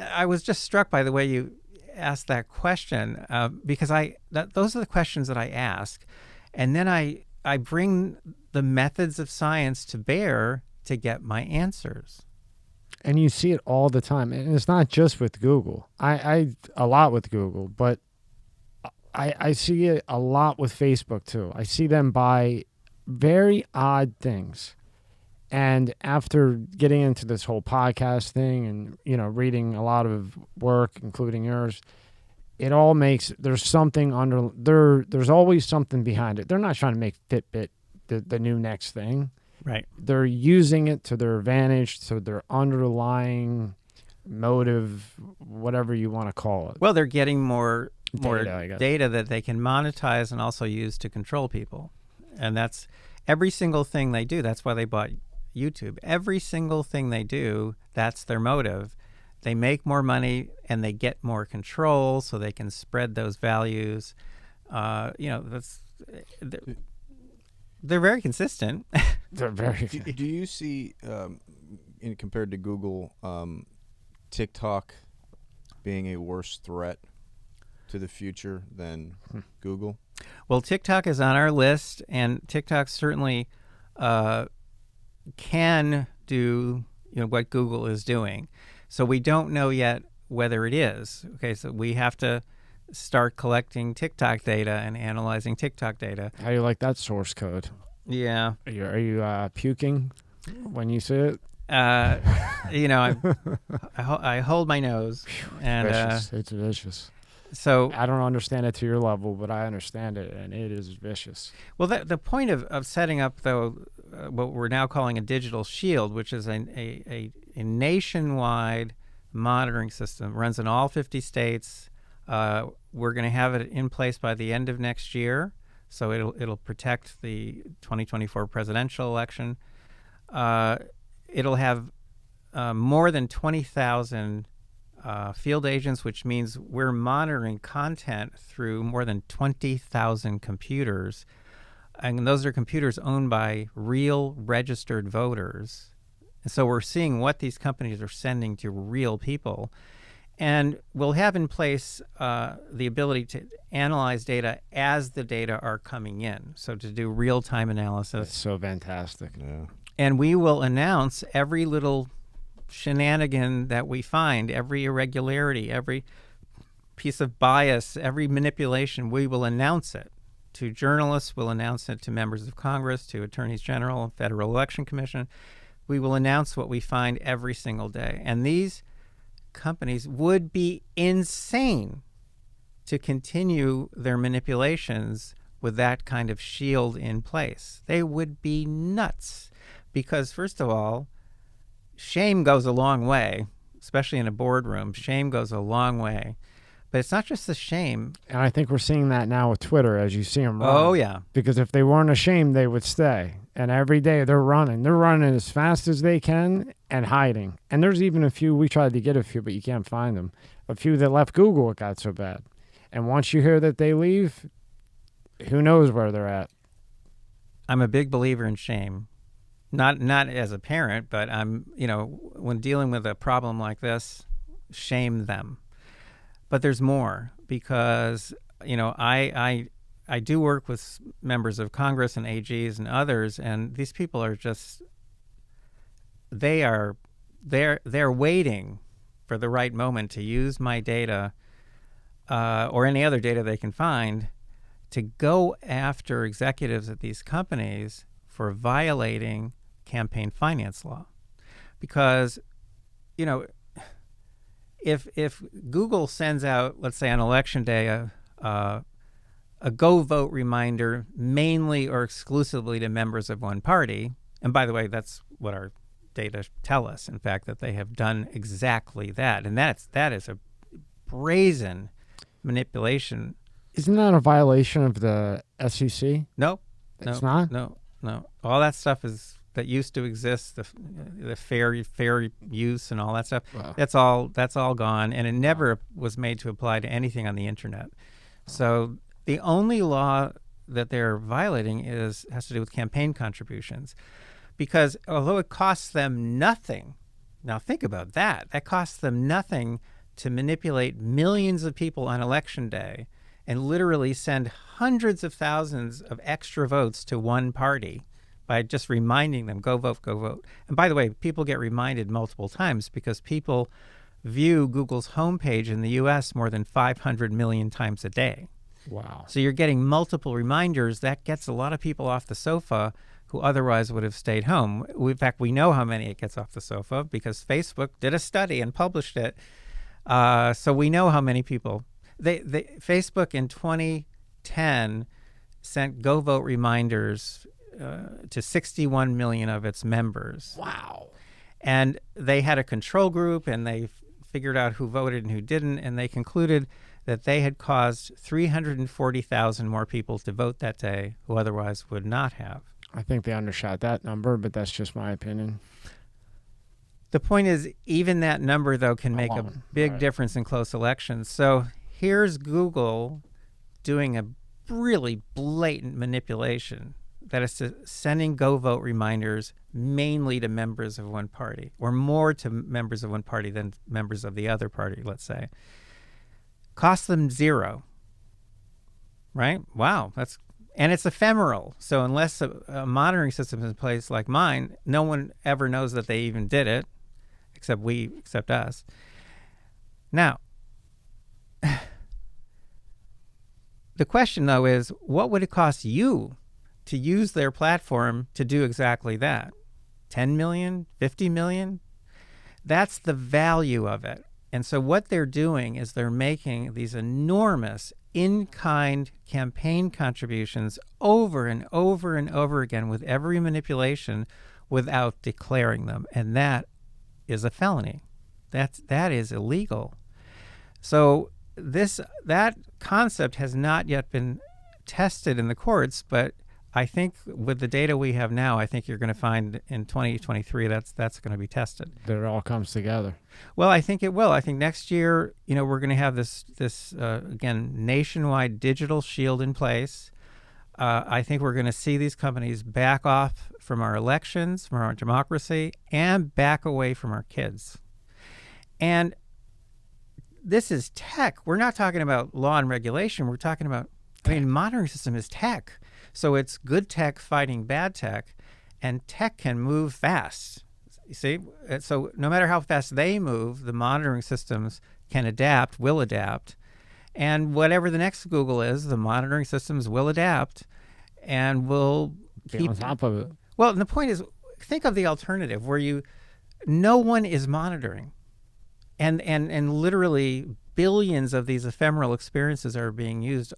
I was just struck by the way you asked that question because those are the questions that I ask, and then I bring the methods of science to bear to get my answers. And you see it all the time. And it's not just with Google. I a lot with Google, but I see it a lot with Facebook too. I see them buy very odd things. And after getting into this whole podcast thing and, reading a lot of work, including yours, it all makes, there's something there's always something behind it. They're not trying to make Fitbit the new next thing. Right. They're using it to their advantage, to their underlying motive, whatever you want to call it. Well, they're getting more data that they can monetize and also use to control people. And that's every single thing they do. That's why they bought YouTube. Every single thing they do, that's their motive. they make more money and they get more control, so they can spread those values. They're very consistent. They're very. Do you see, compared to Google, TikTok being a worse threat to the future than Google? Well, TikTok is on our list, and TikTok certainly can do what Google is doing. So we don't know yet whether it is. Okay, so we have to start collecting TikTok data and analyzing TikTok data. How do you like that source code? Yeah. Are you puking when you see it? I hold my nose, and Vicious. It's vicious. So I don't understand it to your level, but I understand it, and it is vicious. Well, the point of setting up, though, what we're now calling a digital shield, which is a nationwide monitoring system, runs in all 50 states. We're going to have it in place by the end of next year, so it'll protect the 2024 presidential election. It'll have more than 20,000 field agents, which means we're monitoring content through more than 20,000 computers. And those are computers owned by real registered voters. And so we're seeing what these companies are sending to real people. And we'll have in place the ability to analyze data as the data are coming in. So to do real-time analysis. That's so fantastic. Yeah. And we will announce every little shenanigan that we find, every irregularity, every piece of bias, every manipulation. We will announce it to journalists. We'll announce it to members of Congress, to attorneys general, Federal Election Commission. We will announce what we find every single day. And these companies would be insane to continue their manipulations with that kind of shield in place. They would be nuts because, first of all, shame goes a long way, especially in a boardroom. Shame goes a long way. But it's not just the shame. And I think we're seeing that now with Twitter as you see them run. Oh, yeah. Because if they weren't ashamed, they would stay. And every day they're running. They're running as fast as they can and hiding. And there's even a few, we tried to get a few, but you can't find them. A few that left Google, it got so bad. And once you hear that they leave, who knows where they're at. I'm a big believer in shame. Not as a parent, but when dealing with a problem like this, shame them. But there's more because, I do work with members of Congress and AGs and others, and these people are just, they're waiting for the right moment to use my data or any other data they can find to go after executives at these companies for violating campaign finance law. Because, if Google sends out, let's say on election day, a go vote reminder mainly or exclusively to members of one party, and by the way, that's what our data tell us, in fact, that they have done exactly that. And that is a brazen manipulation. Isn't that a violation of the SEC? No. It's not? No. All that stuff that used to exist, the fair use and all that stuff. Wow. That's all gone, and it never was made to apply to anything on the internet. So the only law that they're violating has to do with campaign contributions, because although it costs them nothing, now think about that. That costs them nothing to manipulate millions of people on election day and literally send hundreds of thousands of extra votes to one party by just reminding them, go vote, go vote. And by the way, people get reminded multiple times because people view Google's homepage in the U.S. more than 500 million times a day. Wow. So you're getting multiple reminders. That gets a lot of people off the sofa who otherwise would have stayed home. In fact, we know how many it gets off the sofa because Facebook did a study and published it. So we know how many people. Facebook in 2010 sent go vote reminders to 61 million of its members. Wow. And they had a control group, and they figured out who voted and who didn't, and they concluded that they had caused 340,000 more people to vote that day who otherwise would not have. I think they undershot that number, but that's just my opinion. The point is, even that number, though, can make a Alone, big right. difference in close elections. So here's Google doing a really blatant manipulation. That is sending go vote reminders mainly to members of one party, or more to members of one party than members of the other party, let's say. Cost them $0. Right? Wow. And it's ephemeral. So unless a monitoring system is in place like mine, no one ever knows that they even did it, except us. Now, the question, though, is what would it cost you to use their platform to do exactly that? 10 million, 50 million? That's the value of it. And so what they're doing is they're making these enormous in-kind campaign contributions over and over and over again with every manipulation without declaring them. And that is a felony. That is illegal. So that concept has not yet been tested in the courts, but I think with the data we have now, I think you're going to find in 2023 that's going to be tested. That it all comes together. Well, I think it will. I think next year, we're going to have this again, nationwide digital shield in place. I think we're going to see these companies back off from our elections, from our democracy, and back away from our kids. And this is tech. We're not talking about law and regulation. We're talking about, monitoring system is tech. So it's good tech fighting bad tech, and tech can move fast. You see? So no matter how fast they move, the monitoring systems will adapt. And whatever the next Google is, the monitoring systems will adapt and will Be on top of it. Well, and the point is, think of the alternative where no one is monitoring. And literally billions of these ephemeral experiences are being used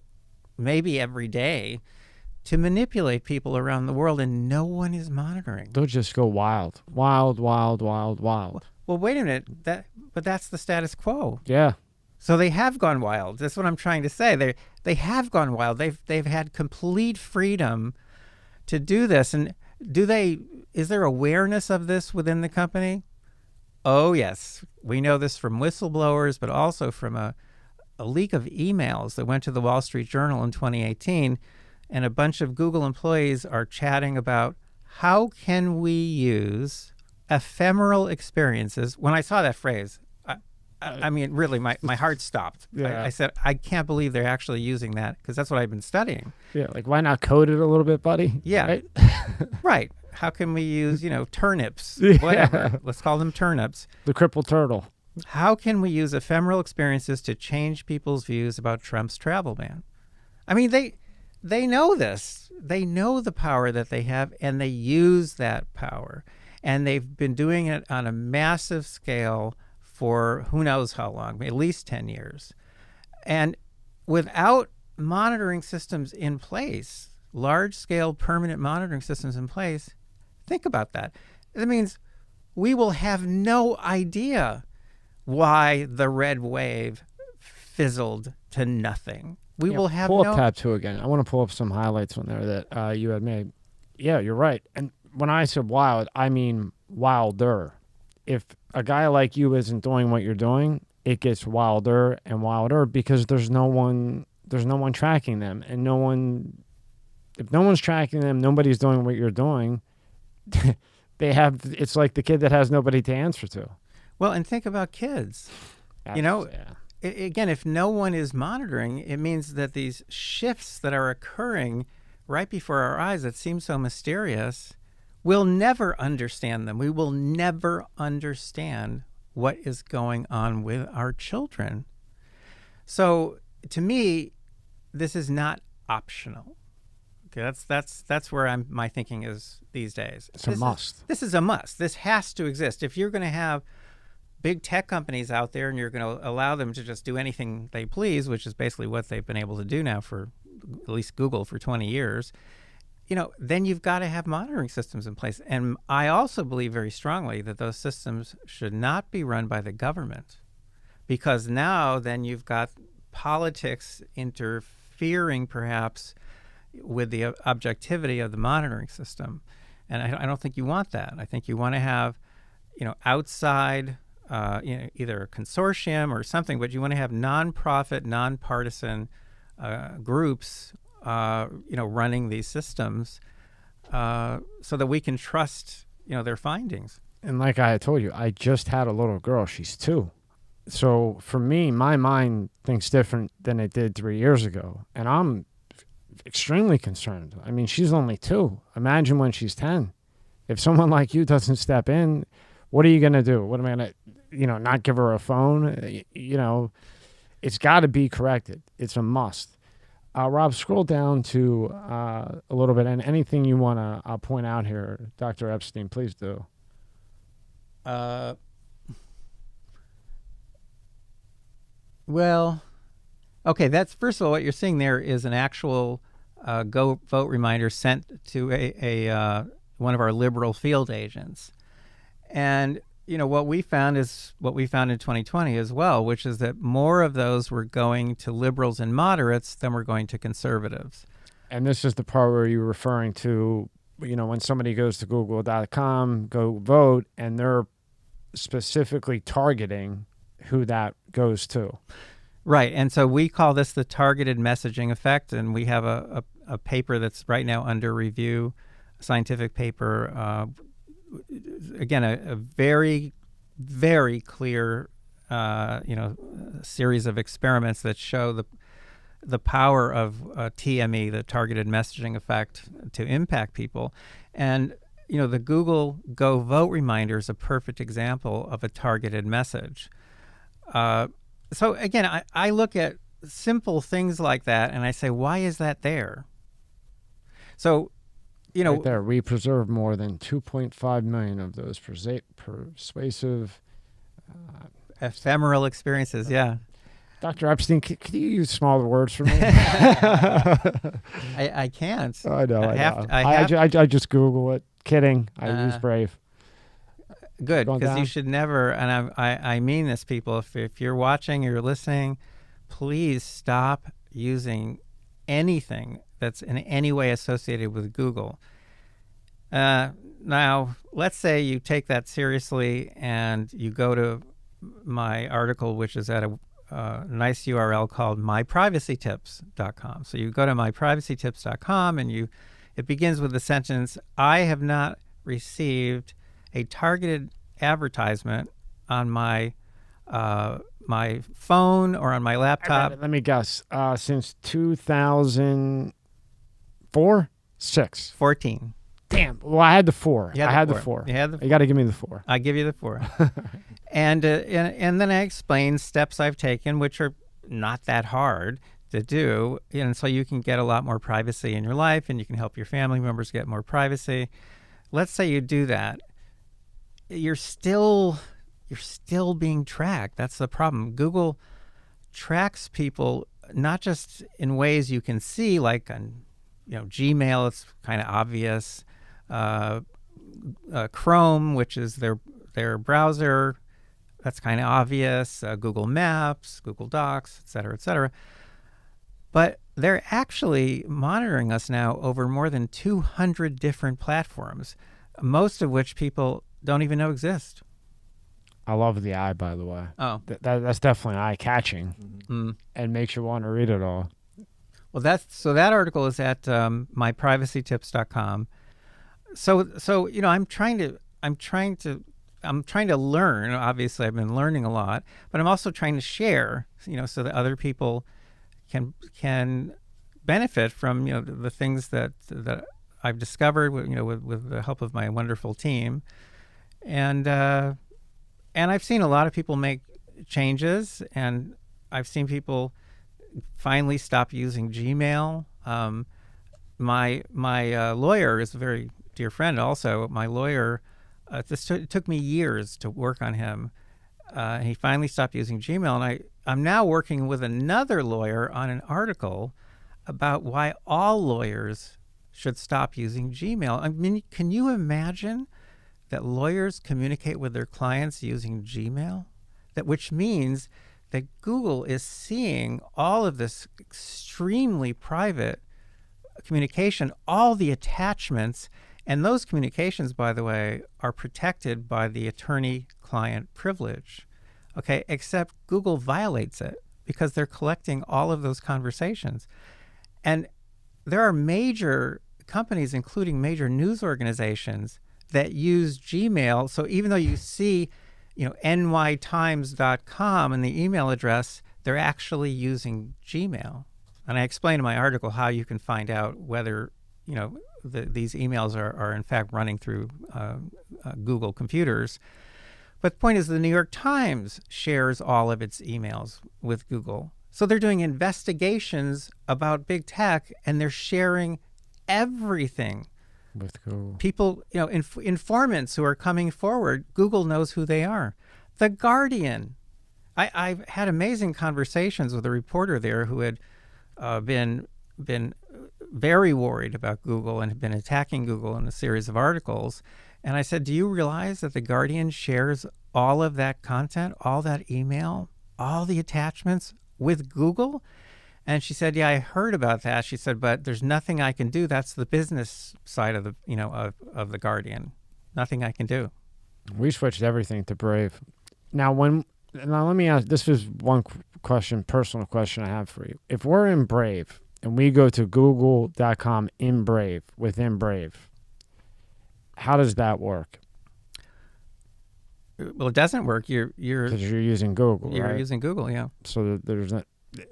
maybe every day to manipulate people around the world, and no one is monitoring. They'll just go wild. Wild, wild, wild, wild. Well, wait a minute. But that's the status quo. Yeah. So they have gone wild. That's what I'm trying to say. They have gone wild. They've had complete freedom to do this. And is there awareness of this within the company? Oh, yes. We know this from whistleblowers, but also from a leak of emails that went to the Wall Street Journal in 2018. And a bunch of Google employees are chatting about how can we use ephemeral experiences. When I saw that phrase, I mean, really, my heart stopped. Yeah. I said, I can't believe they're actually using that, because that's what I've been studying. Yeah, like why not code it a little bit, buddy? Yeah. Right? Right. How can we use, turnips, Yeah. whatever. Let's call them turnips. The crippled turtle. How can we use ephemeral experiences to change people's views about Trump's travel ban? I mean, they know this. They know the power that they have, and they use that power. And they've been doing it on a massive scale for who knows how long, at least 10 years. And without monitoring systems in place, large-scale permanent monitoring systems in place, think about that. That means we will have no idea why the red wave fizzled to nothing. We will have pull no... up tab 2 again. I want to pull up some highlights on there that you had made. Yeah, you're right. And when I said wild, I mean wilder. If a guy like you isn't doing what you're doing, it gets wilder and wilder because there's no one tracking them, and if no one's tracking them, nobody's doing what you're doing. It's like the kid that has nobody to answer to. Well, and think about kids. Again, if no one is monitoring, it means that these shifts that are occurring right before our eyes that seem so mysterious, we'll never understand them. We will never understand what is going on with our children. So to me, this is not optional. Okay, that's where my thinking is these days. It's a must. This is a must. This has to exist. If you're going to have big tech companies out there and you're going to allow them to just do anything they please, which is basically what they've been able to do now for at least Google for 20 years, then you've got to have monitoring systems in place. And I also believe very strongly that those systems should not be run by the government, because now then you've got politics interfering perhaps with the objectivity of the monitoring system. And I don't think you want that. I think you want to have outside, either a consortium or something, but you want to have nonprofit, nonpartisan groups, running these systems, so that we can trust, their findings. And like I had told you, I just had a little girl. She's 2. So for me, my mind thinks different than it did 3 years ago. And I'm extremely concerned. I mean, she's only 2. Imagine when she's 10. If someone like you doesn't step in, what are you going to do? What am I going to, not give her a phone? It's got to be corrected. It's a must. Rob, scroll down to a little bit, and anything you want to point out here, Dr. Epstein, please do. Well, okay, that's, first of all, what you're seeing there is an actual go vote reminder sent to a one of our liberal field agents. And, what we found is what we found in 2020 as well, which is that more of those were going to liberals and moderates than were going to conservatives. And this is the part where you're referring to, when somebody goes to google.com, go vote, and they're specifically targeting who that goes to. Right. And so we call this the targeted messaging effect. And we have a paper that's right now under review, a scientific paper. Again, a very, very clear, series of experiments that show the power of TME, the targeted messaging effect, to impact people. And, the Google Go Vote reminder is a perfect example of a targeted message. So again, I look at simple things like that and I say, why is that there? So, right there, we preserve more than 2.5 million of those persuasive, ephemeral experiences. Yeah. Dr. Epstein, could you use smaller words for me? I can't. I know. I just Google it. Kidding. I use Brave. Good, because you should never, and I mean this, people, if you're watching or you're listening, please stop using anything that's in any way associated with Google. Now, let's say you take that seriously and you go to my article, which is at a nice URL called myprivacytips.com. So you go to myprivacytips.com and it begins with the sentence, I have not received a targeted advertisement on my my phone or on my laptop. Let me guess. Since 2004? 6. 14. Damn. Well, I had the 4. You had the 4. You got to give me the 4. I give you the 4. and then I explain steps I've taken, which are not that hard to do, and so you can get a lot more privacy in your life, and you can help your family members get more privacy. Let's say you do that. You're still being tracked. That's the problem. Google tracks people not just in ways you can see, like on Gmail, it's kind of obvious. Chrome, which is their browser, that's kind of obvious. Google Maps, Google Docs, et cetera, et cetera. But they're actually monitoring us now over more than 200 different platforms, most of which people don't even know exist. I love the eye, by the way. Oh. That's definitely eye-catching and makes you want to read it all. Well, that article is at myprivacytips.com. So I'm trying to learn. Obviously, I've been learning a lot, but I'm also trying to share, so that other people can benefit from the things that I've discovered with the help of my wonderful team, and I've seen a lot of people make changes, and I've seen people finally stop using Gmail. My lawyer is a very dear friend. Also, my lawyer, it took me years to work on him. He finally stopped using Gmail, and I'm now working with another lawyer on an article about why all lawyers should stop using Gmail. I mean, can you imagine that lawyers communicate with their clients using Gmail? Which means that Google is seeing all of this extremely private communication, all the attachments, And those communications, by the way, are protected by the attorney-client privilege. Okay, except Google violates it because they're collecting all of those conversations. And there are major companies, including major news organizations, that use Gmail. So even though you see, nytimes.com in the email address, they're actually using Gmail. And I explain in my article how you can find out whether, these emails are in fact running through Google computers. But the point is, the New York Times shares all of its emails with Google. So they're doing investigations about big tech, and they're sharing everything with Google. People, informants who are coming forward, Google knows who they are. The Guardian. I've had amazing conversations with a reporter there who had been very worried about Google and had been attacking Google in a series of articles. And I said, do you realize that The Guardian shares all of that content, all that email, all the attachments with Google? And she said, yeah, I heard about that. She said, but there's nothing I can do. That's the business side of the, of The Guardian. Nothing I can do. We switched everything to Brave. Now let me ask, this is one question, personal question I have for you. If we're in Brave and we go to google.com within Brave, how does that work? Well, it doesn't work. You're because you're using Google. You're right? using Google, yeah. So there's not,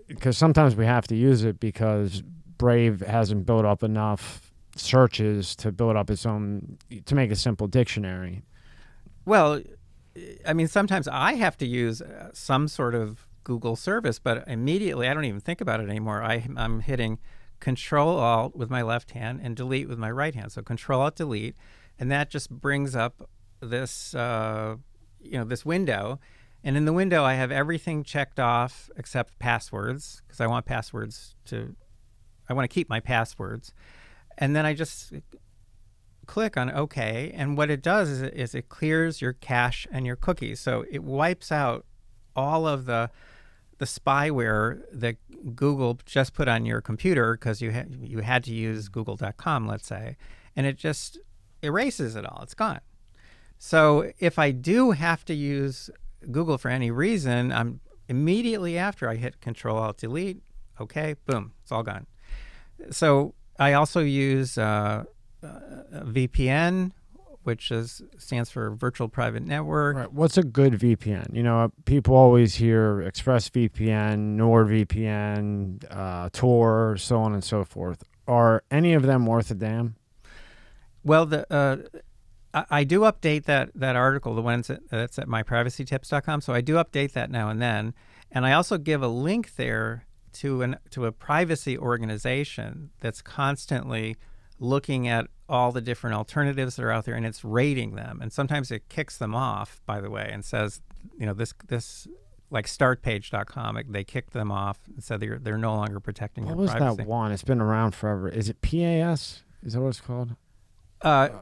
because sometimes we have to use it because Brave hasn't built up enough searches to build up its own, to make a simple dictionary. Well, I mean, sometimes I have to use some sort of Google service, but immediately I don't even think about it anymore. I'm hitting Control-Alt with my left hand and Delete with my right hand. So Control-Alt-Delete, and that just brings up this, this window. And in the window, I have everything checked off except passwords, because I want to keep my passwords. And then I just click on OK. And what it does is it clears your cache and your cookies. So it wipes out all of the spyware that Google just put on your computer because you had to use google.com, let's say, and it just erases it all. It's gone. So if I do have to use Google for any reason, I'm immediately after I hit Control-Alt-Delete, okay, boom, it's all gone. So I also use VPN, which stands for Virtual Private Network. Right. What's a good VPN? People always hear ExpressVPN, NordVPN, Tor, so on and so forth. Are any of them worth a damn? Well, I do update that article, the one that's at myprivacytips.com. So I do update that now and then, and I also give a link there to a privacy organization that's constantly looking at all the different alternatives that are out there, and it's rating them. And sometimes it kicks them off, by the way, and says, this like startpage.com, they kicked them off and said they're no longer protecting your privacy. What was that one? It's been around forever. Is it PAS? Is that what it's called? PIA.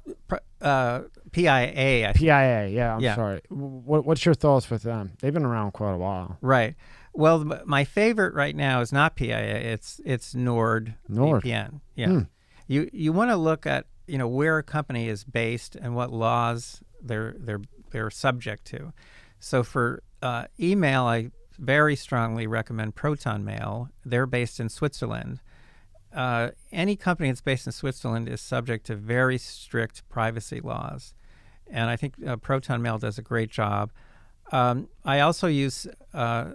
PIA, yeah, I'm sorry. What's your thoughts with them? They've been around quite a while. Right. Well, my favorite right now is not PIA, it's NordVPN. Yeah. You want to look at, where a company is based and what laws they're subject to. So for email, I very strongly recommend Proton Mail. They're based in Switzerland. Any company that's based in Switzerland is subject to very strict privacy laws. And I think Proton Mail does a great job. I also use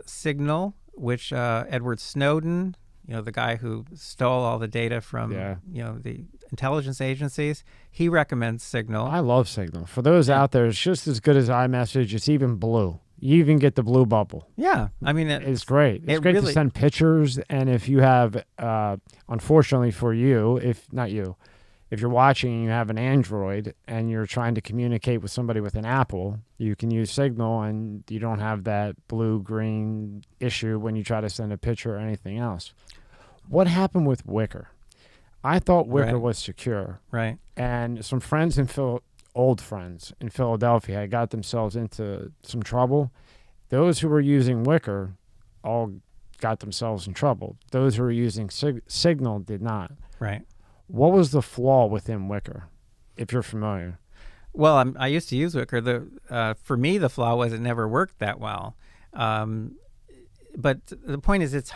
Signal, which Edward Snowden, the guy who stole all the data from, the intelligence agencies, he recommends Signal. I love Signal. For those out there, it's just as good as iMessage. It's even blue. You even get the blue bubble. Yeah. I mean, it's great. It's great to send pictures. And if you have, unfortunately for you, if you're watching and you have an Android and you're trying to communicate with somebody with an Apple, you can use Signal and you don't have that blue-green issue when you try to send a picture or anything else. What happened with Wickr? I thought Wickr was secure. Right. And some friends old friends in Philadelphia had got themselves into some trouble. Those who were using Wickr all got themselves in trouble. Those who were using Signal did not. Right. What was the flaw within Wickr? if you're familiar. Well, I used to use Wicker. For me, the flaw was it never worked that well. But the point is, it's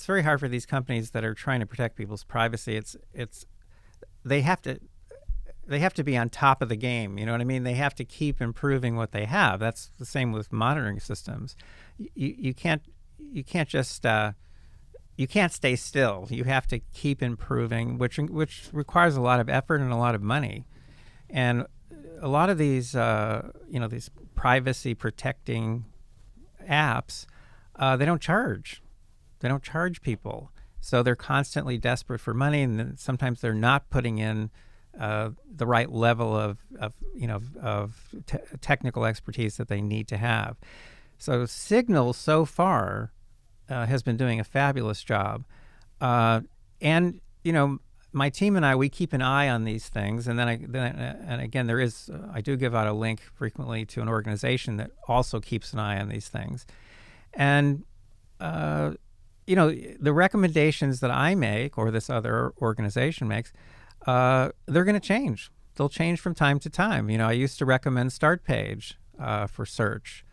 very hard for these companies that are trying to protect people's privacy. They have to be on top of the game. You know what I mean? They have to keep improving what they have. That's the same with monitoring systems. You can't just you can't stay still. You have to keep improving, which requires a lot of effort and a lot of money. And a lot of these these privacy protecting apps, they don't charge. They don't charge people. So they're constantly desperate for money, and then sometimes they're not putting in the right level of technical expertise that they need to have. So Signal so far has been doing a fabulous job, and my team and we keep an eye on these things. And then again, I do give out a link frequently to an organization that also keeps an eye on these things, and the recommendations that I make or this other organization makes, they're going to change. They'll change from time to time. I used to recommend StartPage for search.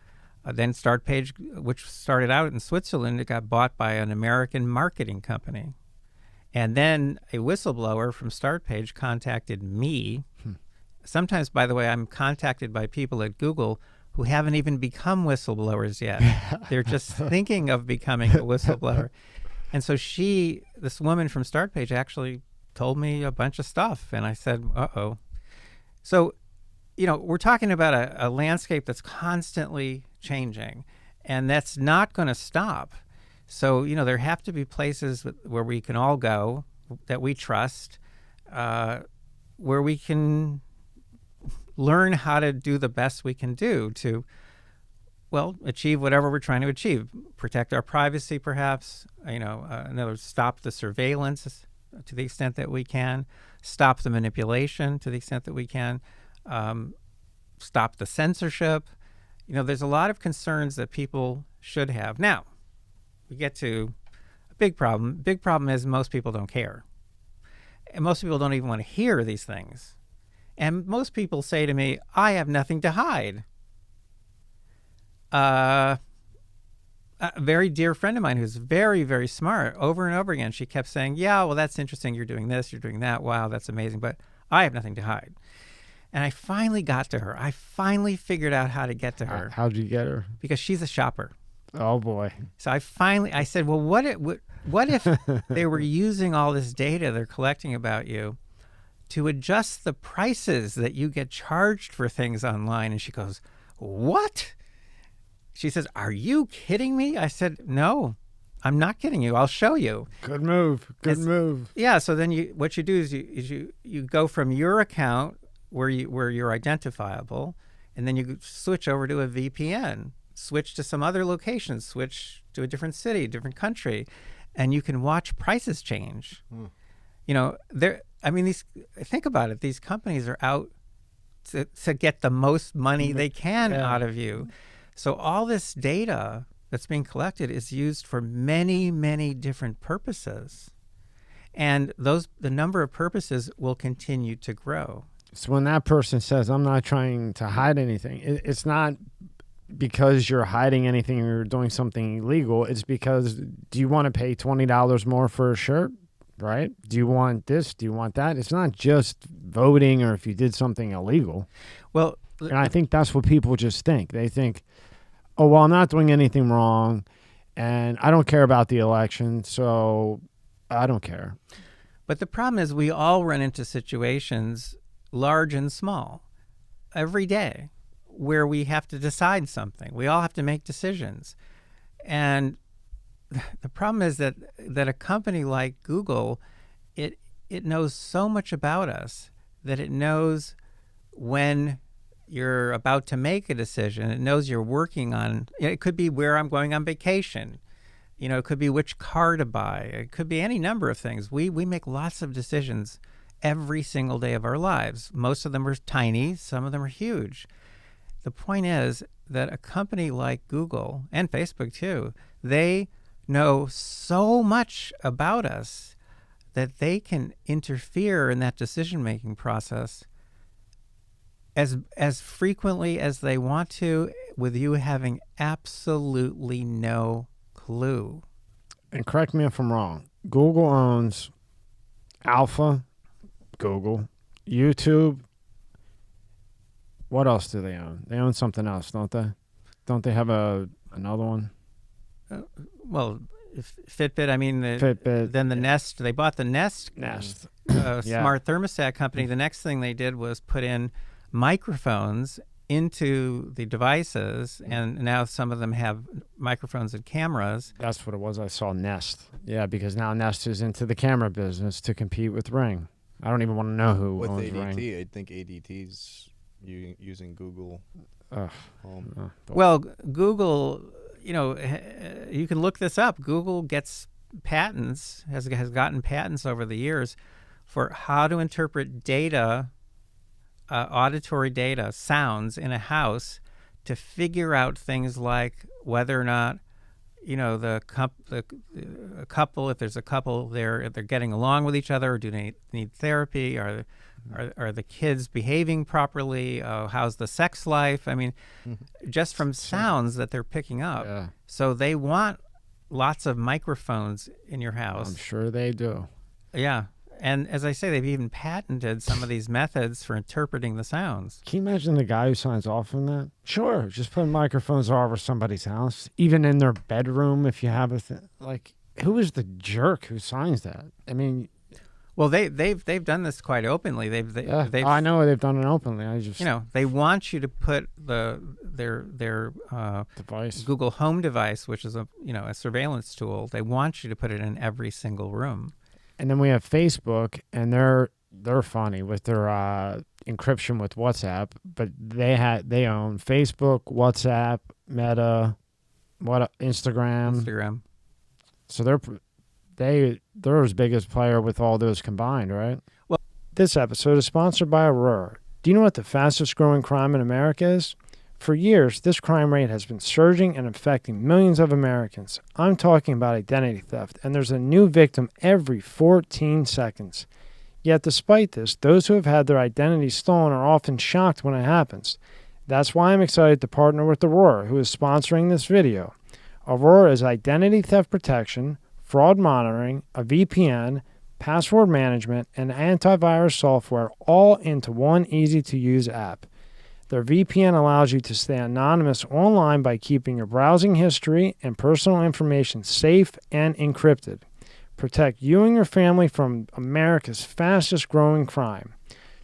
Then StartPage, which started out in Switzerland, it got bought by an American marketing company. And then a whistleblower from StartPage contacted me. Sometimes, by the way, I'm contacted by people at Google who haven't even become whistleblowers yet. They're just thinking of becoming a whistleblower. And so this woman from StartPage actually told me a bunch of stuff. And I said, uh-oh. So, we're talking about a landscape that's constantly changing, and that's not going to stop. So, there have to be places where we can all go that we trust, where we can learn how to do the best we can do to, achieve whatever we're trying to achieve. Protect our privacy, perhaps, in other words, stop the surveillance to the extent that we can, stop the manipulation to the extent that we can, stop the censorship. There's a lot of concerns that people should have. Now, we get to a big problem. Big problem is most people don't care. And most people don't even want to hear these things. And most people say to me, I have nothing to hide. A very dear friend of mine who's very, very smart, over and over again, she kept saying, yeah, well, that's interesting. You're doing this, you're doing that. Wow, that's amazing. But I have nothing to hide. And I finally got to her. I finally figured out how to get to her. How'd you get her? Because she's a shopper. Oh, boy. So I said, well, what if they were using all this data they're collecting about you to adjust the prices that you get charged for things online? And she goes, what? She says, are you kidding me? I said, no, I'm not kidding you. I'll show you. Good move. Good move. Yeah. So then what you do is you go from your account where you're identifiable, and then you switch over to a VPN, switch to some other location, switch to a different city, different country, and you can watch prices change. Think about it. These companies are out to get the most money they can out of you. So all this data that's being collected is used for many, many different purposes. And the number of purposes will continue to grow. So when that person says, I'm not trying to hide anything, it's not because you're hiding anything or you're doing something illegal. It's because, do you want to pay $20 more for a shirt, right? Do you want this? Do you want that? It's not just voting or if you did something illegal. Well, and I think that's what people just think. They think, oh, well, I'm not doing anything wrong, and I don't care about the election, so I don't care. But the problem is we all run into situations, large and small, every day, where we have to decide something. We all have to make decisions. And the problem is that a company like Google, it knows so much about us that it knows when you're about to make a decision. It knows you're working on, it could be where I'm going on vacation. It could be which car to buy. It could be any number of things. We make lots of decisions every single day of our lives. Most of them are tiny. Some of them are huge. The point is that a company like Google and Facebook too, they know so much about us that they can interfere in that decision-making process as frequently as they want to, with you having absolutely no clue. And correct me if I'm wrong, Google owns Alpha, Google, YouTube. What else do they own? They own something else, don't they? Don't they have another one? Well, Fitbit, I mean, Fitbit. Then the Nest, they bought the Nest, Nest. smart thermostat company. The next thing they did was put in microphones into the devices, and now some of them have microphones and cameras. That's what it was. I saw Nest. Yeah, because now Nest is into the camera business to compete with Ring. I don't even want to know who With owns ADT, Ring. I think ADT's using Google. Well, Google, you can look this up. Google gets patents, has gotten patents over the years for how to interpret data, auditory data, sounds in a house, to figure out things like whether or not, a couple, if there's a couple there, if they're getting along with each other, or do they need therapy? Are the kids behaving properly? How's the sex life? I mean, just from sounds that they're picking up. Yeah. So they want lots of microphones in your house. I'm sure they do. Yeah. And as I say, they've even patented some of these methods for interpreting the sounds. Can you imagine the guy who signs off on that? Sure, just put microphones all over somebody's house, even in their bedroom if you have who is the jerk who signs that? I mean, well, they've done this quite openly. They've I know they've done it openly. I just they want you to put their device, Google Home device, which is a surveillance tool. They want you to put it in every single room. And then we have Facebook, and they're funny with their encryption with WhatsApp, but they own Facebook, WhatsApp, Meta, Instagram. So they're as big as player with all those combined, right? Well, this episode is sponsored by Aurora. Do you know what the fastest growing crime in America is? For years, this crime rate has been surging and affecting millions of Americans. I'm talking about identity theft, and there's a new victim every 14 seconds. Yet despite this, those who have had their identity stolen are often shocked when it happens. That's why I'm excited to partner with Aurora, who is sponsoring this video. Aurora is identity theft protection, fraud monitoring, a VPN, password management, and antivirus software all into one easy-to-use app. Their VPN allows you to stay anonymous online by keeping your browsing history and personal information safe and encrypted. Protect you and your family from America's fastest growing crime.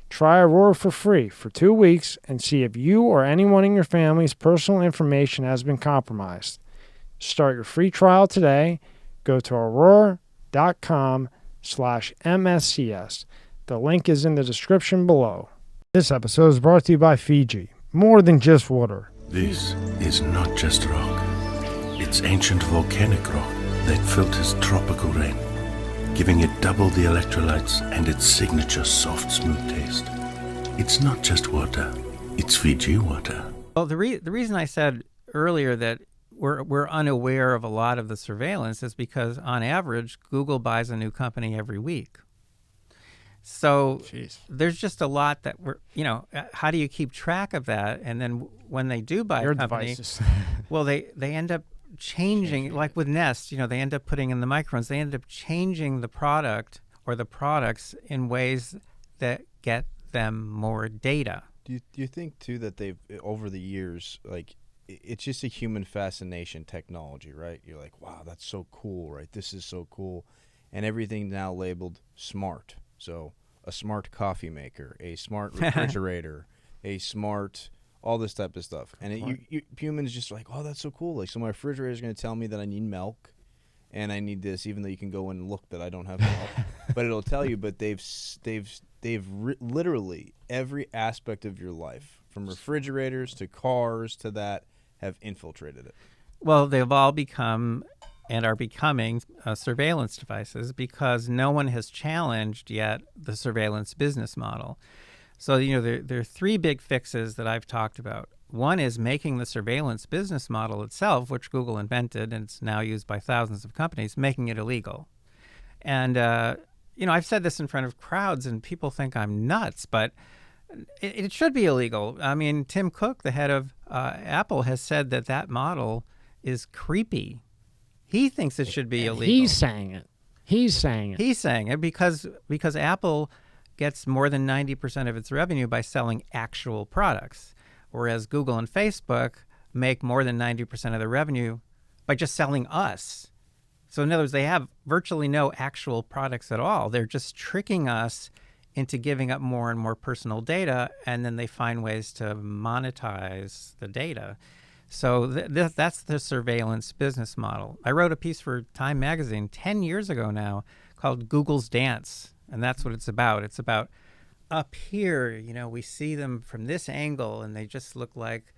Try Aurora for free for 2 weeks and see if you or anyone in your family's personal information has been compromised. Start your free trial today. Go to aurora.com/MSCS. The link is in the description below. This episode is brought to you by Fiji. More than just water. This is not just rock. It's ancient volcanic rock that filters tropical rain, giving it double the electrolytes and its signature soft, smooth taste. It's not just water. It's Fiji water. Well, the reason I said earlier that we're unaware of a lot of the surveillance is because, on average, Google buys a new company every week. So there's just a lot that how do you keep track of that? And then when they do buy a company, devices. well, they end up changing, like with Nest, they end up putting in the microphones. They end up changing the product or the products in ways that get them more data. Do you think, too, that they've, over the years, it's just a human fascination technology, right? You're like, wow, that's so cool, right? This is so cool. And everything now labeled smart. So a smart coffee maker, a smart refrigerator, a smart, all this type of stuff. And humans just like, oh, that's so cool. So my refrigerator is going to tell me that I need milk and I need this, even though you can go and look that I don't have milk. But it'll tell you, but they've literally every aspect of your life, from refrigerators to cars to that, have infiltrated it. Well, they've all become and are becoming surveillance devices because no one has challenged yet the surveillance business model. So, there are three big fixes that I've talked about. One is making the surveillance business model itself, which Google invented and it's now used by thousands of companies, making it illegal. And, I've said this in front of crowds and people think I'm nuts, but it should be illegal. I mean, Tim Cook, the head of Apple, has said that model is creepy. He thinks it should be illegal. He's saying it. He's saying it because Apple gets more than 90% of its revenue by selling actual products, whereas Google and Facebook make more than 90% of their revenue by just selling us. So in other words, they have virtually no actual products at all. They're just tricking us into giving up more and more personal data, and then they find ways to monetize the data. So that's the surveillance business model. I wrote a piece for Time magazine 10 years ago now called Google's Dance, and that's what it's about. It's about up here, we see them from this angle, and they just look like,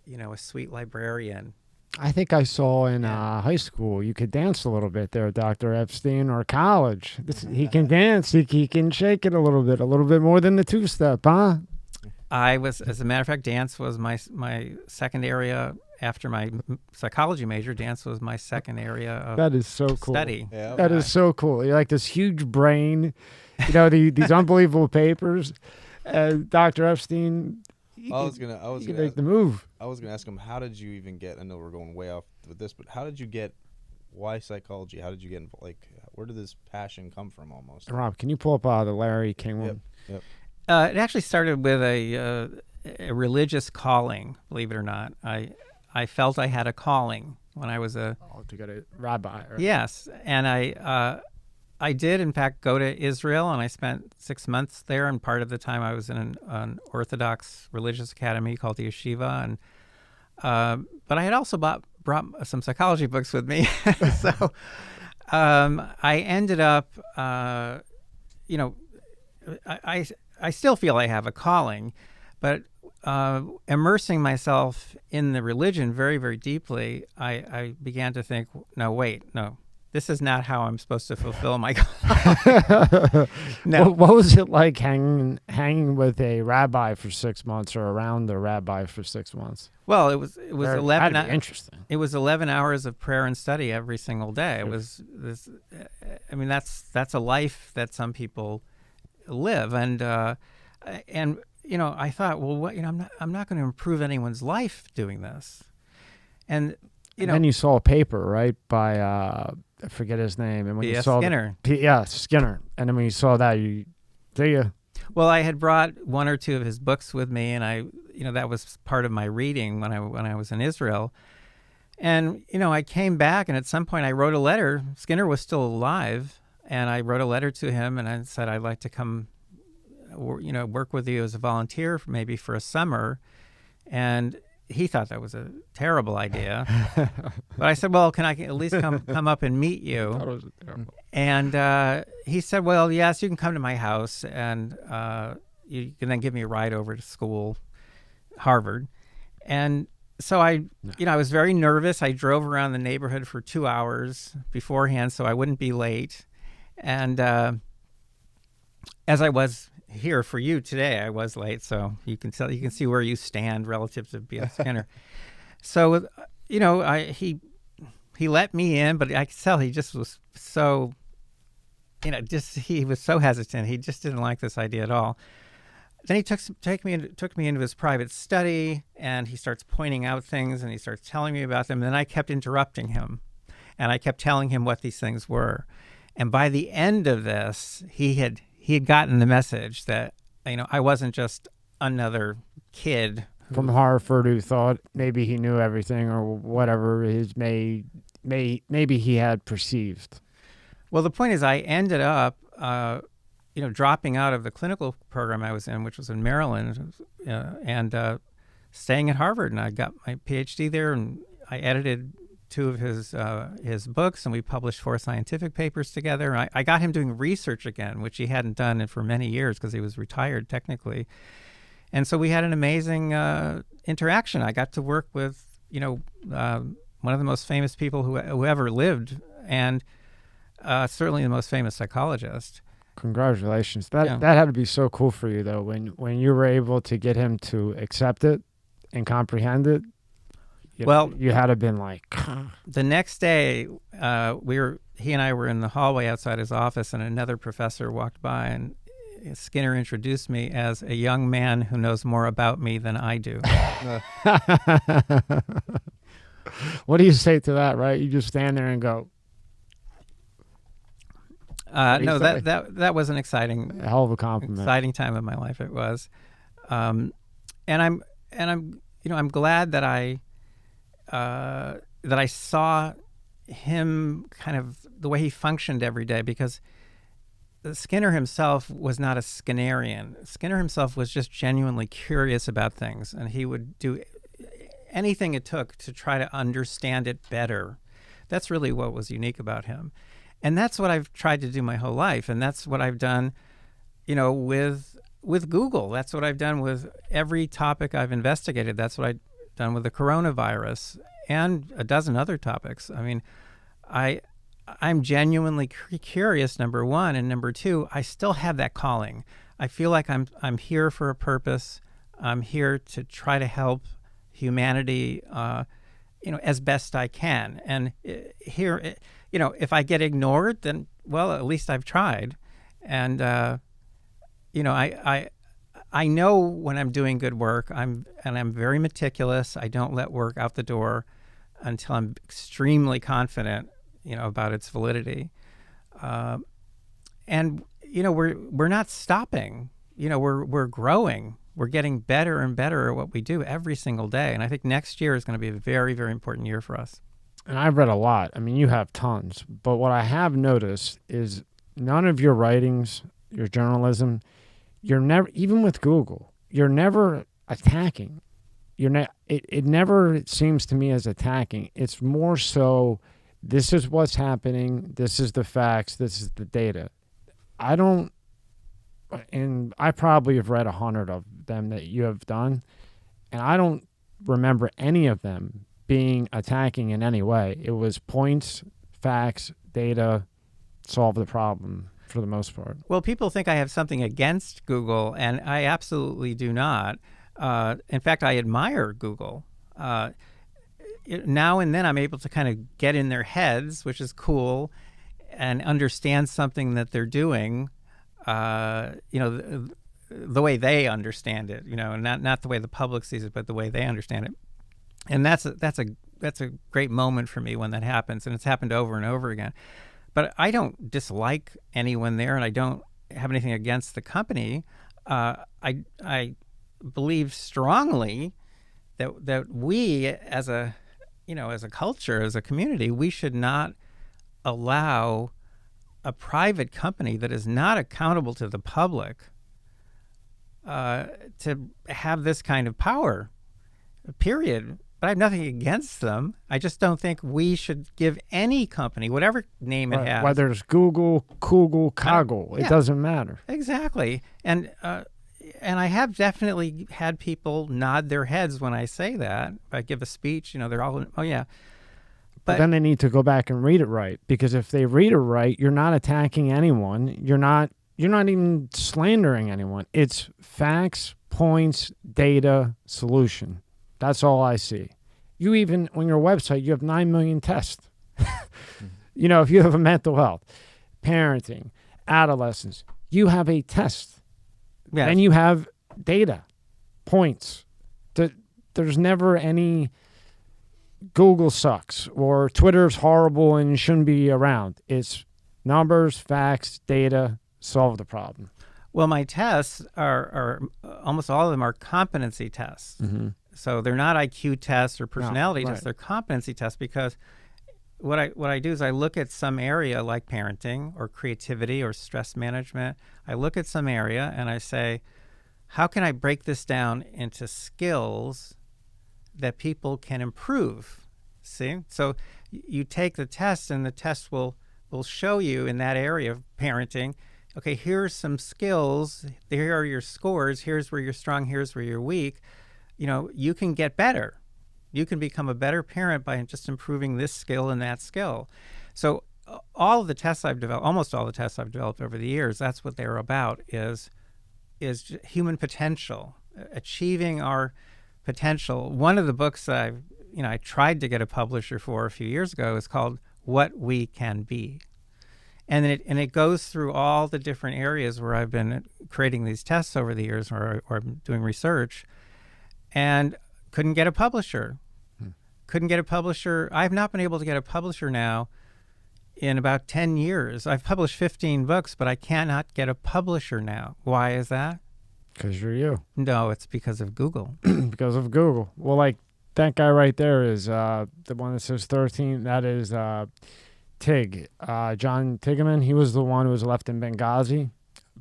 a sweet librarian. I think I saw in high school you could dance a little bit there, Dr. Epstein, or college. He can dance. He can shake it a little bit more than the two-step, huh? As a matter of fact, dance was my second area after my psychology major. Dance was my second area of that is so cool. Study. Yeah, that is so cool. You're like this huge brain, these unbelievable papers. Dr. Epstein, I was gonna make the move. I was gonna ask him, how did you even get? I know we're going way off with this, but how did you get? Why psychology? How did you get involved? Like, where did this passion come from? Almost. Rob, can you pull up the Larry King one? Yep. It actually started with a religious calling. Believe it or not, I felt I had a calling when I was to Yes, and I did in fact go to Israel, and I spent 6 months there. And part of the time I was in an Orthodox religious academy called the Yeshiva, and but I had also brought some psychology books with me, so I ended up, I still feel I have a calling, but immersing myself in the religion very, very deeply, I began to think, no, this is not how I'm supposed to fulfill my calling. No. What was it like hanging with a rabbi for 6 months, or around the rabbi for 6 months? Well, it was 11. Interesting. It was 11 hours of prayer and study every single day. It was this. I mean, that's a life that some people live, and I thought, well, I'm not going to improve anyone's life doing this, and then you saw a paper, right, by I forget his name, and when you saw Skinner, Skinner, and then when you saw that, Well, I had brought one or two of his books with me, and that was part of my reading when I was in Israel, and I came back, and at some point I wrote a letter. Skinner was still alive. And I wrote a letter to him, and I said, I'd like to come, work with you as a volunteer, maybe for a summer. And he thought that was a terrible idea. But I said, well, can I at least come up and meet you? That was terrible. And he said, well, yes, you can come to my house, and you can then give me a ride over to school, Harvard. And so I was very nervous. I drove around the neighborhood for 2 hours beforehand so I wouldn't be late. And as I was here for you today, I was late, so you can see where you stand relative to B.S. Skinner. So, he let me in, but I could tell he just was so, he was so hesitant. He just didn't like this idea at all. Then he took me into his private study, and he starts pointing out things, and he starts telling me about them. And then I kept interrupting him, and I kept telling him what these things were. And by the end of this, he had gotten the message that I wasn't just another kid from Harvard who thought maybe he knew everything, or whatever maybe he had perceived. Well, the point is, I ended up dropping out of the clinical program I was in, which was in Maryland, and staying at Harvard, and I got my PhD there, and I edited 2 of his books, and we published 4 scientific papers together. And I got him doing research again, which he hadn't done for many years because he was retired technically. And so we had an amazing interaction. I got to work with one of the most famous people who ever lived, and certainly the most famous psychologist. Congratulations. That had to be so cool for you, though, when you were able to get him to accept it and comprehend it. You had to have been like... The next day, he and I were in the hallway outside his office, and another professor walked by, and Skinner introduced me as a young man who knows more about me than I do. What do you say to that, right? You just stand there and go, no, that was an exciting, a hell of a compliment. exciting time of my life. It was, and I'm glad that I saw him kind of the way he functioned every day, because Skinner himself was not a Skinnerian. Skinner himself was just genuinely curious about things, and he would do anything it took to try to understand it better. That's really what was unique about him. And that's what I've tried to do my whole life. And that's what I've done, with Google. That's what I've done with every topic I've investigated. That's what I've done with the coronavirus and a dozen other topics. I mean, I'm genuinely curious, number one, and number two, I still have that calling. I feel like I'm here for a purpose. I'm here to try to help humanity, as best I can. And here, if I get ignored, then well, at least I've tried. And I know when I'm doing good work. I'm very meticulous. I don't let work out the door until I'm extremely confident, about its validity. And we're not stopping. We're growing. We're getting better and better at what we do every single day. And I think next year is going to be a very, very important year for us. And I've read a lot. I mean, you have tons. But what I have noticed is none of your writings, your journalism, you're never, even with Google, you're never attacking. It never seems to me as attacking. It's more so, this is what's happening. This is the facts. This is the data. And I probably have read 100 of them that you have done, and I don't remember any of them being attacking in any way. It was points, facts, data, solve the problem for the most part. Well, people think I have something against Google, and I absolutely do not. In fact, I admire Google. Now and then I'm able to kind of get in their heads, which is cool, and understand something that they're doing, the way they understand it, not the way the public sees it, but the way they understand it. And that's a great moment for me when that happens, and it's happened over and over again. But I don't dislike anyone there, and I don't have anything against the company. I believe strongly that we, as a culture, as a community, we should not allow a private company that is not accountable to the public to have this kind of power, period. But I have nothing against them. I just don't think we should give any company, whatever name it has. Whether it's Google, Kugel, Kaggle, it doesn't matter. Exactly. And I have definitely had people nod their heads when I say that. If I give a speech, they're all, oh yeah. But then they need to go back and read it right, because if they read it right, you're not attacking anyone. You're not even slandering anyone. It's facts, points, data, solution. That's all I see. You even, on your website, you have 9 million tests. If you have a mental health, parenting, adolescence, you have a test. Yes. Then you have data, points. There's never any Google sucks or Twitter's horrible and shouldn't be around. It's numbers, facts, data, solve the problem. Well, my tests are almost all of them are competency tests. Mm-hmm. So they're not IQ tests or personality No, tests. right. They're competency tests, because what I do is I look at some area like parenting or creativity or stress management. I look at some area and I say, how can I break this down into skills that people can improve? See? So you take the test, and the test will show you in that area of parenting, okay, here's some skills. Here are your scores. Here's where you're strong. Here's where you're weak. You can get better. You can become a better parent by just improving this skill and that skill. So all of the tests I've developed, almost all the tests I've developed over the years, that's what they're about, is human potential, achieving our potential. One of the books that I tried to get a publisher for a few years ago is called what we can be. And it goes through all the different areas where I've been creating these tests over the years, or doing research, and couldn't get a publisher. Couldn't get a publisher. I've not been able to get a publisher now in about 10 years. I've published 15 books, but I cannot get a publisher now. Why is that? Because you're you. No, it's because of Google. Because of Google. Well, like that guy right there is the one that says 13. That is Tig. John Tigeman. He was the one who was left in Benghazi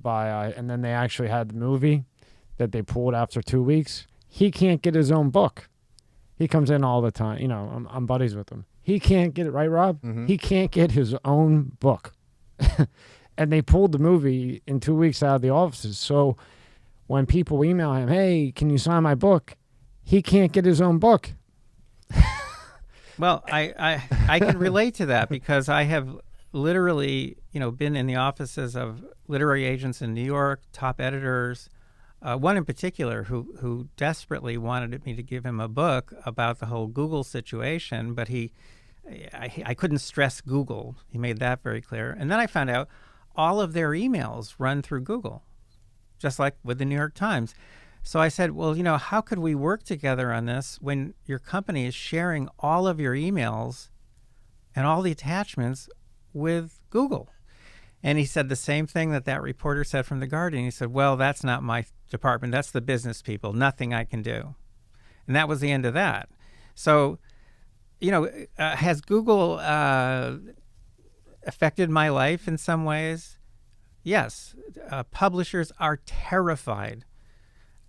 and then they actually had the movie that they pulled after 2 weeks. He can't get his own book. He comes in all the time. You know, I'm buddies with him. He can't get it, right, Rob? Mm-hmm. He can't get his own book. And they pulled the movie in 2 weeks out of the offices. So when people email him, hey, can you sign my book? He can't get his own book. Well, I can relate to that because I have literally, been in the offices of literary agents in New York, top editors, one in particular who desperately wanted me to give him a book about the whole Google situation, but I couldn't stress Google. He made that very clear. And then I found out all of their emails run through Google, just like with the New York Times. So I said, well, how could we work together on this when your company is sharing all of your emails and all the attachments with Google? And he said the same thing that reporter said from The Guardian. He said, well, that's not my department. That's the business people. Nothing I can do. And that was the end of that. So, has Google affected my life in some ways? Yes. Publishers are terrified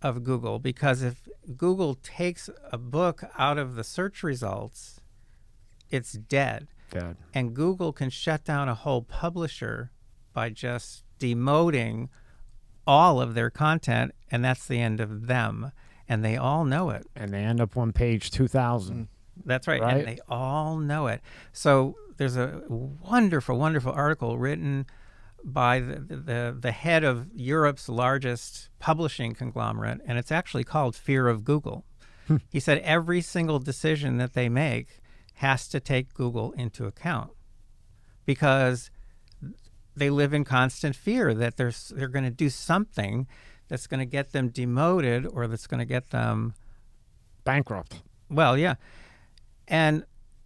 of Google because if Google takes a book out of the search results, it's dead. And Google can shut down a whole publisher by just demoting all of their content, and that's the end of them. And they all know it. And they end up on page 2,000. That's right. And they all know it. So there's a wonderful, wonderful article written by the head of Europe's largest publishing conglomerate, and it's actually called Fear of Google. He said every single decision that they make has to take Google into account because they live in constant fear that they're going to do something that's going to get them demoted or that's going to get them bankrupt. Well, yeah. And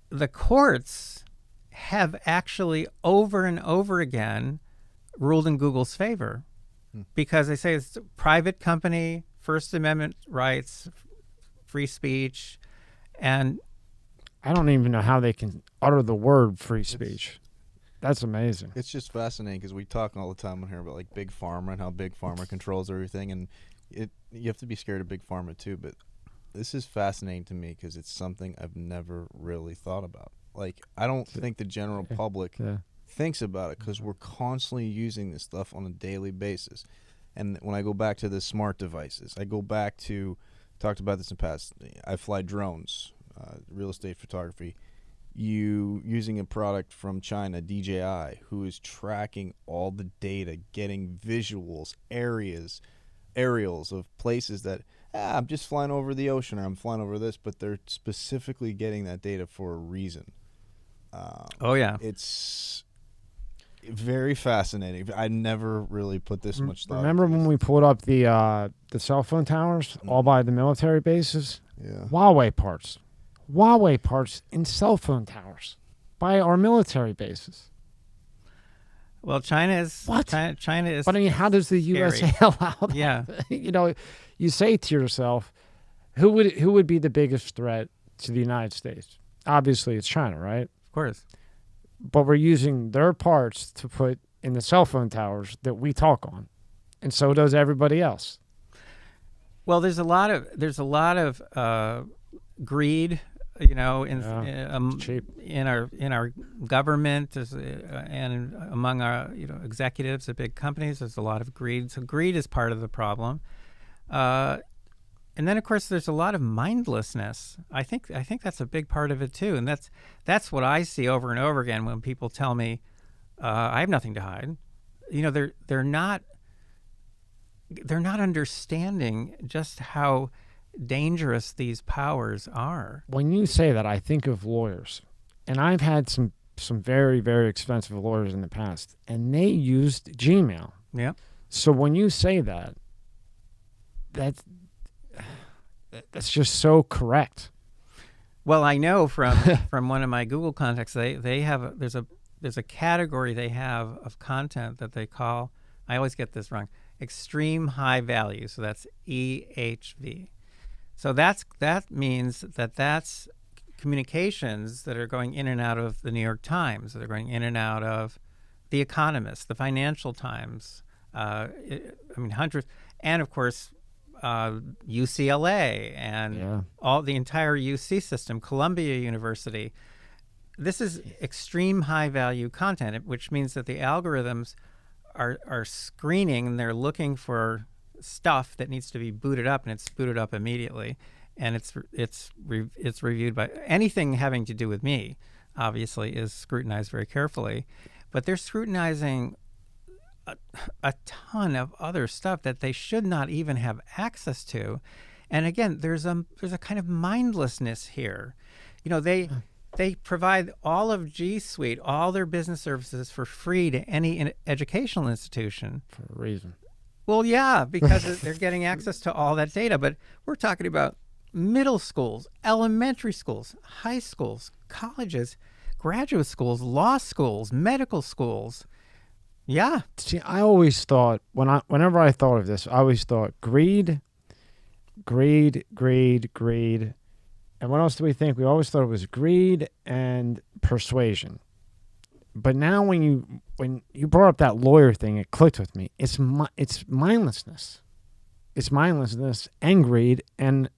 the courts have actually over and over again ruled in Google's favor because they say it's a private company, First Amendment rights, free speech, and I don't even know how they can utter the word free speech. That's amazing. It's just fascinating because we talk all the time on here about like big pharma and how big pharma controls everything, and you have to be scared of big pharma too. But this is fascinating to me because it's something I've never really thought about. Like I don't think the general public thinks about it because we're constantly using this stuff on a daily basis. And when I go back to the smart devices, I go back to talked about this in the past. I fly drones, real estate photography. You using a product from China, DJI, who is tracking all the data, getting visuals, aerials of places that I'm just flying over the ocean or I'm flying over this, but they're specifically getting that data for a reason. It's very fascinating. I never really put this much thought. Remember when we pulled up the cell phone towers all by the military bases? Yeah. Huawei parts in cell phone towers by our military bases. Well, China is what? China is. But I mean, how does the USA allow that? Yeah. You say to yourself, who would be the biggest threat to the United States? Obviously, it's China, right? Of course. But we're using their parts to put in the cell phone towers that we talk on, and so does everybody else. Well, there's a lot of greed, in our government and among our executives at big companies. There's a lot of greed. So greed is part of the problem. And then, of course, there's a lot of mindlessness. I think that's a big part of it too, and that's what I see over and over again when people tell me I have nothing to hide. They're not understanding just how dangerous these powers are. When you say that, I think of lawyers, and I've had some some very, very expensive lawyers in the past, and they used Gmail. Yeah. So when you say that, that's just so correct. Well, I know from one of my Google contacts, they have there's a category they have of content that they call, I always get this wrong, extreme high value. So that's EHV. So that means that's communications that are going in and out of the New York Times, that are going in and out of The Economist, the Financial Times, hundreds, and of course UCLA and all the entire UC system, Columbia University. This is extreme high value content, which means that the algorithms are screening and they're looking for stuff that needs to be booted up, and it's booted up immediately, and it's reviewed by anything having to do with me. Obviously, is scrutinized very carefully, but they're scrutinizing a ton of other stuff that they should not even have access to. And again, there's a kind of mindlessness here. They provide all of G Suite, all their business services for free to any educational institution. For a reason. Well, yeah, because they're getting access to all that data. But we're talking about middle schools, elementary schools, high schools, colleges, graduate schools, law schools, medical schools. Yeah. See, I always thought, whenever I thought of this, I always thought greed. And what else do we think? We always thought it was greed and persuasion. But now when you brought up that lawyer thing, it clicked with me. It's mindlessness. It's mindlessness and greed. And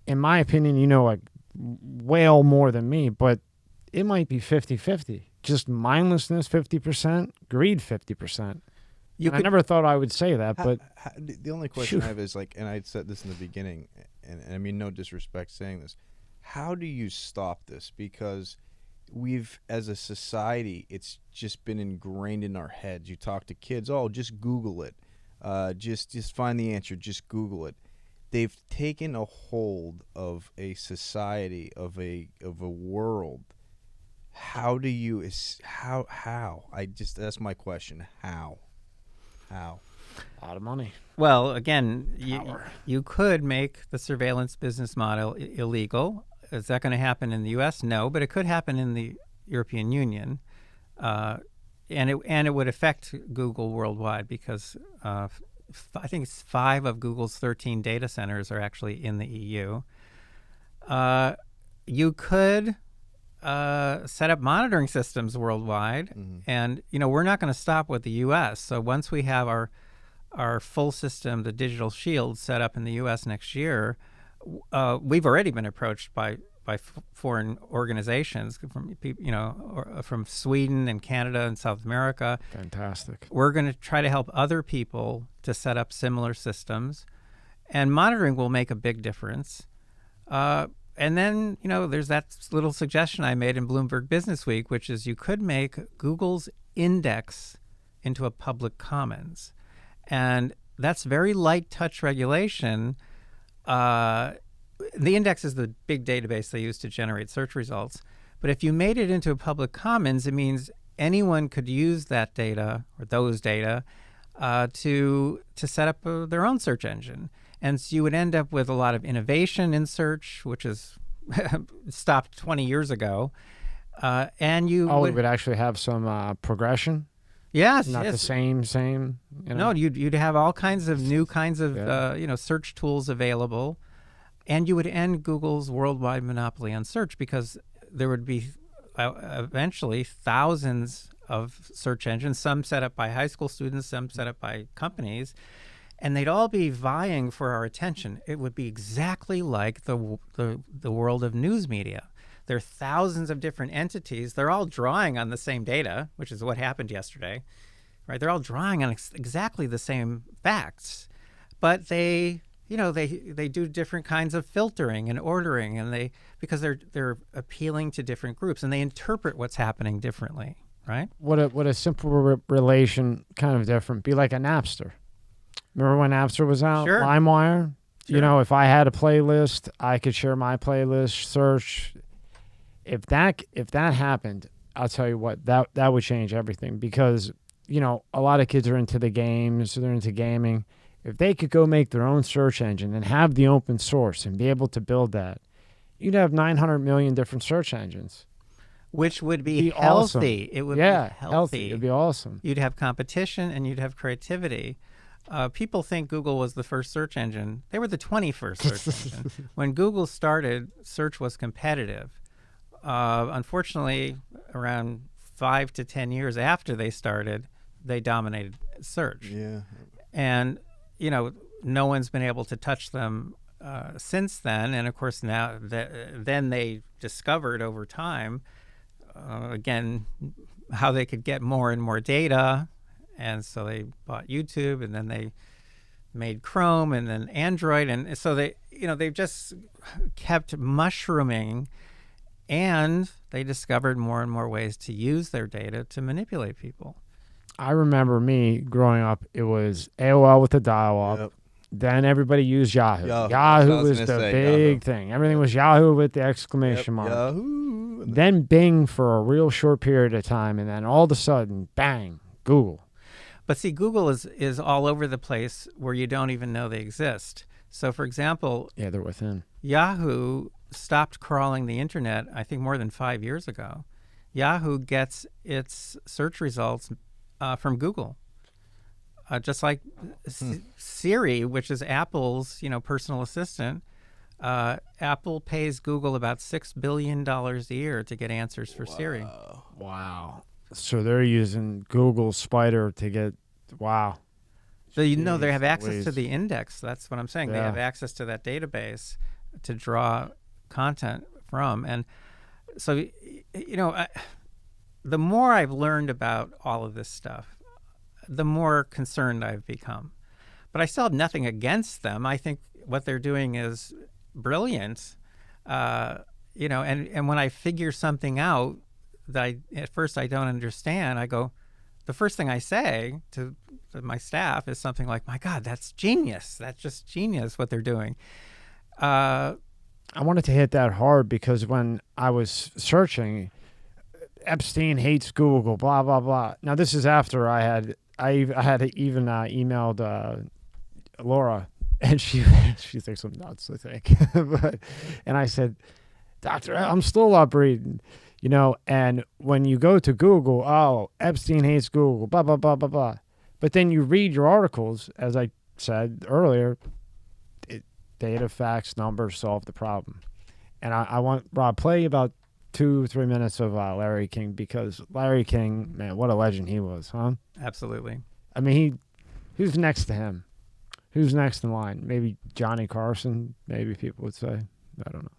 in my opinion, like way more than me, but it might be 50-50. Just mindlessness 50%, greed 50%. I never thought I would say that, but the only question I have is and I said this in the beginning, and I mean no disrespect saying this, how do you stop this? Because we've, as a society, it's just been ingrained in our heads. You talk to kids, just Google it, just find the answer, just Google it. They've taken a hold of a society, of a world. How do you how that's my question. How a lot of money. Well, again, you could make the surveillance business model illegal. Is that going to happen in the U.S.? No, but it could happen in the European Union, and it would affect Google worldwide because I think it's 5 of Google's 13 data centers are actually in the EU. You could set up monitoring systems worldwide, and we're not going to stop with the U.S. So once we have our full system, the digital shield, set up in the U.S. next year, we've already been approached by foreign organizations from Sweden and Canada and South America. Fantastic. We're going to try to help other people to set up similar systems, and monitoring will make a big difference. And then, there's that little suggestion I made in Bloomberg Business Week, which is you could make Google's index into a public commons. And that's very light touch regulation. The index is the big database they use to generate search results. But if you made it into a public commons, it means anyone could use that data or those data to set up their own search engine. And so you would end up with a lot of innovation in search, which is stopped 20 years ago. And you would actually have some progression? Yes. Not the same. No, you'd have all kinds of new kinds of search tools available. And you would end Google's worldwide monopoly on search because there would be eventually thousands of search engines, some set up by high school students, some set up by companies. And they'd all be vying for our attention. It would be exactly like the world of news media. There are thousands of different entities. They're all drawing on the same data, which is what happened yesterday, right? They're all drawing on exactly the same facts, but they do different kinds of filtering and ordering, and because they're appealing to different groups, and they interpret what's happening differently, right? What a simple relation, kind of different, be like a Napster. Remember when Napster was out? Sure. LimeWire? Sure. If I had a playlist, I could share my playlist, search. If that happened, I'll tell you what, that would change everything because, you know, a lot of kids are into the games, they're into gaming. If they could go make their own search engine and have the open source and be able to build that, you'd have 900 million different search engines. Which would be healthy. Awesome. It would yeah, be healthy. It'd be awesome. You'd have competition and you'd have creativity. People think Google was the first search engine. They were the 21st search engine. When Google started, search was competitive. Unfortunately, around 5 to 10 years after they started, they dominated search. Yeah. And, you know, no one's been able to touch them since then. And, of course, now then they discovered over time, again, how they could get more and more data. And so they bought YouTube, and then they made Chrome, and then Android. And so they, you know, they've just kept mushrooming, and they discovered more and more ways to use their data to manipulate people. I remember me growing up, it was AOL with the dial-up. Yep. Then everybody used Yahoo. Yahoo was the big thing. Everything was Yahoo with the exclamation mark. Yahoo. Then Bing for a real short period of time, and then all of a sudden, bang, Google. But see, Google is all over the place where you don't even know they exist. So, for example, yeah, they're within. Yahoo stopped crawling the internet, I think, more than 5 years ago. Yahoo gets its search results from Google. Just like Siri, which is Apple's, you know, personal assistant, Apple pays Google about $6 billion a year to get answers for Siri. Wow. So they're using Google Spider to get, wow. So, you know, they have access to the index. That's what I'm saying. They have access to that database to draw content from. And so, you know, the more I've learned about all of this stuff, the more concerned I've become. But I still have nothing against them. I think what they're doing is brilliant. You know, and when I figure something out that at first I don't understand, I go, the first thing I say to my staff is something like, my God, that's genius. That's just genius what they're doing. I wanted to hit that hard because when I was searching, Epstein hates Google, blah, blah, blah. Now, this is after I had even emailed Laura, and she thinks I'm nuts, I think. And I said, Doctor, I'm still up reading. You know, and when you go to Google, oh, Epstein hates Google, blah, blah, blah, blah, blah. But then you read your articles, as I said earlier, data, facts, numbers solve the problem. And I want, Rob, play about 2-3 minutes of Larry King, because Larry King, man, what a legend he was, huh? Absolutely. I mean, who's next to him? Who's next in line? Maybe Johnny Carson, maybe people would say. I don't know.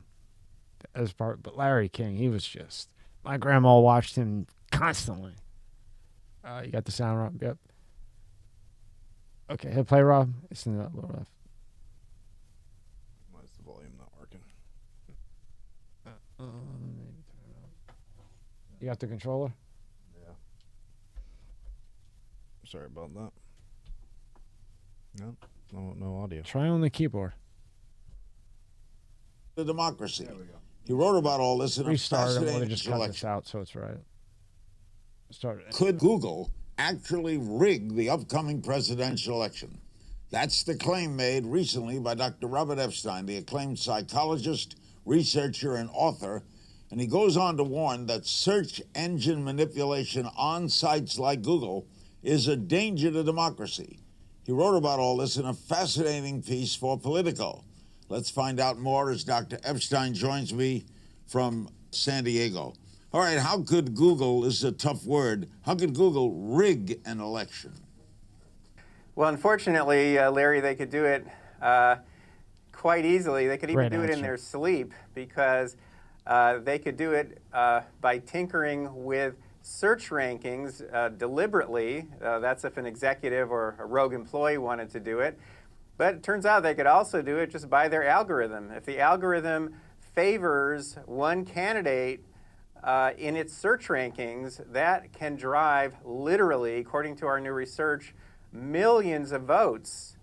But Larry King, he was just, my grandma watched him constantly. You got the sound, Rob? Yep. Okay, hit play, Rob. It's in that lower left. Why is the volume not working? You got the controller? Yeah. Sorry about that. No audio. Try on the keyboard. The democracy. There we go. He wrote about all this in a fascinating just cut this out, so it's right. Could Google actually rig the upcoming presidential election? That's the claim made recently by Dr. Robert Epstein, the acclaimed psychologist, researcher, and author. And he goes on to warn that search engine manipulation on sites like Google is a danger to democracy. He wrote about all this in a fascinating piece for Politico. Let's find out more as Dr. Epstein joins me from San Diego. All right, how could Google, this is a tough word, how could Google rig an election? Well, unfortunately, Larry, they could do it quite easily. They could even do it in their sleep, because they could do it by tinkering with search rankings deliberately. That's if an executive or a rogue employee wanted to do it. But it turns out they could also do it just by their algorithm. If the algorithm favors one candidate in its search rankings, that can drive literally, according to our new research, millions of votes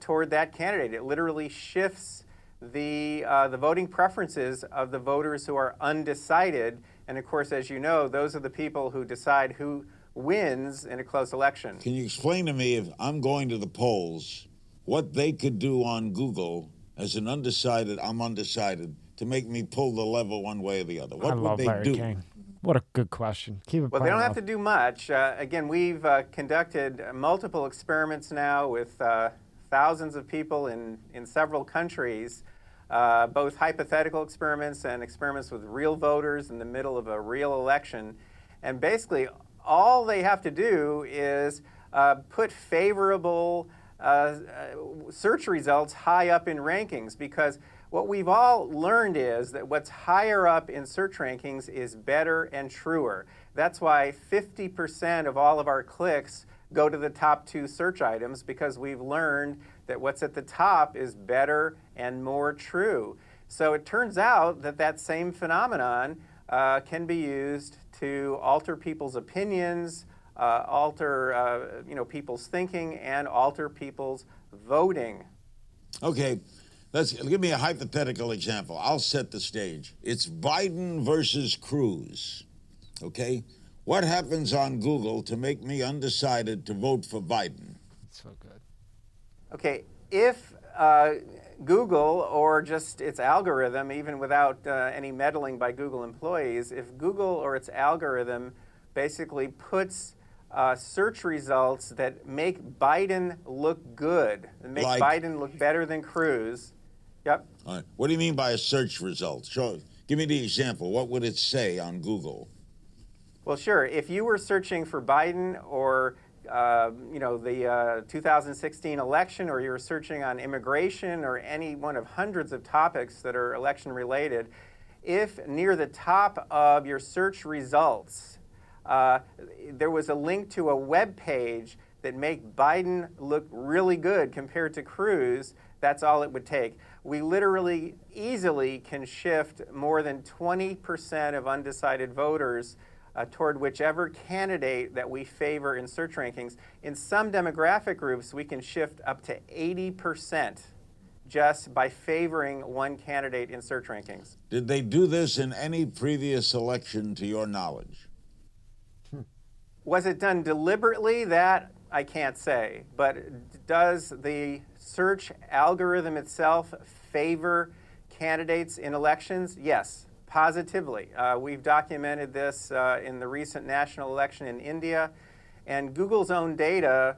toward that candidate. It literally shifts the voting preferences of the voters who are undecided And of course, as you know, those are the people who decide who wins in a close election. Can you explain to me, if I'm going to the polls, what they could do on Google as an undecided, I'm undecided, to make me pull the lever one way or the other? What I would love they Larry do? King. What a good question. Keep it Well, they don't have to playing, do much. Again, we've conducted multiple experiments now with thousands of people in several countries, both hypothetical experiments and experiments with real voters in the middle of a real election. And basically, all they have to do is put favorable search results high up in rankings, because what we've all learned is that what's higher up in search rankings is better and truer. That's why 50% of all of our clicks go to the top 2 search items, because we've learned that what's at the top is better and more true. So it turns out that that same phenomenon can be used to alter people's opinions, alter people's thinking, and alter people's voting. Okay, give me a hypothetical example. I'll set the stage. It's Biden versus Cruz, okay? What happens on Google to make me undecided to vote for Biden? so good. Okay, if Google, or just its algorithm, even without any meddling by Google employees, if Google or its algorithm basically puts search results that make Biden look good, and make Biden look better than Cruz. Yep. All right. What do you mean by a search result? Give me the example. What would it say on Google? Well, sure. If you were searching for Biden or the 2016 election, or you were searching on immigration or any one of hundreds of topics that are election related, if near the top of your search results there was a link to a web page that make Biden look really good compared to Cruz, that's all it would take. We literally easily can shift more than 20% of undecided voters toward whichever candidate that we favor in search rankings. In some demographic groups, we can shift up to 80% just by favoring one candidate in search rankings. Did they do this in any previous election, to your knowledge? Was it done deliberately? That I can't say. But does the search algorithm itself favor candidates in elections? Yes, positively. We've documented this in the recent national election in India, and Google's own data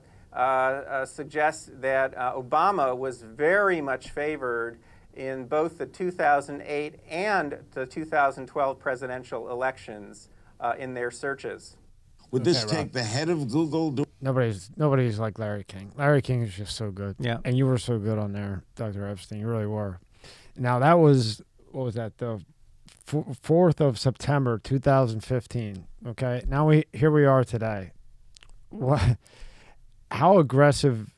suggests that Obama was very much favored in both the 2008 and the 2012 presidential elections in their searches. Would this take the head of Google? Nobody's like Larry King. Larry King is just so good. Yeah. And you were so good on there, Dr. Epstein. You really were. Now that was, what was that? The 4th of September, 2015. Okay. Now here we are today. How aggressive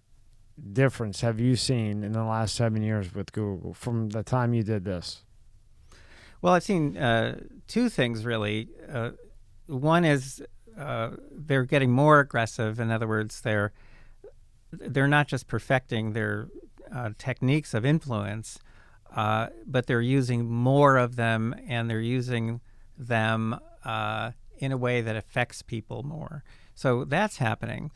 difference have you seen in the last 7 years with Google from the time you did this? Well, I've seen 2 things really. One is they're getting more aggressive. In other words, they're not just perfecting their techniques of influence, but they're using more of them, and they're using them in a way that affects people more. So that's happening.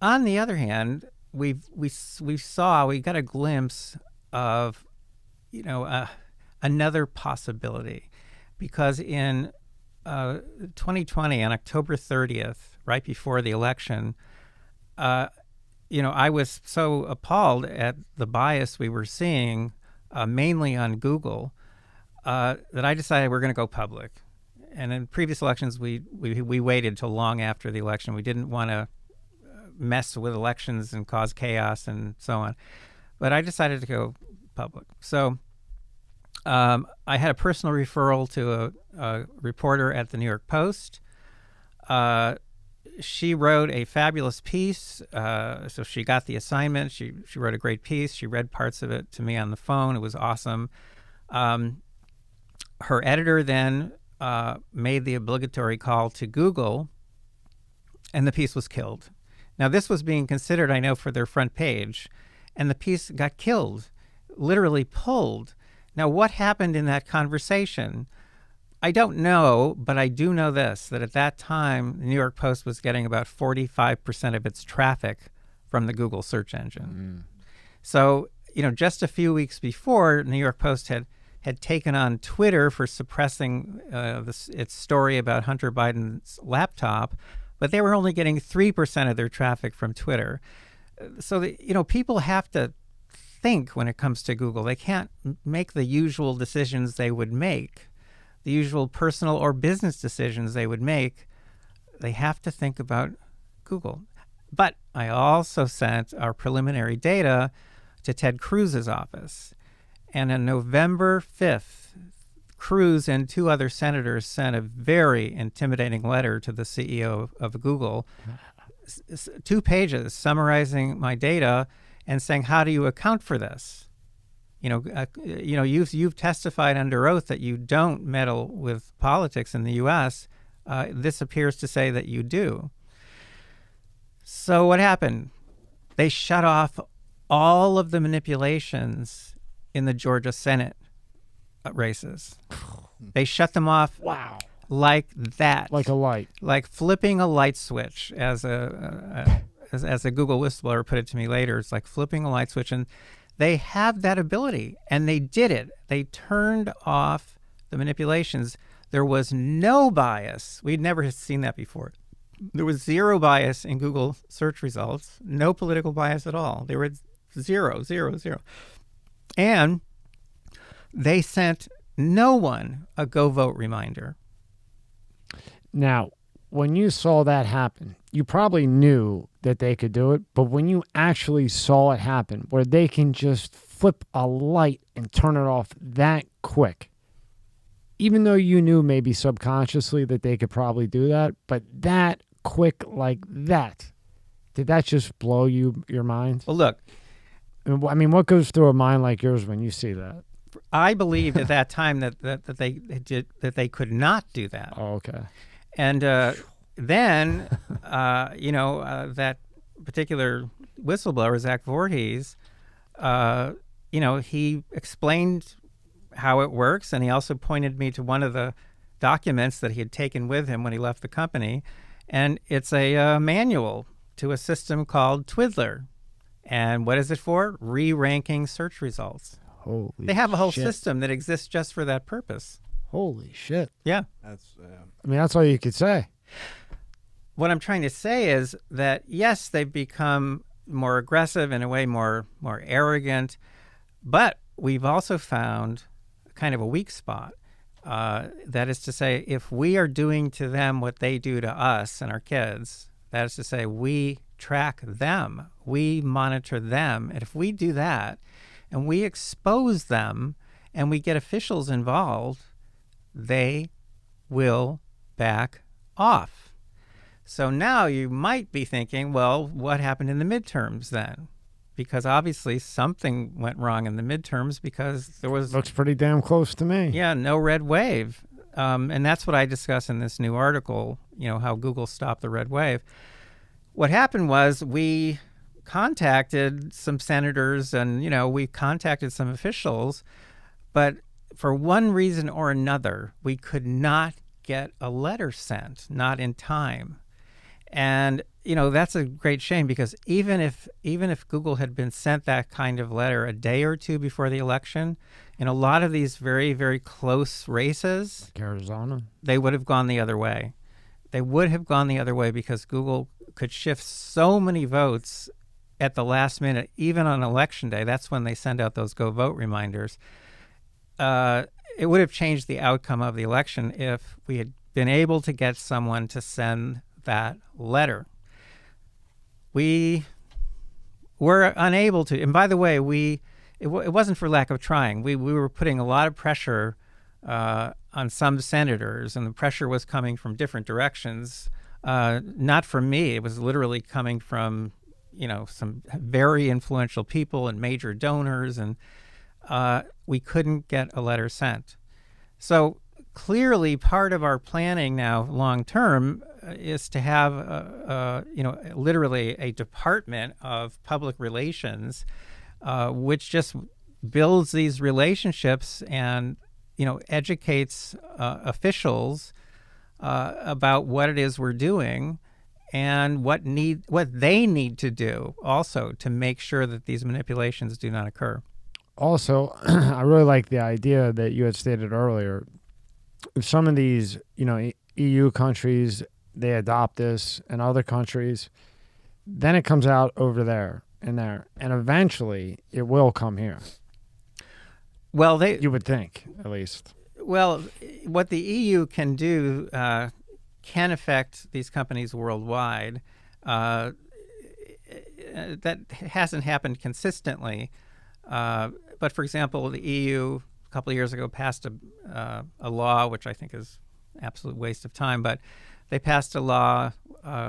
On the other hand, we got a glimpse of another possibility, because in 2020, on October 30th, right before the election, I was so appalled at the bias we were seeing, mainly on Google, that I decided we're going to go public. And in previous elections, we waited till long after the election. We didn't want to mess with elections and cause chaos and so on. But I decided to go public. So I had a personal referral to a reporter at the New York Post. She wrote a fabulous piece. So she got the assignment. She wrote a great piece. She read parts of it to me on the phone. It was awesome. Her editor then made the obligatory call to Google, and the piece was killed. Now, this was being considered, I know, for their front page, and the piece got killed, literally pulled. Now, what happened in that conversation? I don't know, but I do know this, that at that time, the New York Post was getting about 45% of its traffic from the Google search engine. So, just a few weeks before, New York Post had taken on Twitter for suppressing its story about Hunter Biden's laptop, but they were only getting 3% of their traffic from Twitter. So, people have to think when it comes to Google. They can't make the usual decisions they would make, the usual personal or business decisions they would make. They have to think about Google. But I also sent our preliminary data to Ted Cruz's office. And on November 5th, Cruz and 2 other senators sent a very intimidating letter to the CEO of Google, 2 pages summarizing my data and saying, how do you account for this? You've testified under oath that you don't meddle with politics in the U.S. This appears to say that you do. So what happened? They shut off all of the manipulations in the Georgia Senate races. They shut them off. Wow. Like that. Like a light. Like flipping a light switch, as a Google whistleblower put it to me later. It's like flipping a light switch. And they have that ability, and they did it. They turned off the manipulations. There was no bias. We'd never seen that before. There was zero bias in Google search results, no political bias at all. They were 0, 0, 0. And they sent no one a go vote reminder. Now, when you saw that happen, you probably knew that they could do it, but when you actually saw it happen, where they can just flip a light and turn it off that quick, even though you knew maybe subconsciously that they could probably do that, but that quick like that, did that just blow your mind? Well, look, I mean, what goes through a mind like yours when you see that? I believed at that time that they could not do that. Oh, okay. And then, that particular whistleblower, Zach Voorhees, he explained how it works, and he also pointed me to one of the documents that he had taken with him when he left the company, and it's a manual to a system called Twiddler. And what is it for? Re-ranking search results. Holy They have a whole shit. system that exists just for that purpose. Holy shit. Yeah. That's all you could say. What I'm trying to say is that, yes, they've become more aggressive, in a way more arrogant, but we've also found kind of a weak spot. That is to say, if we are doing to them what they do to us and our kids, that is to say, we track them, we monitor them, and if we do that and we expose them and we get officials involved, they will back off. So now you might be thinking, well, what happened in the midterms then? Because obviously something went wrong in the midterms, because there was... Looks pretty damn close to me. Yeah, no red wave. And that's what I discuss in this new article, how Google stopped the red wave. What happened was we contacted some senators and, we contacted some officials, but for one reason or another, we could not get a letter sent, not in time. And, that's a great shame, because even if Google had been sent that kind of letter a day or two before the election, in a lot of these very, very close races, Like Arizona. they would have gone the other way. They would have gone the other way because Google could shift so many votes at the last minute, even on election day. That's when they send out those go vote reminders. It would have changed the outcome of the election if we had been able to get someone to send that letter. We were unable to. And by the way, it wasn't for lack of trying. We were putting a lot of pressure on some senators, and the pressure was coming from different directions. Not from me. It was literally coming from, some very influential people and major donors, and we couldn't get a letter sent. So clearly part of our planning now long term is to have literally a department of public relations which just builds these relationships and educates officials about what it is we're doing and what they need to do also to make sure that these manipulations do not occur. Also, I really like the idea that you had stated earlier. If some of these, EU countries, they adopt this, and other countries, then it comes out over there and there, and eventually it will come here. Well, you would think, at least. Well, what the EU can do can affect these companies worldwide. That hasn't happened consistently. But for example, the EU a couple of years ago passed a law, which I think is an absolute waste of time, but they passed a law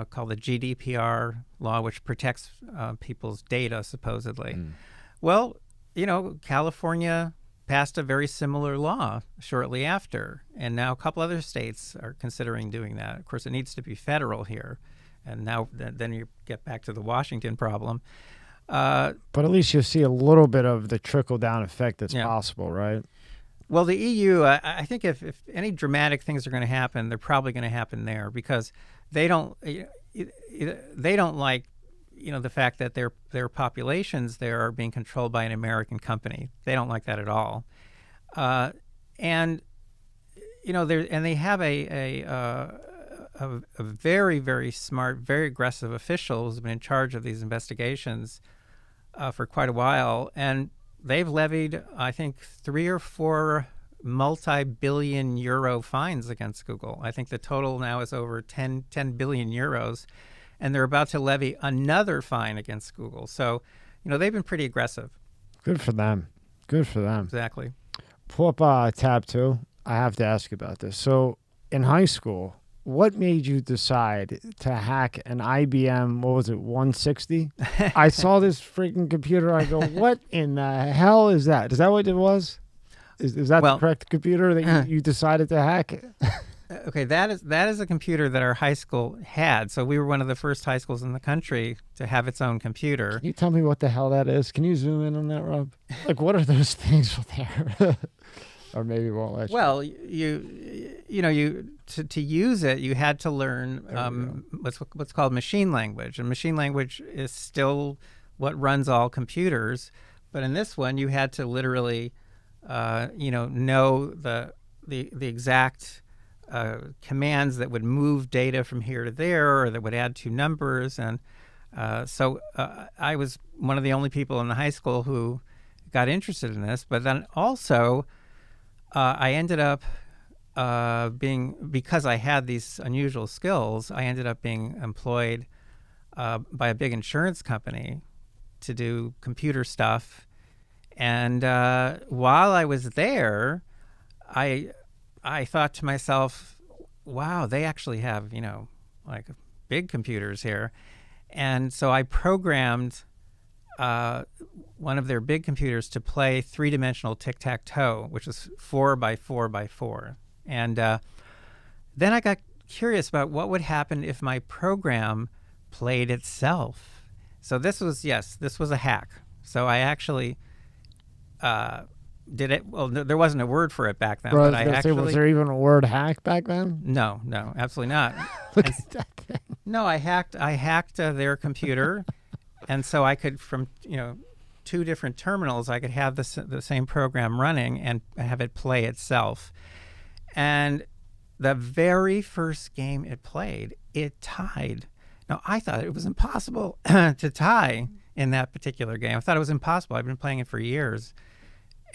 called the GDPR law, which protects people's data, supposedly. Well, California passed a very similar law shortly after, and now a couple other states are considering doing that. Of course, it needs to be federal here, and now then you get back to the Washington problem. But at least you see a little bit of the trickle-down effect that's possible, right? Well, the EU, I think if any dramatic things are going to happen, they're probably going to happen there, because they don't like the fact that their populations there are being controlled by an American company. They don't like that at all, and they have a very, very smart, very aggressive official who's been in charge of these investigations for quite a while, and they've levied, I think, 3 or 4 multi-billion euro fines against Google. I think the total now is over 10 billion euros. And they're about to levy another fine against Google. So, they've been pretty aggressive. Good for them. Good for them. Exactly. Pull up tab 2. I have to ask you about this. So, in high school, what made you decide to hack an IBM, 160? I saw this freaking computer. I go, what in the hell is that? Is that what it was? Is that the correct computer that you decided to hack? Okay, that is a computer that our high school had. So we were one of the first high schools in the country to have its own computer. Can you tell me what the hell that is? Can you zoom in on that, Rob? Like, what are those things there? Or maybe it won't let you. Well, to use it, you had to learn what's called machine language, and machine language is still what runs all computers. But in this one, you had to literally, know the exact commands that would move data from here to there, or that would add 2 numbers. And so I was one of the only people in the high school who got interested in this. But then also I ended up because I had these unusual skills, I ended up being employed by a big insurance company to do computer stuff. And while I was there, I thought to myself, wow, they actually have, like big computers here. And so I programmed one of their big computers to play 3-dimensional tic-tac-toe, which is 4 by 4 by 4. And then I got curious about what would happen if my program played itself. So this was a hack. So I actually did it. Well, there wasn't a word for it back then. Bro, but I actually, was there even a word hack back then? No, absolutely not. Look at that thing. No, I hacked their computer, and so I could, from 2 different terminals, I could have the same program running and have it play itself. And the very first game it played, it tied. Now, I thought it was impossible to tie in that particular game. I thought it was impossible. I've been playing it for years.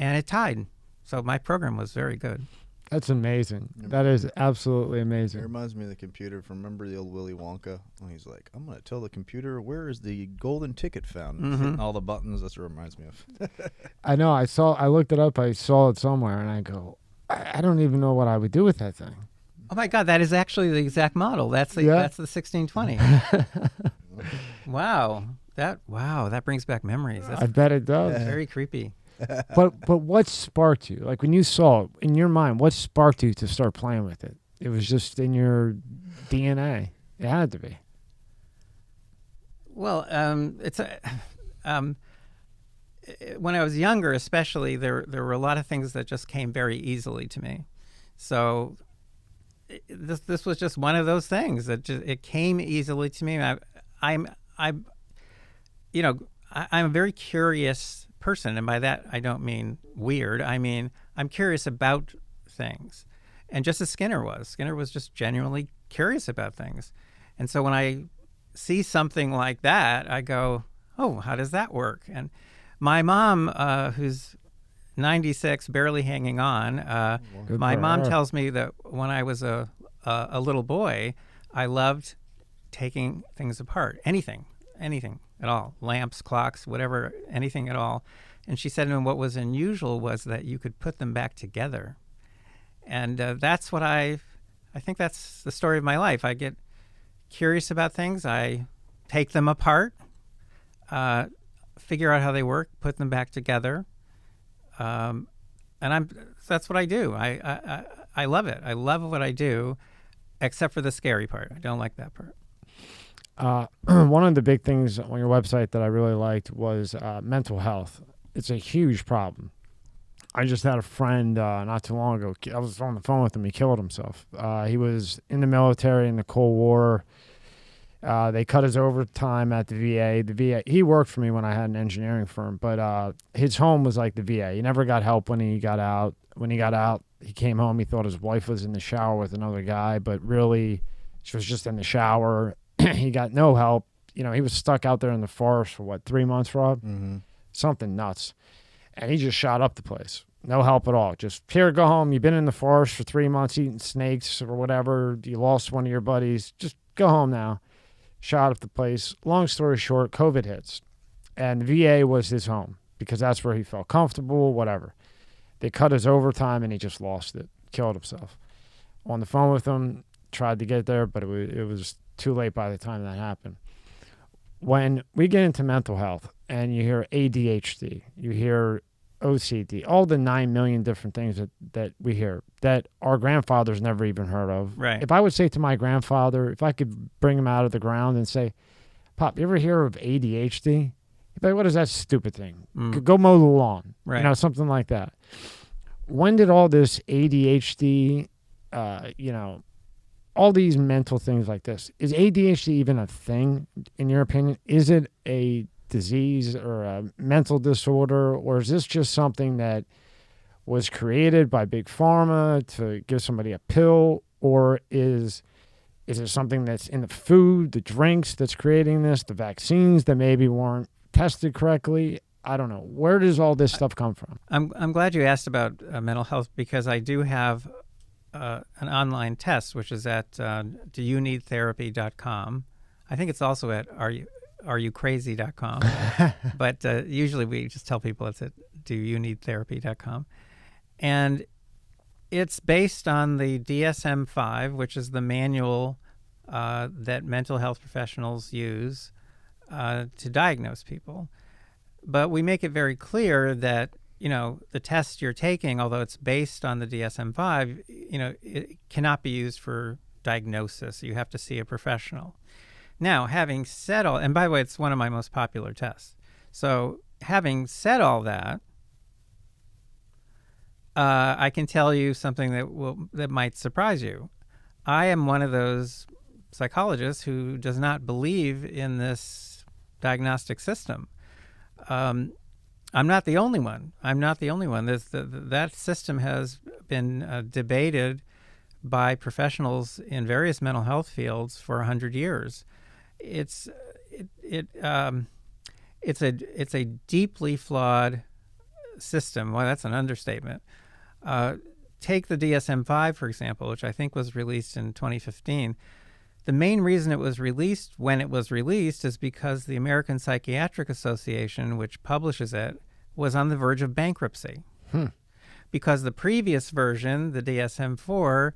And it tied. So my program was very good. That's amazing. That is absolutely amazing. It reminds me of the computer. Remember the old Willy Wonka? When he's like, I'm going to tell the computer, where is the golden ticket found? Hitting all the buttons. That's what it reminds me of. I know. I looked it up. I saw it somewhere, and I go, I don't even know what I would do with that thing. Oh, my God. That is actually the exact model. That's the 1620. Wow. That brings back memories. I bet it does. Very creepy. But what sparked you? Like when you saw it in your mind, what sparked you to start playing with it? It was just in your DNA. It had to be. Well, when I was younger, especially, there were a lot of things that just came very easily to me. So this was just one of those things that it came easily to me. I'm a very curious person, and by that I don't mean weird. I mean I'm curious about things, and just as Skinner was just genuinely curious about things. And so when I see something like that, I go, oh, how does that work? And my mom, who's 96, barely hanging on, my mom tells me that when I was a little boy, I loved taking things apart, anything at all, lamps, clocks, whatever, anything at all. And she said, and what was unusual was that you could put them back together. And that's what I think that's the story of my life. I get curious about things. I take them apart, figure out how they work, put them back together. And that's what I do. I love it. I love what I do, except for the scary part. I don't like that part. One of the big things on your website that I really liked was mental health. It's a huge problem. I just had a friend not too long ago. I was on the phone with him. He killed himself. He was in the military in the Cold War. They cut his overtime at the VA. The VA. He worked for me when I had an engineering firm, but his home was like the VA. He never got help when he got out. When he got out, he came home. He thought his wife was in the shower with another guy, but really, she was just in the shower. He got no help. He was stuck out there in the forest for 3 months, Rob? Mm-hmm. Something nuts. And he just shot up the place. No help at all. Just, here, go home. You've been in the forest for 3 months eating snakes or whatever. You lost one of your buddies. Just go home now. Shot up the place. Long story short, COVID hits. And the VA was his home because that's where he felt comfortable, whatever. They cut his overtime and he just lost it. Killed himself. On the phone with him, tried to get there, but it was too late by the time that happened. When we get into mental health and you hear ADHD, you hear OCD, all the 9 million different things that we hear that our grandfathers never even heard of. Right. If I would say to my grandfather, if I could bring him out of the ground and say, Pop, you ever hear of ADHD? He'd be like, what is that stupid thing? Go mow the lawn. Right. Something like that. When did all this ADHD, all these mental things like this, is ADHD even a thing, in your opinion? Is it a disease or a mental disorder, or is this just something that was created by big pharma to give somebody a pill, or is it something that's in the food, the drinks that's creating this, the vaccines that maybe weren't tested correctly? I don't know. Where does all this stuff come from? I'm glad you asked about mental health, because I do have an online test, which is at doyouneedtherapy.com. I think it's also at areyoucrazy.com. But usually we just tell people it's at doyouneedtherapy.com. And it's based on the DSM-5, which is the manual that mental health professionals use to diagnose people. But we make it very clear that the test you're taking, although it's based on the DSM-5, it cannot be used for diagnosis. You have to see a professional. Now, having said all, and by the way, it's one of my most popular tests. So having said all that, I can tell you something that might surprise you. I am one of those psychologists who does not believe in this diagnostic system. I'm not the only one. That system has been debated by professionals in various mental health fields for 100 years. It's a deeply flawed system. Well, that's an understatement. Take the DSM-5, for example, which I think was released in 2015. The main reason it was released when it was released is because the American Psychiatric Association, which publishes it, was on the verge of bankruptcy. Because the previous version, the DSM-4,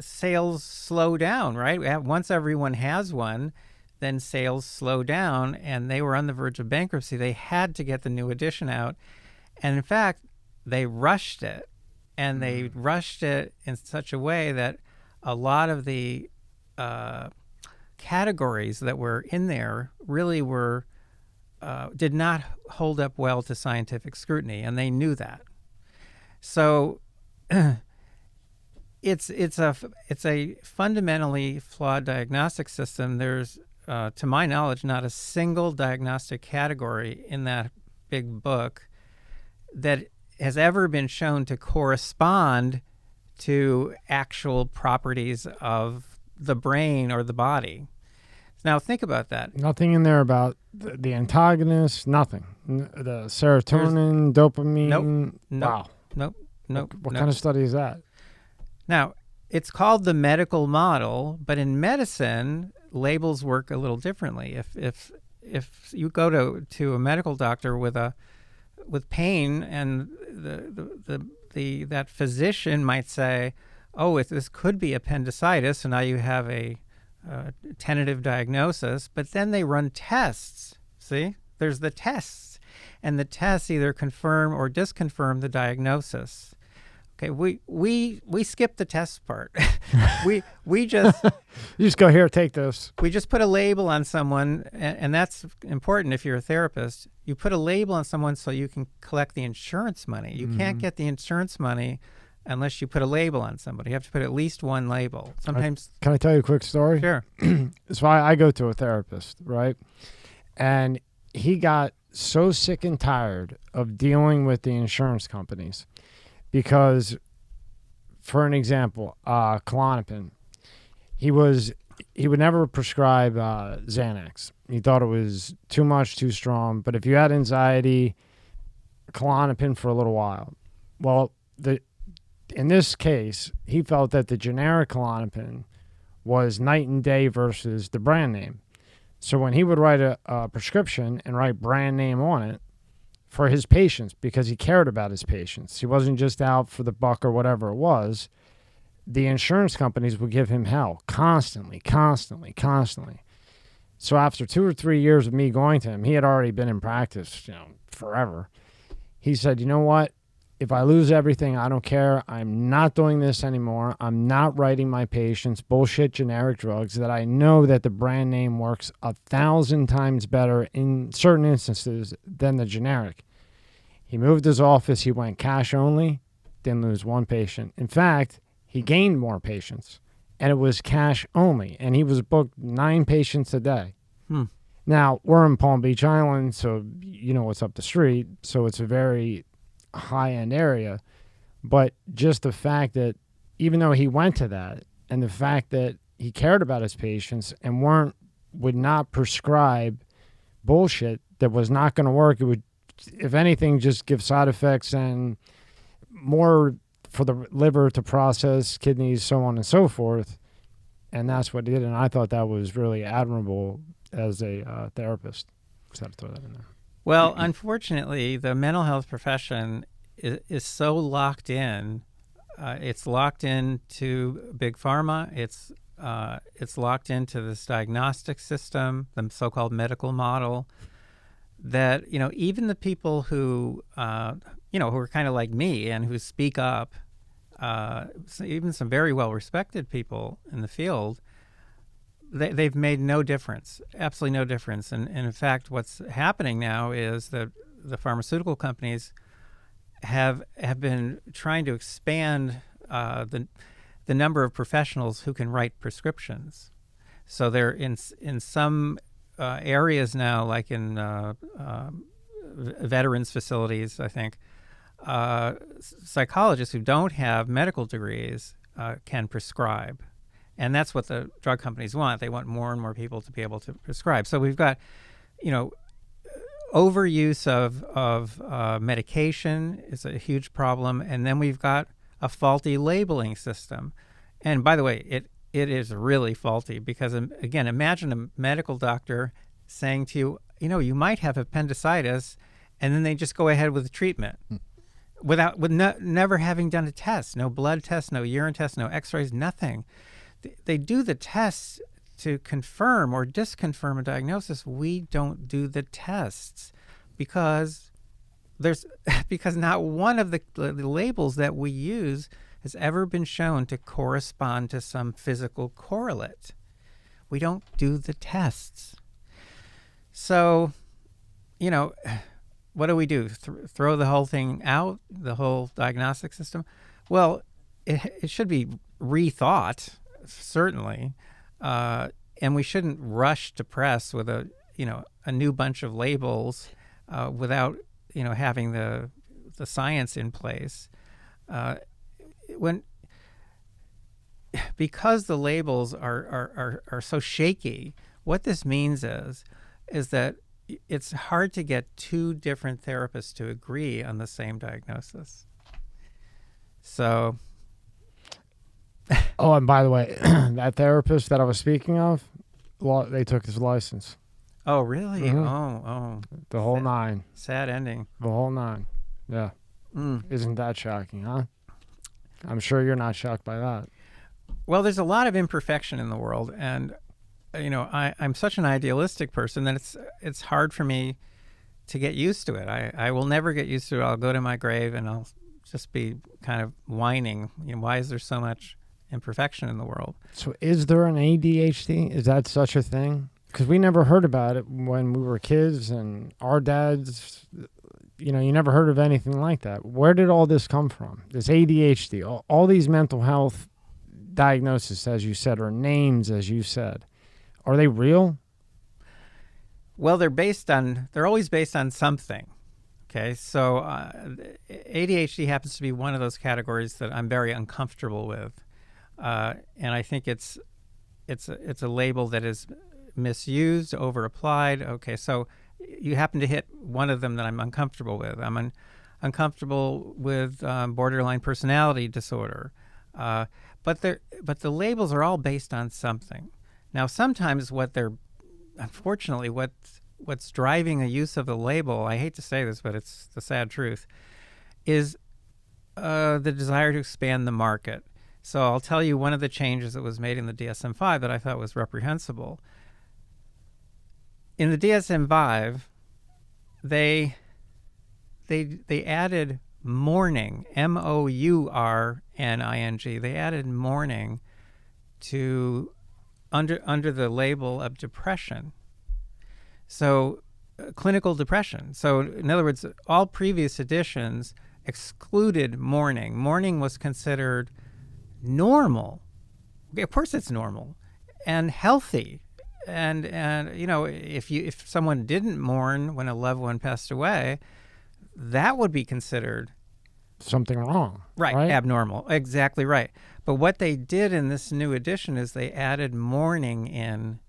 sales slow down, right? Once everyone has one, then sales slow down, and they were on the verge of bankruptcy. They had to get the new edition out. And in fact, they rushed it. And they rushed it in such a way that a lot of the categories that were in there really were did not hold up well to scientific scrutiny, and they knew that. So it's a fundamentally flawed diagnostic system. There's, to my knowledge, not a single diagnostic category in that big book that has ever been shown to correspond to actual properties of the brain or the body. Now think about that. Nothing in there about the antagonist, nothing. The serotonin, dopamine. Wow. Nope. What kind of study is that? Now, it's called the medical model, but in medicine, labels work a little differently. If you go to a medical doctor with pain, and that physician might say, "Oh, this could be appendicitis," and now you have a tentative diagnosis, but then they run tests. See, there's the tests, and the tests either confirm or disconfirm the diagnosis. Okay, we skip the test part. we just you just go, here, take this. We just put a label on someone, and that's important if you're a therapist. You put a label on someone so you can collect the insurance money. You can't get the insurance money unless you put a label on somebody. You have to put at least one label. Sometimes. Can I tell you a quick story? Sure. That's why I go to a therapist, right? And he got so sick and tired of dealing with the insurance companies because, for an example, Klonopin, he would never prescribe Xanax. He thought it was too much, too strong. But if you had anxiety, Klonopin for a little while. Well, in this case, he felt that the generic Klonopin was night and day versus the brand name. So when he would write a prescription and write brand name on it for his patients, because he cared about his patients, he wasn't just out for the buck or whatever it was, the insurance companies would give him hell constantly. So after 2 or 3 years of me going to him, he had already been in practice, forever. He said, "You know what? If I lose everything, I don't care. I'm not doing this anymore. I'm not writing my patients bullshit generic drugs that I know that the brand name works 1,000 times better in certain instances than the generic." He moved his office. He went cash only, didn't lose one patient. In fact, he gained more patients, and it was cash only, and he was booked 9 patients a day. Now, we're in Palm Beach Island, so you know what's up the street, so it's a very high-end area. But just the fact that even though he went to that, and the fact that he cared about his patients and would not prescribe bullshit that was not going to work, it would, if anything, just give side effects and more for the liver to process, kidneys, so on and so forth. And that's what he did. And I thought that was really admirable as a therapist. Just had to throw that in there. Well, unfortunately, the mental health profession is so locked in. It's locked into big pharma. It's locked into this diagnostic system, the so-called medical model, that even the people who who are kind of like me and who speak up, even some very well-respected people in the field, they've made no difference, absolutely no difference. And in fact, what's happening now is that the pharmaceutical companies have been trying to expand the number of professionals who can write prescriptions. So they're in some areas now, like in veterans facilities, I think, psychologists who don't have medical degrees can prescribe. And that's what the drug companies want. They want more and more people to be able to prescribe. So we've got, overuse of medication is a huge problem. And then we've got a faulty labeling system. And by the way, it is really faulty because, again, imagine a medical doctor saying to you, you might have appendicitis, and then they just go ahead with the treatment never having done a test, no blood test, no urine test, no x-rays, nothing. They do the tests to confirm or disconfirm a diagnosis. We don't do the tests because not one of the labels that we use has ever been shown to correspond to some physical correlate. We don't do the tests. So, what do we do? Throw the whole thing out, the whole diagnostic system? Well, it should be rethought, certainly, and we shouldn't rush to press with a new bunch of labels without having the science in place. Because the labels are so shaky, what this means is that it's hard to get two different therapists to agree on the same diagnosis. So. Oh, and by the way, that therapist that I was speaking of, they took his license. Oh, really? Mhm. Oh. The whole nine. Sad ending. The whole nine. Yeah. Isn't that shocking, huh? I'm sure you're not shocked by that. Well, there's a lot of imperfection in the world, and I'm such an idealistic person that it's hard for me to get used to it. I will never get used to it. I'll go to my grave and I'll just be kind of whining. Why is there so much imperfection in the world? So is there an ADHD? Is that such a thing? Because we never heard about it when we were kids, and our dads, you never heard of anything like that. Where did all this come from? This ADHD, all these mental health diagnoses, as you said, or names, as you said, are they real? Well, they're always based on something. Okay, so ADHD happens to be one of those categories that I'm very uncomfortable with, and I think it's a label that is misused, over-applied. Okay, so you happen to hit one of them that I'm uncomfortable with. I'm uncomfortable with borderline personality disorder, but the labels are all based on something. Now, sometimes unfortunately, what's driving the use of the label, I hate to say this, but it's the sad truth, is the desire to expand the market. So I'll tell you one of the changes that was made in the DSM-5 that I thought was reprehensible. In the DSM-5, they added mourning, MOURNING. They added mourning to under the label of depression. So clinical depression. So in other words, all previous editions excluded mourning. Mourning was considered normal. Okay, of course it's normal and healthy. And if someone didn't mourn when a loved one passed away, that would be considered something wrong. Right, abnormal. Exactly right. But what they did in this new edition is they added mourning in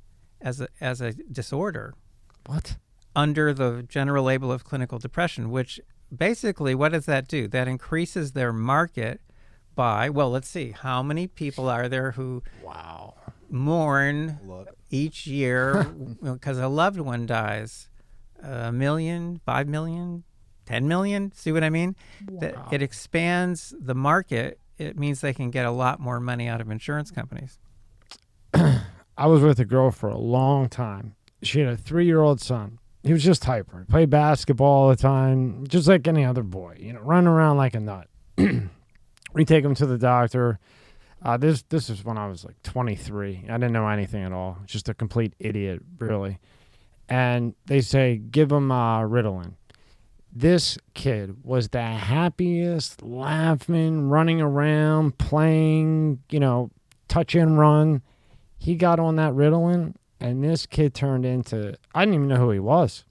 as a disorder. What? Under the general label of clinical depression, which basically, what does that do? That increases their market by, well, let's see, how many people are there who mourn each year because a loved one dies? 1 million, 5 million, 10 million? See what I mean? Wow. It expands the market. It means they can get a lot more money out of insurance companies. I was with a girl for a long time. She had a 3-year-old son. He was just hyper. He played basketball all the time, just like any other boy, running around like a nut. We take him to the doctor. This is when I was like 23. I didn't know anything at all. Just a complete idiot, really. And they say, give him Ritalin. This kid was the happiest, laughing, running around, playing, touch and run. He got on that Ritalin, and this kid turned into, I didn't even know who he was.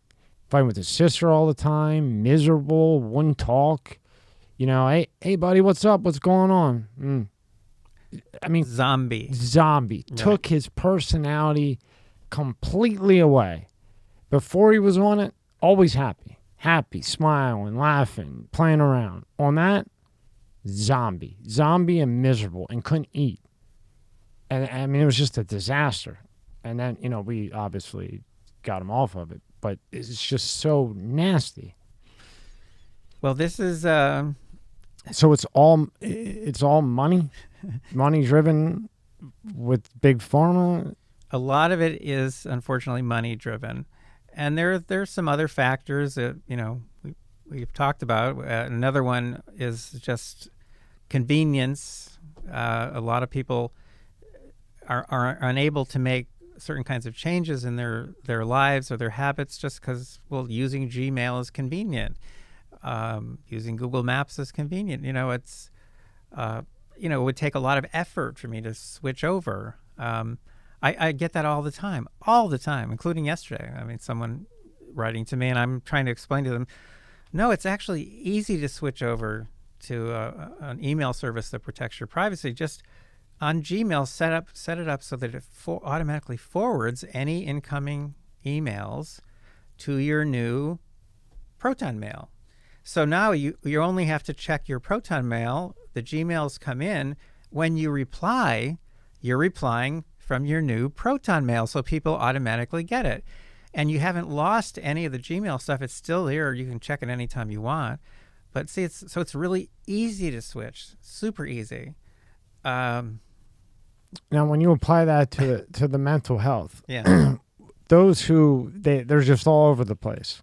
Fighting with his sister all the time, miserable, wouldn't talk. Hey, buddy, what's up? What's going on? I mean, zombie. Right. Took his personality completely away. Before he was on it, always happy, smiling, laughing, playing around. On that, zombie and miserable, and couldn't eat. And I mean, it was just a disaster. And then, we obviously got him off of it, but it's just so nasty. Well, this is so it's all money driven with big pharma. A lot of it is unfortunately money driven, and there's some other factors that we've talked about. Another one is just convenience. A lot of people are unable to make certain kinds of changes in their lives or their habits just because, well, using Gmail is convenient. Using Google Maps is convenient. It's, it would take a lot of effort for me to switch over. I get that all the time, including yesterday. I mean, someone writing to me and I'm trying to explain to them, no, it's actually easy to switch over to an email service that protects your privacy. Just on Gmail, set it up so that it automatically forwards any incoming emails to your new Proton Mail. So now you only have to check your Proton Mail. The Gmails come in. When you reply, you're replying from your new Proton Mail, so people automatically get it. And you haven't lost any of the Gmail stuff. It's still there. You can check it anytime you want. But see, it's really easy to switch, super easy. Now, when you apply that to the mental health, yeah, those who they're just all over the place.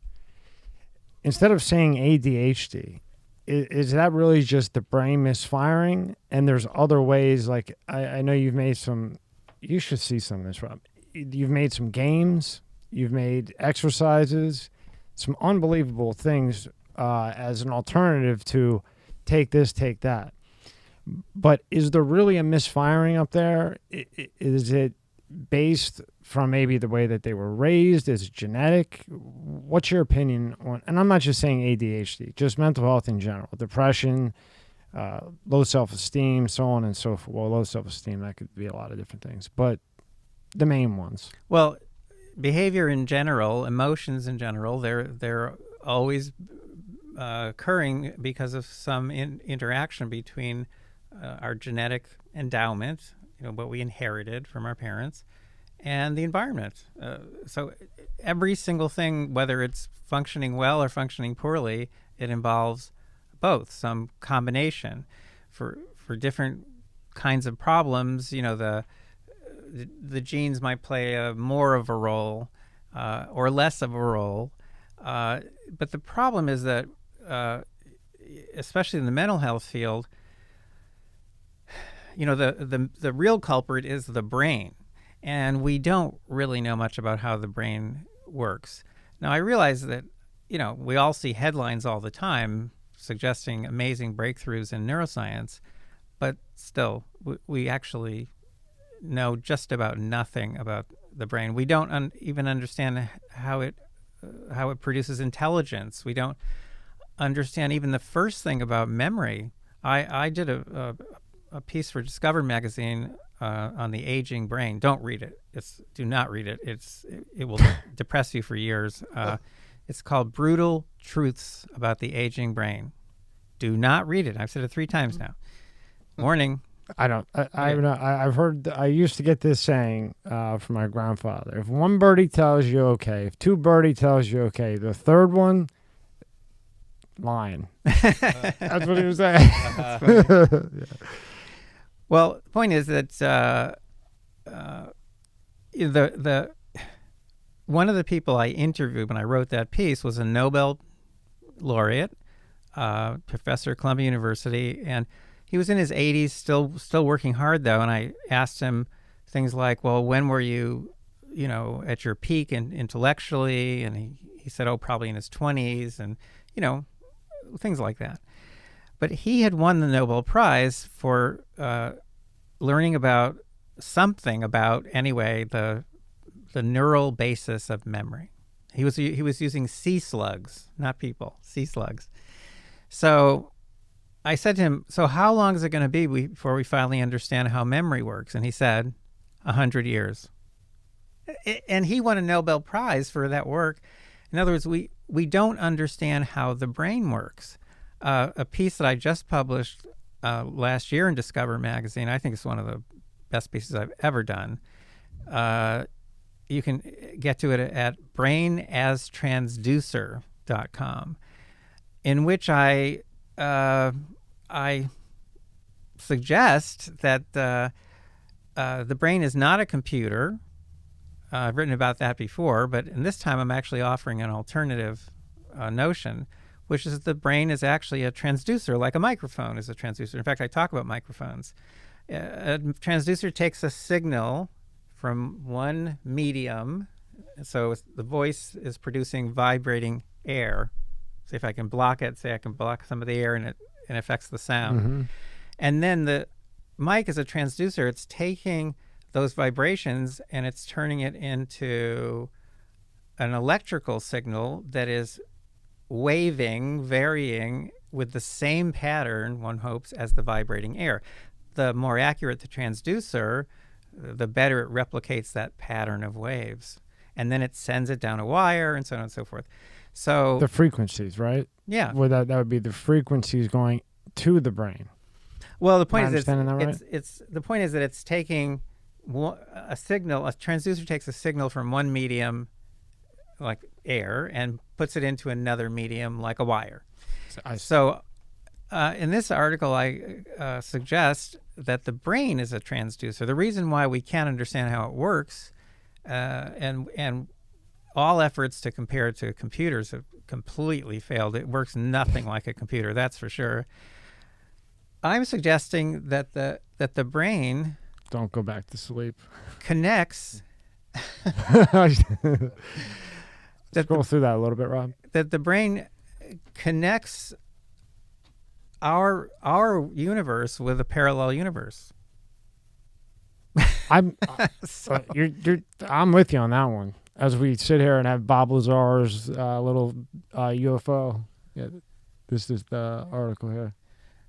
Instead of saying ADHD, is that really just the brain misfiring? And there's other ways, like I know you've made some. You should see some of this, Rob. You've made some games. You've made exercises, some unbelievable things as an alternative to take this, take that. But is there really a misfiring up there? Is it based from maybe the way that they were raised? Is it genetic? What's your opinion on, and I'm not just saying ADHD, just mental health in general, depression, low self-esteem, so on and so forth. Well, low self-esteem, that could be a lot of different things, but the main ones. Well, behavior in general, emotions in general, they're always occurring because of some interaction between our genetic endowment, what we inherited from our parents, and the environment. So every single thing, whether it's functioning well or functioning poorly, it involves both, some combination. For different kinds of problems, the genes might play more of a role or less of a role. But the problem is that, especially in the mental health field, the real culprit is the brain. And we don't really know much about how the brain works. Now, I realize that, we all see headlines all the time suggesting amazing breakthroughs in neuroscience, but still, we actually know just about nothing about the brain. We don't even understand how it produces intelligence. We don't understand even the first thing about memory. I did a piece for Discover magazine on the aging brain. Don't read it. Do not read it. It will depress you for years. It's called Brutal Truths About the Aging Brain. Do not read it. I've said it 3 times now. Warning. I've heard. I used to get this saying from my grandfather: if one birdie tells you okay, if 2 birdie tells you okay, the third one, lying. That's what he was saying. Yeah. Well, the point is that the one of the people I interviewed when I wrote that piece was a Nobel laureate, professor at Columbia University, and he was in his 80s, still working hard though. And I asked him things like, "Well, when were you, at your peak intellectually?" And he said, "Oh, probably in his 20s," and things like that. But he had won the Nobel Prize for learning about something about, anyway, the neural basis of memory. He was using sea slugs, not people, sea slugs. So I said to him, "So how long is it going to be before we finally understand how memory works?" And he said, 100 years. And he won a Nobel Prize for that work. In other words, we don't understand how the brain works. A piece that I just published last year in Discover magazine, I think it's one of the best pieces I've ever done. You can get to it at brainastransducer.com, in which I suggest that the brain is not a computer. I've written about that before, but in this time I'm actually offering an alternative notion, which is that the brain is actually a transducer, like a microphone is a transducer. In fact, I talk about microphones. A transducer takes a signal from one medium. So the voice is producing vibrating air. See if I can block it. Say I can block some of the air, and it affects the sound. Mm-hmm. And then the mic is a transducer. It's taking those vibrations and it's turning it into an electrical signal that is waving, varying with the same pattern, one hopes, as the vibrating air. The more accurate the transducer, the better it replicates that pattern of waves. And then it sends it down a wire and so on and so forth. So The frequencies, right? yeah. Well, that would be the frequencies going to the brain. Well, the point Am I is understanding that right? it's the point is that it's taking a signal. A transducer takes a signal from one medium, like air, and puts it into another medium, like a wire. So in this article, I suggest that the brain is a transducer. The reason why we can't understand how it works, and all efforts to compare it to computers have completely failed. It works nothing like a computer, that's for sure. I'm suggesting that the brain Don't go back to sleep. connects Scroll through that a little bit, Rob. that the brain connects our universe with a parallel universe. I'm So, I'm with you on that one. As we sit here and have Bob Lazar's little UFO. Yeah, this is the article here.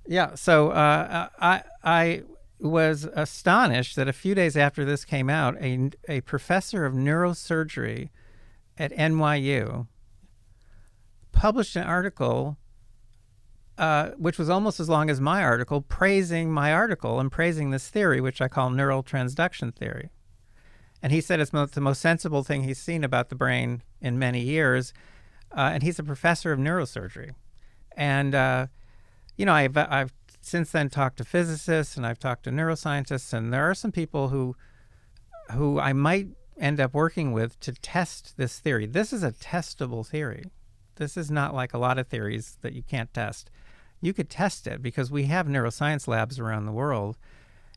yeah. So I was astonished that a few days after this came out, a professor of neurosurgery at NYU published an article which was almost as long as my article, praising my article and praising this theory, which I call neural transduction theory. And he said it's the most sensible thing he's seen about the brain in many years. And he's a professor of neurosurgery. And, I've since then talked to physicists and I've talked to neuroscientists, and there are some people who I might end up working with to test this theory. This is a testable theory. This is not like a lot of theories that you can't test. You could test it because we have neuroscience labs around the world,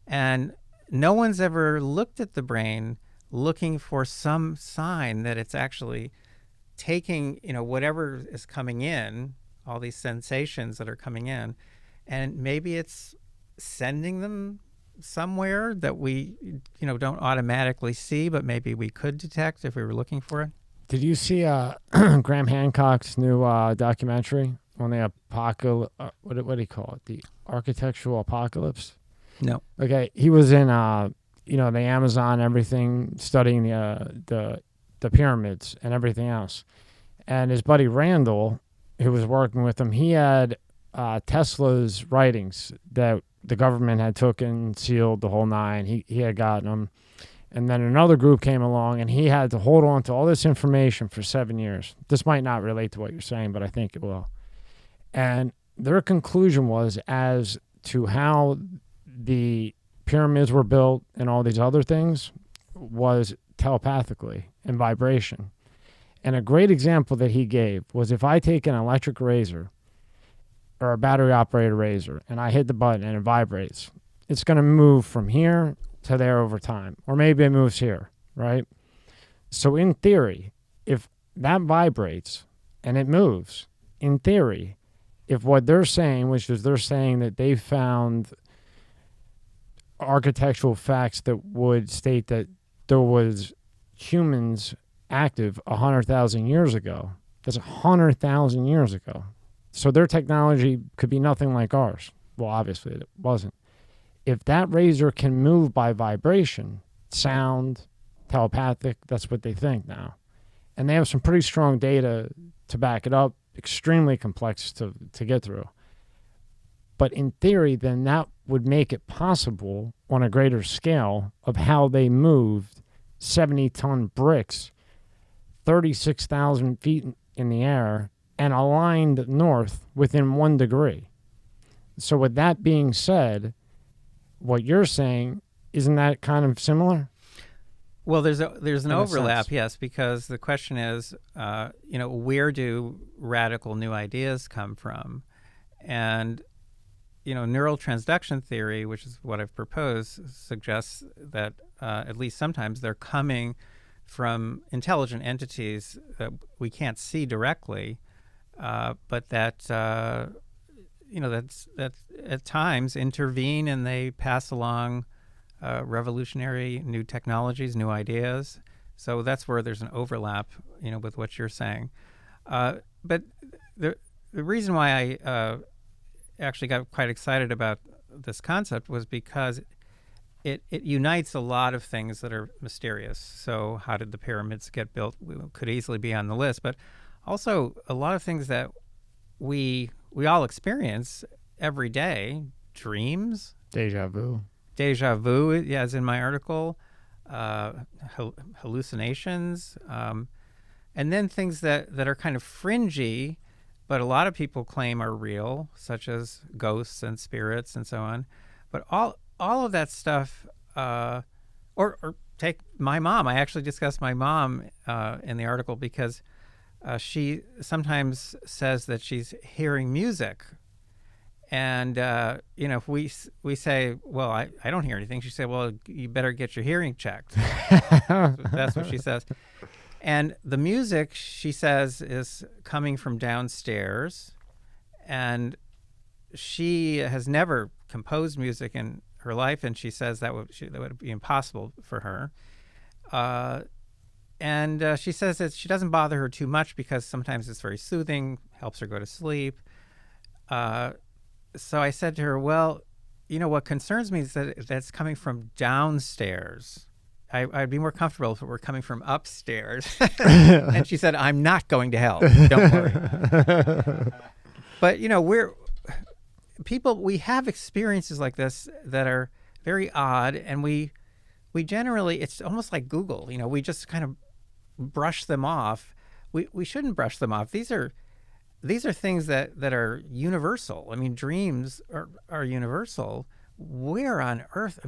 and no one's ever looked at the brain looking for some sign that it's actually taking, whatever is coming in, all these sensations that are coming in, and maybe it's sending them somewhere that we, don't automatically see, but maybe we could detect if we were looking for it. Did you see Graham Hancock's new documentary on the apocalypse? What do you call it? The architectural apocalypse? No. Okay, he was in the Amazon, everything, studying the pyramids and everything else. And his buddy Randall, who was working with him, he had Tesla's writings that the government had taken, sealed, the whole nine. He had gotten them. And then another group came along, and he had to hold on to all this information for 7 years. This might not relate to what you're saying, but I think it will. And their conclusion was as to how the pyramids were built and all these other things was telepathically and vibration. And a great example that he gave was if I take an electric razor or a battery-operated razor and I hit the button and it vibrates, it's going to move from here to there over time, or maybe it moves here, right? So in theory, if that vibrates and it moves, in theory, if what they're saying, which is they're saying that they found architectural facts that would state that there was humans active 100,000 years ago, that's 100,000 years ago. So their technology could be nothing like ours. Well, obviously it wasn't. If that razor can move by vibration, sound, telepathic, that's what they think now. And they have some pretty strong data to back it up, extremely complex to get through. But in theory, then that would make it possible on a greater scale of how they moved 70-ton bricks 36,000 feet in the air and aligned north within 1 degree. So with that being said, what you're saying, isn't that kind of similar? Well, there's an overlap, sense. yes, because the question is, where do radical new ideas come from? And, neural transduction theory, which is what I've proposed, suggests that at least sometimes, they're coming from intelligent entities that we can't see directly, but that that at times intervene, and they pass along revolutionary new technologies, new ideas. So that's where there's an overlap, with what you're saying. But the reason why I actually got quite excited about this concept was because it unites a lot of things that are mysterious. So how did the pyramids get built? Could easily be on the list, but also a lot of things that we all experience every day. Dreams, Deja vu, yeah, as in my article, hallucinations, and then things that are kind of fringy, but a lot of people claim are real, such as ghosts and spirits and so on. But all of that stuff, or take my mom. I actually discussed my mom in the article because she sometimes says that she's hearing music. And, if we say, well, I don't hear anything, she said, well, you better get your hearing checked. That's what she says. And the music, she says, is coming from downstairs. And she has never composed music in her life, and she says that would be impossible for her. And she says that she doesn't bother her too much because sometimes it's very soothing, helps her go to sleep. So I said to her, well, what concerns me is that that's coming from downstairs. I'd be more comfortable if it were coming from upstairs. And she said, I'm not going to hell. Don't worry. But, we have experiences like this that are very odd, and we generally, it's almost like Google, we just kind of brush them off. We shouldn't brush them off. These are things that are universal. I mean, dreams are universal. Where on earth,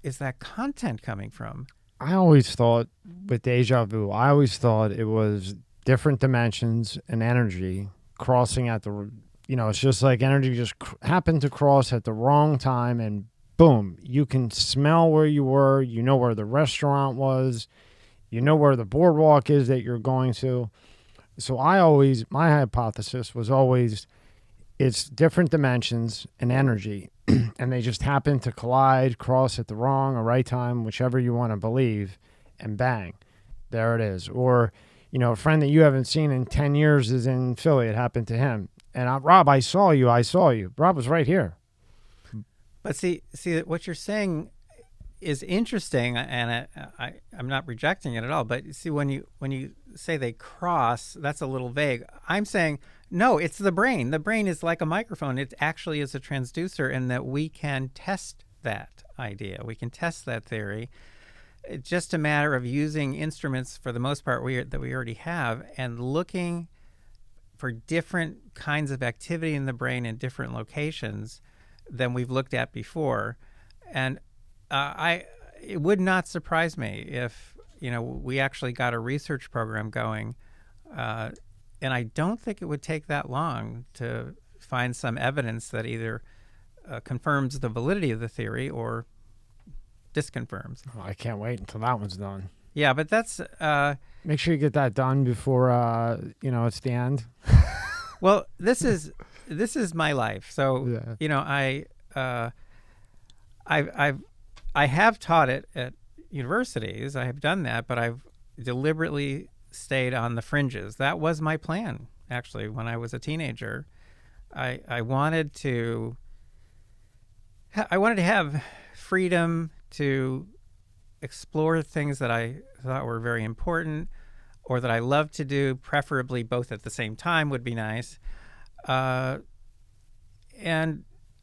is that content coming from? I always thought with deja vu, it was different dimensions and energy crossing at the, it's just like energy just happened to cross at the wrong time, and boom, you can smell where you were, where the restaurant was, where the boardwalk is that you're going to. So my hypothesis was always it's different dimensions and energy, and they just happen to collide, cross at the wrong or right time, whichever you want to believe, and bang, there it is. Or, a friend that you haven't seen in 10 years is in Philly. It happened to him. And Rob, I saw you. Rob was right here. But see, what you're saying is interesting, and I'm not rejecting it at all. But see, when you say they cross, that's a little vague. I'm saying no, it's the brain. The brain is like a microphone. It actually is a transducer, and that we can test that idea. We can test that theory. It's just a matter of using instruments, for the most part, that we already have, and looking for different kinds of activity in the brain in different locations than we've looked at before. And it would not surprise me if we actually got a research program going, and I don't think it would take that long to find some evidence that either confirms the validity of the theory or disconfirms. Oh, I can't wait until that one's done. Yeah, but that's make sure you get that done before it's the end. Well, this is my life. So yeah. I have taught it at universities. I have done that, but I've deliberately stayed on the fringes. That was my plan, actually, when I was a teenager. I wanted to have freedom to explore things that I thought were very important or that I loved to do, preferably both at the same time would be nice. And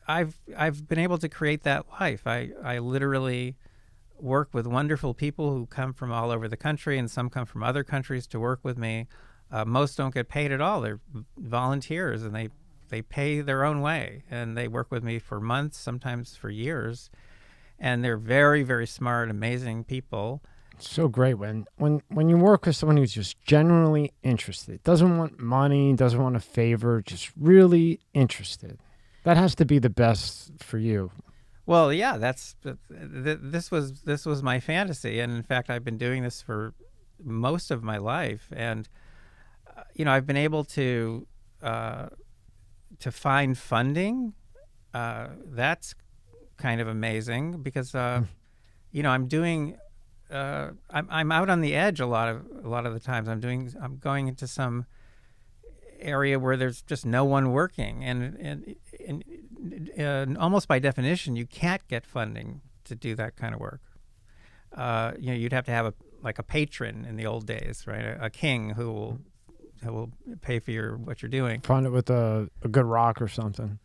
I've been able to create that life. I literally work with wonderful people who come from all over the country, and some come from other countries to work with me. Most don't get paid at all. They're volunteers, and they pay their own way, and they work with me for months, sometimes for years. And they're very, very smart, amazing people. So great when you work with someone who's just genuinely interested, doesn't want money, doesn't want a favor, just really interested. That has to be the best for you. Well, yeah, this was my fantasy, and in fact, I've been doing this for most of my life, and I've been able to find funding. That's kind of amazing because I'm doing. I'm out on the edge a lot of the times. I'm going into some area where there's just no one working, and almost by definition, you can't get funding to do that kind of work. You'd have to have a patron in the old days, right? A king who will pay for what you're doing. Fund it with a good rock or something.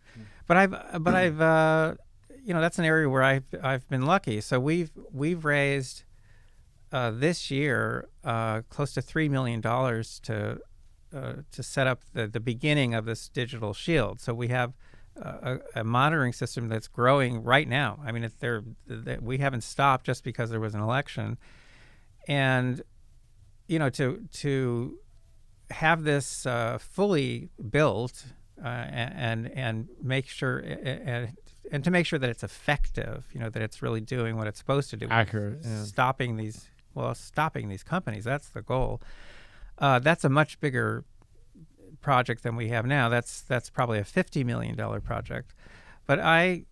But I've that's an area where I've been lucky. So we've raised this year close to $3 million to set up the beginning of this digital shield. So we have a monitoring system that's growing right now. I mean, we haven't stopped just because there was an election, and to have this fully built and make sure and to make sure that it's effective, that it's really doing what it's supposed to do, accurate, yeah. stopping these companies. That's the goal. That's a much bigger project than we have now. That's probably a $50 million project. But I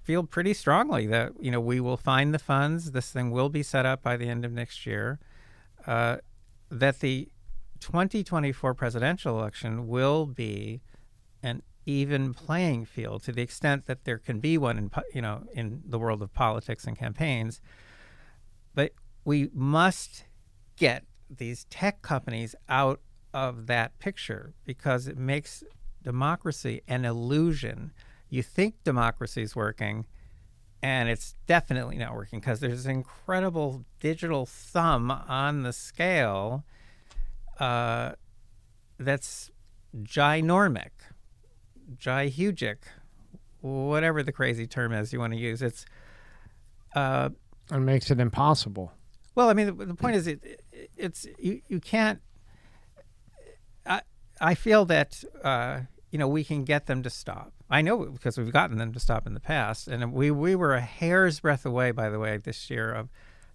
feel pretty strongly that we will find the funds. This thing will be set up by the end of next year. That the 2024 presidential election will be an even playing field to the extent that there can be one in the world of politics and campaigns. But we must get these tech companies out of that picture because it makes democracy an illusion. You think democracy is working, and it's definitely not working because there's an incredible digital thumb on the scale that's ginormic, gihugic, whatever the crazy term is you want to use. It makes it impossible. Well, I mean, the point is, you can't. I feel that we can get them to stop. I know because we've gotten them to stop in the past, and we were a hair's breadth away, by the way, this year of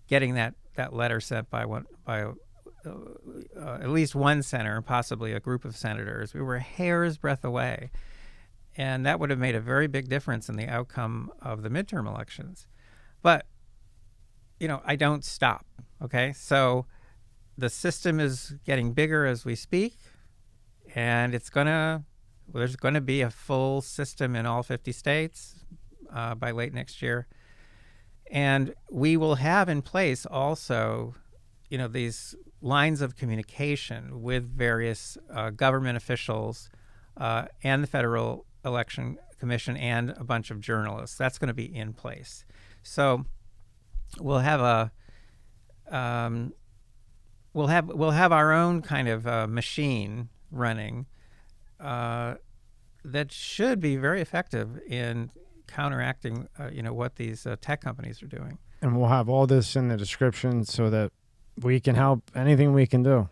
getting that letter sent by at least one senator and possibly a group of senators. We were a hair's breadth away, and that would have made a very big difference in the outcome of the midterm elections. But I don't stop, okay? So the system is getting bigger as we speak, and there's going to be a full system in all 50 states by late next year. And we will have in place also, these lines of communication with various government officials and the Federal Election Commission and a bunch of journalists. That's going to be in place. So we'll have our own kind of machine running that should be very effective in counteracting what these tech companies are doing. And we'll have all this in the description so that we can help anything we can do.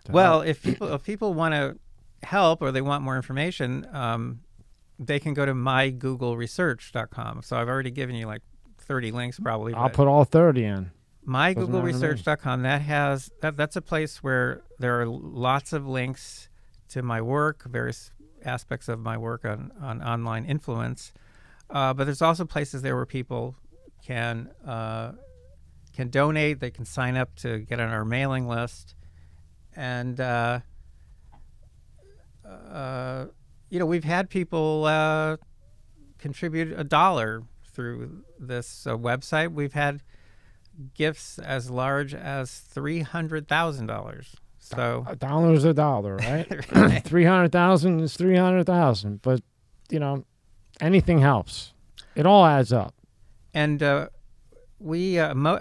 Well, if people want to help or they want more information, they can go to mygoogleresearch.com. So I've already given you like 30 links probably. I'll put all 30 in. mygoogleresearch.com, that's a place where there are lots of links to my work, various aspects of my work on online influence. But there's also places there where people can donate. They can sign up to get on our mailing list. And, we've had people contribute $1 through this website. We've had gifts as large as $300,000. So a dollar's a dollar, right? 300,000 is 300,000. But anything helps. It all adds up. And we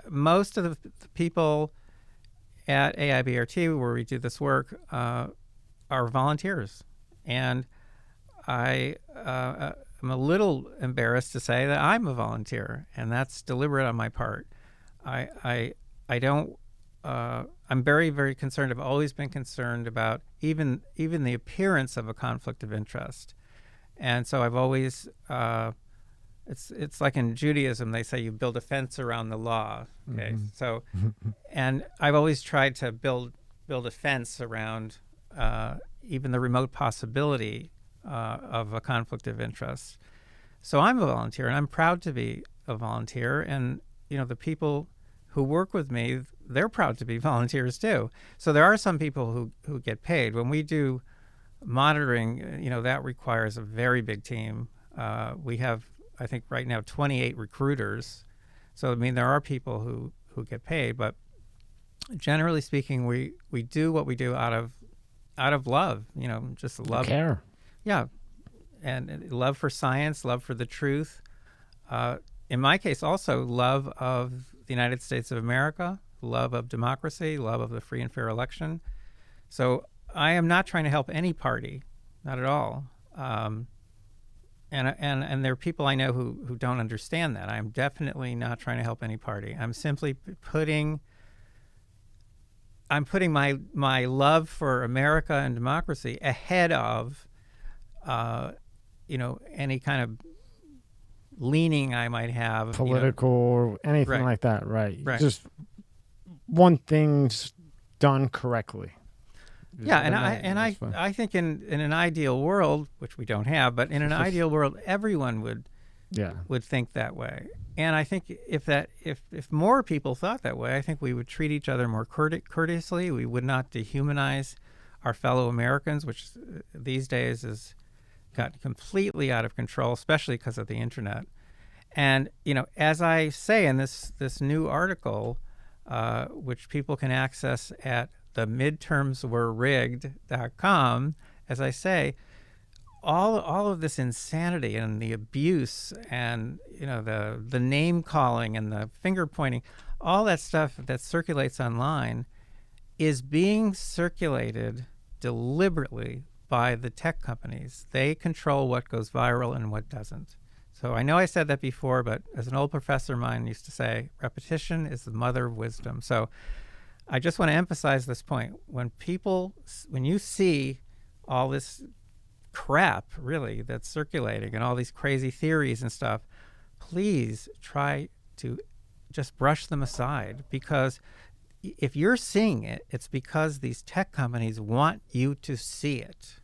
most of the people at AIBRT where we do this work are volunteers, and I am a little embarrassed to say that I'm a volunteer, and that's deliberate on my part. I don't. I'm very, very concerned. I've always been concerned about even the appearance of a conflict of interest, and so I've always it's like in Judaism, they say you build a fence around the law. Okay, so, and I've always tried to build a fence around even the remote possibility of a conflict of interest. So I'm a volunteer, and I'm proud to be a volunteer. And the people who work with me, they're proud to be volunteers too. So there are some people who get paid. When we do monitoring, that requires a very big team. We have, I think right now, 28 recruiters. So, I mean, there are people who get paid, but generally speaking, we do what we do out of love, just love. Care. Yeah. And love for science, love for the truth. In my case, also love of the United States of America, love of democracy, love of the free and fair election. So I am not trying to help any party, not at all. And there are people I know who don't understand that. I'm definitely not trying to help any party. I'm simply putting my love for America and democracy ahead of any kind of leaning I might have, political or anything Right. like that, right? Right. Just want things done correctly. Yeah, and I think in an ideal world, which we don't have, but in an ideal world, everyone would think that way. And I think if more people thought that way, I think we would treat each other more courteously. We would not dehumanize our fellow Americans, which these days has got completely out of control, especially because of the internet. And as I say in this new article, which people can access at themidtermswererigged.com, as I say, all of this insanity and the abuse and the name calling and the finger pointing, all that stuff that circulates online is being circulated deliberately by the tech companies. They control what goes viral and what doesn't. So I know I said that before, but as an old professor of mine used to say, repetition is the mother of wisdom. So I just want to emphasize this point. When you see all this crap, really, that's circulating and all these crazy theories and stuff, please try to just brush them aside, because if you're seeing it, it's because these tech companies want you to see it.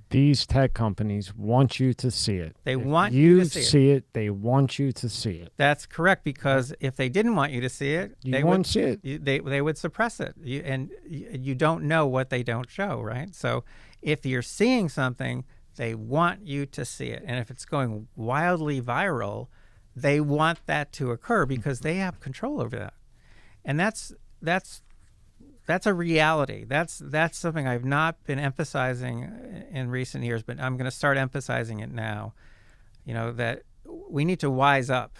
These tech companies want you to see it. They If want you to see it. They want you to see it. That's correct, because if they didn't want you to see it, They wouldn't see it. They would suppress it. You don't know what they don't show, right? So if you're seeing something, they want you to see it. And if it's going wildly viral, they want that to occur because they have control over that. And that's a reality. That's something I've not been emphasizing in recent years, but I'm going to start emphasizing it now. That we need to wise up.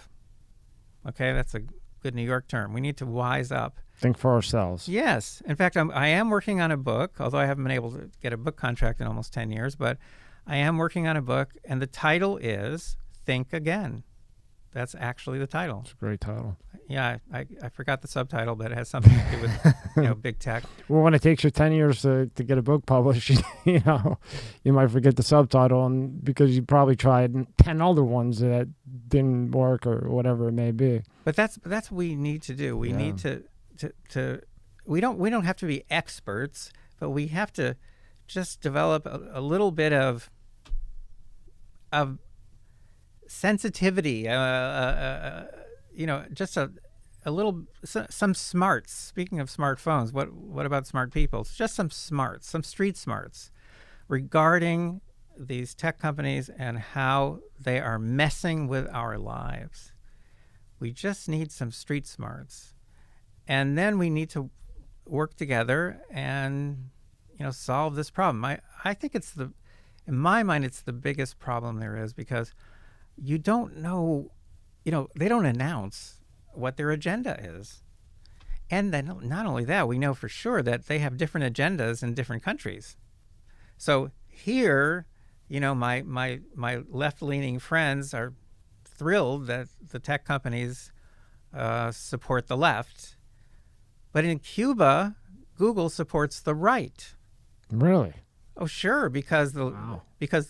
Okay, that's a good New York term. We need to wise up. Think for ourselves. Yes. In fact, I am working on a book, although I haven't been able to get a book contract in almost 10 years, but I am working on a book, and the title is Think Again. That's actually the title. It's a great title. Yeah, I forgot the subtitle, but it has something to do with big tech. Well, when it takes you 10 years to get a book published, you might forget the subtitle, and because you probably tried 10 other ones that didn't work or whatever it may be. But that's what we need to do. We need to we don't have to be experts, but we have to just develop a little bit of sensitivity, just a little, some smarts. Speaking of smartphones, what about smart people? It's just some smarts, some street smarts regarding these tech companies and how they are messing with our lives. We just need some street smarts. And then we need to work together and, solve this problem. I think in my mind, it's the biggest problem there is, because you don't know, they don't announce what their agenda is. And then not only that, we know for sure that they have different agendas in different countries. So here, my left-leaning friends are thrilled that the tech companies support the left. But in Cuba, Google supports the right. Really? Oh, sure, because the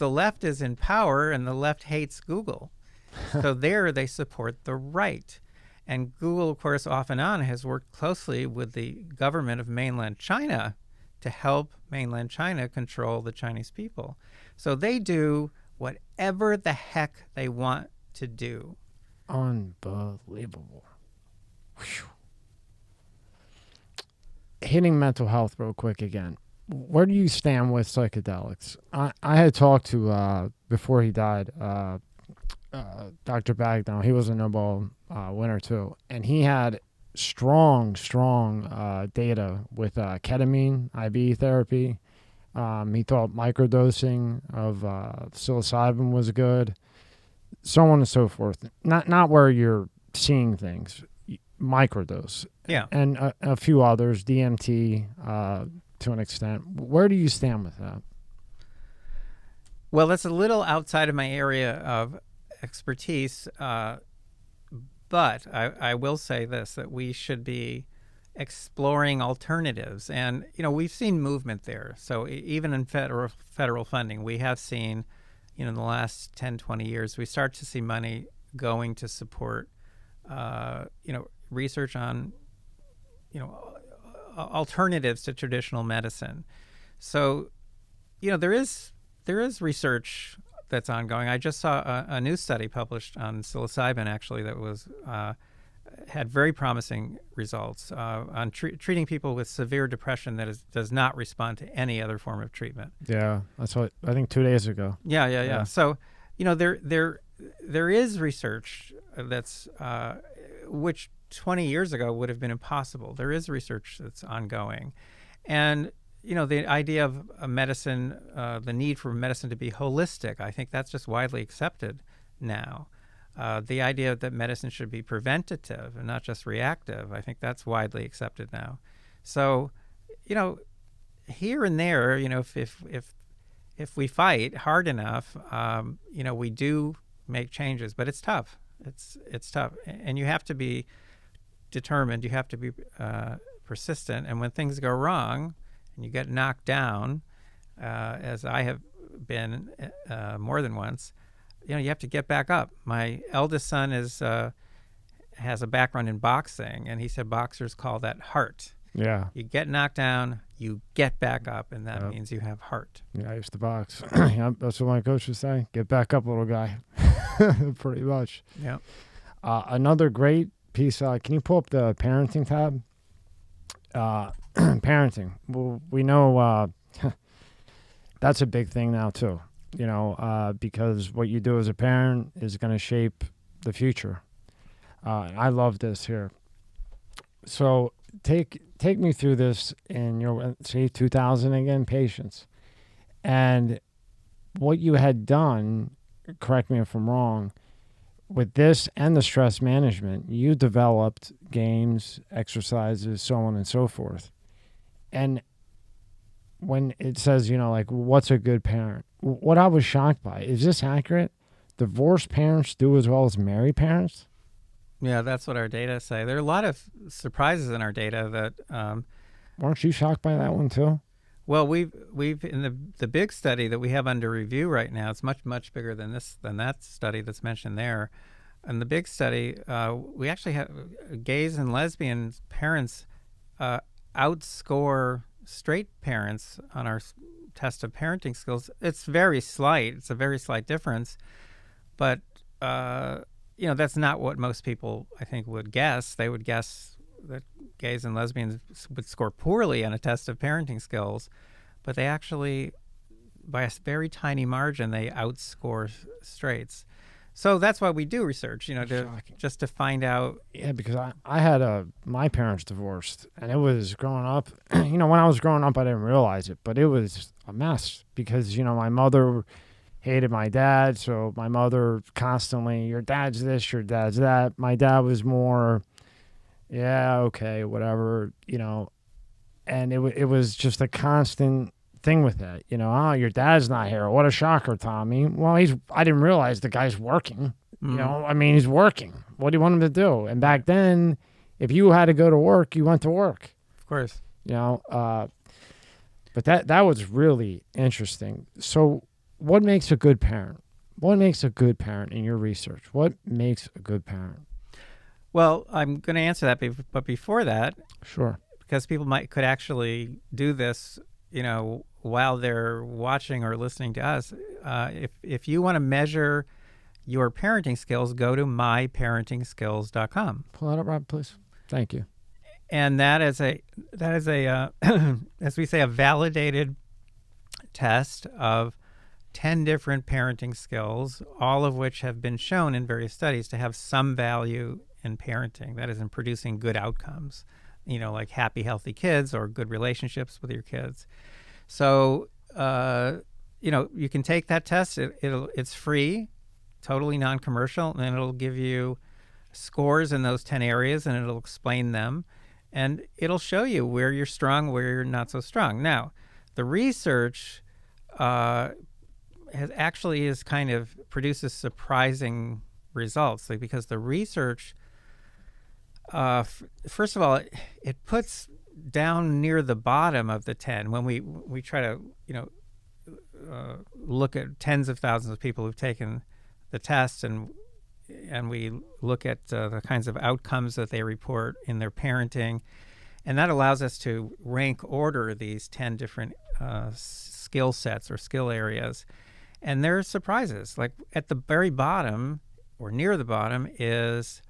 left is in power and the left hates Google. So there they support the right. And Google, of course, off and on has worked closely with the government of mainland China to help mainland China control the Chinese people. So they do whatever the heck they want to do. Unbelievable. Whew. Hitting mental health real quick again. Where do you stand with psychedelics? I had talked to, before he died, Dr. Bagdown. He was a Nobel winner too. And he had strong data with ketamine, IV therapy. He thought microdosing of psilocybin was good, so on and so forth. Not where you're seeing things, microdose. Yeah. And a few others, DMT to an extent. Where do you stand with that? Well, that's a little outside of my area of expertise, but I will say this, that we should be exploring alternatives. And, we've seen movement there. So even in federal funding, we have seen, in the last 10, 20 years, we start to see money going to support, research on, alternatives to traditional medicine. So, there is research that's ongoing. I just saw a new study published on psilocybin, actually, that was had very promising results on treating people with severe depression that does not respond to any other form of treatment. Yeah, that's what I think 2 days ago. Yeah. So, there is research that's which 20 years ago would have been impossible. There is research that's ongoing, and the idea of a medicine, the need for medicine to be holistic, I think that's just widely accepted now. The idea that medicine should be preventative and not just reactive, I think that's widely accepted now. So, here and there, if we fight hard enough, we do make changes, but it's tough. It's tough, and you have to be determined. You have to be persistent, and when things go wrong and you get knocked down, as I have been more than once, you have to get back up. My eldest son has a background in boxing, and he said boxers call that heart. Yeah. You get knocked down, you get back up, and that means you have heart. Yeah, I used to box. That's what my coach would say. Get back up, little guy. Pretty much. Yeah. Another great piece. Can you pull up the parenting tab? Parenting. Well, we know that's a big thing now too. Because what you do as a parent is going to shape the future. I love this here. So take me through this in your, say, 2000 again, patients. And what you had done, correct me if I'm wrong, with this and the stress management, you developed games, exercises, so on and so forth. And when it says, what's a good parent? What I was shocked by, is this accurate? Divorced parents do as well as married parents? Yeah, that's what our data say. There are a lot of surprises in our data that... Weren't you shocked by that one too? Well, we've in the big study that we have under review right now, it's much bigger than that study that's mentioned there. In the big study, we actually have gays and lesbian parents outscore straight parents on our test of parenting skills. It's very slight. It's a very slight difference, but that's not what most people, I think, would guess. They would guess that gays and lesbians would score poorly on a test of parenting skills, but they actually, by a very tiny margin, they outscore straights. So that's why we do research, just to find out. Yeah, because I had my parents divorced, and it was growing up. When I was growing up, I didn't realize it, but it was a mess because, my mother hated my dad. So my mother constantly, your dad's this, your dad's that. My dad was more, yeah, okay, whatever, and it was just a constant thing with that, oh, your dad's not here. What a shocker, Tommy. Well, I didn't realize the guy's working. He's working. What do you want him to do? And back then, if you had to go to work, you went to work. Of course. But that was really interesting. So what makes a good parent? What makes a good parent in your research? What makes a good parent? Well, I'm going to answer that, but before that, Sure. because people could actually do this, while they're watching or listening to us. If you want to measure your parenting skills, go to myparentingskills.com. Pull that up, Rob, please. Thank you. And that is a as we say, a validated test of 10 different parenting skills, all of which have been shown in various studies to have some value in parenting. That is, in producing good outcomes, like happy, healthy kids or good relationships with your kids. So, you can take that test. It's free, totally non-commercial, and it'll give you scores in those 10 areas, and it'll explain them. And it'll show you where you're strong, where you're not so strong. Now, the research is kind of produces surprising results, because the research, first of all, it puts down near the bottom of the 10 when we try to look at tens of thousands of people who've taken the test, and we look at the kinds of outcomes that they report in their parenting, and that allows us to rank order these 10 different skill sets or skill areas. And there are surprises. Like at the very bottom or near the bottom is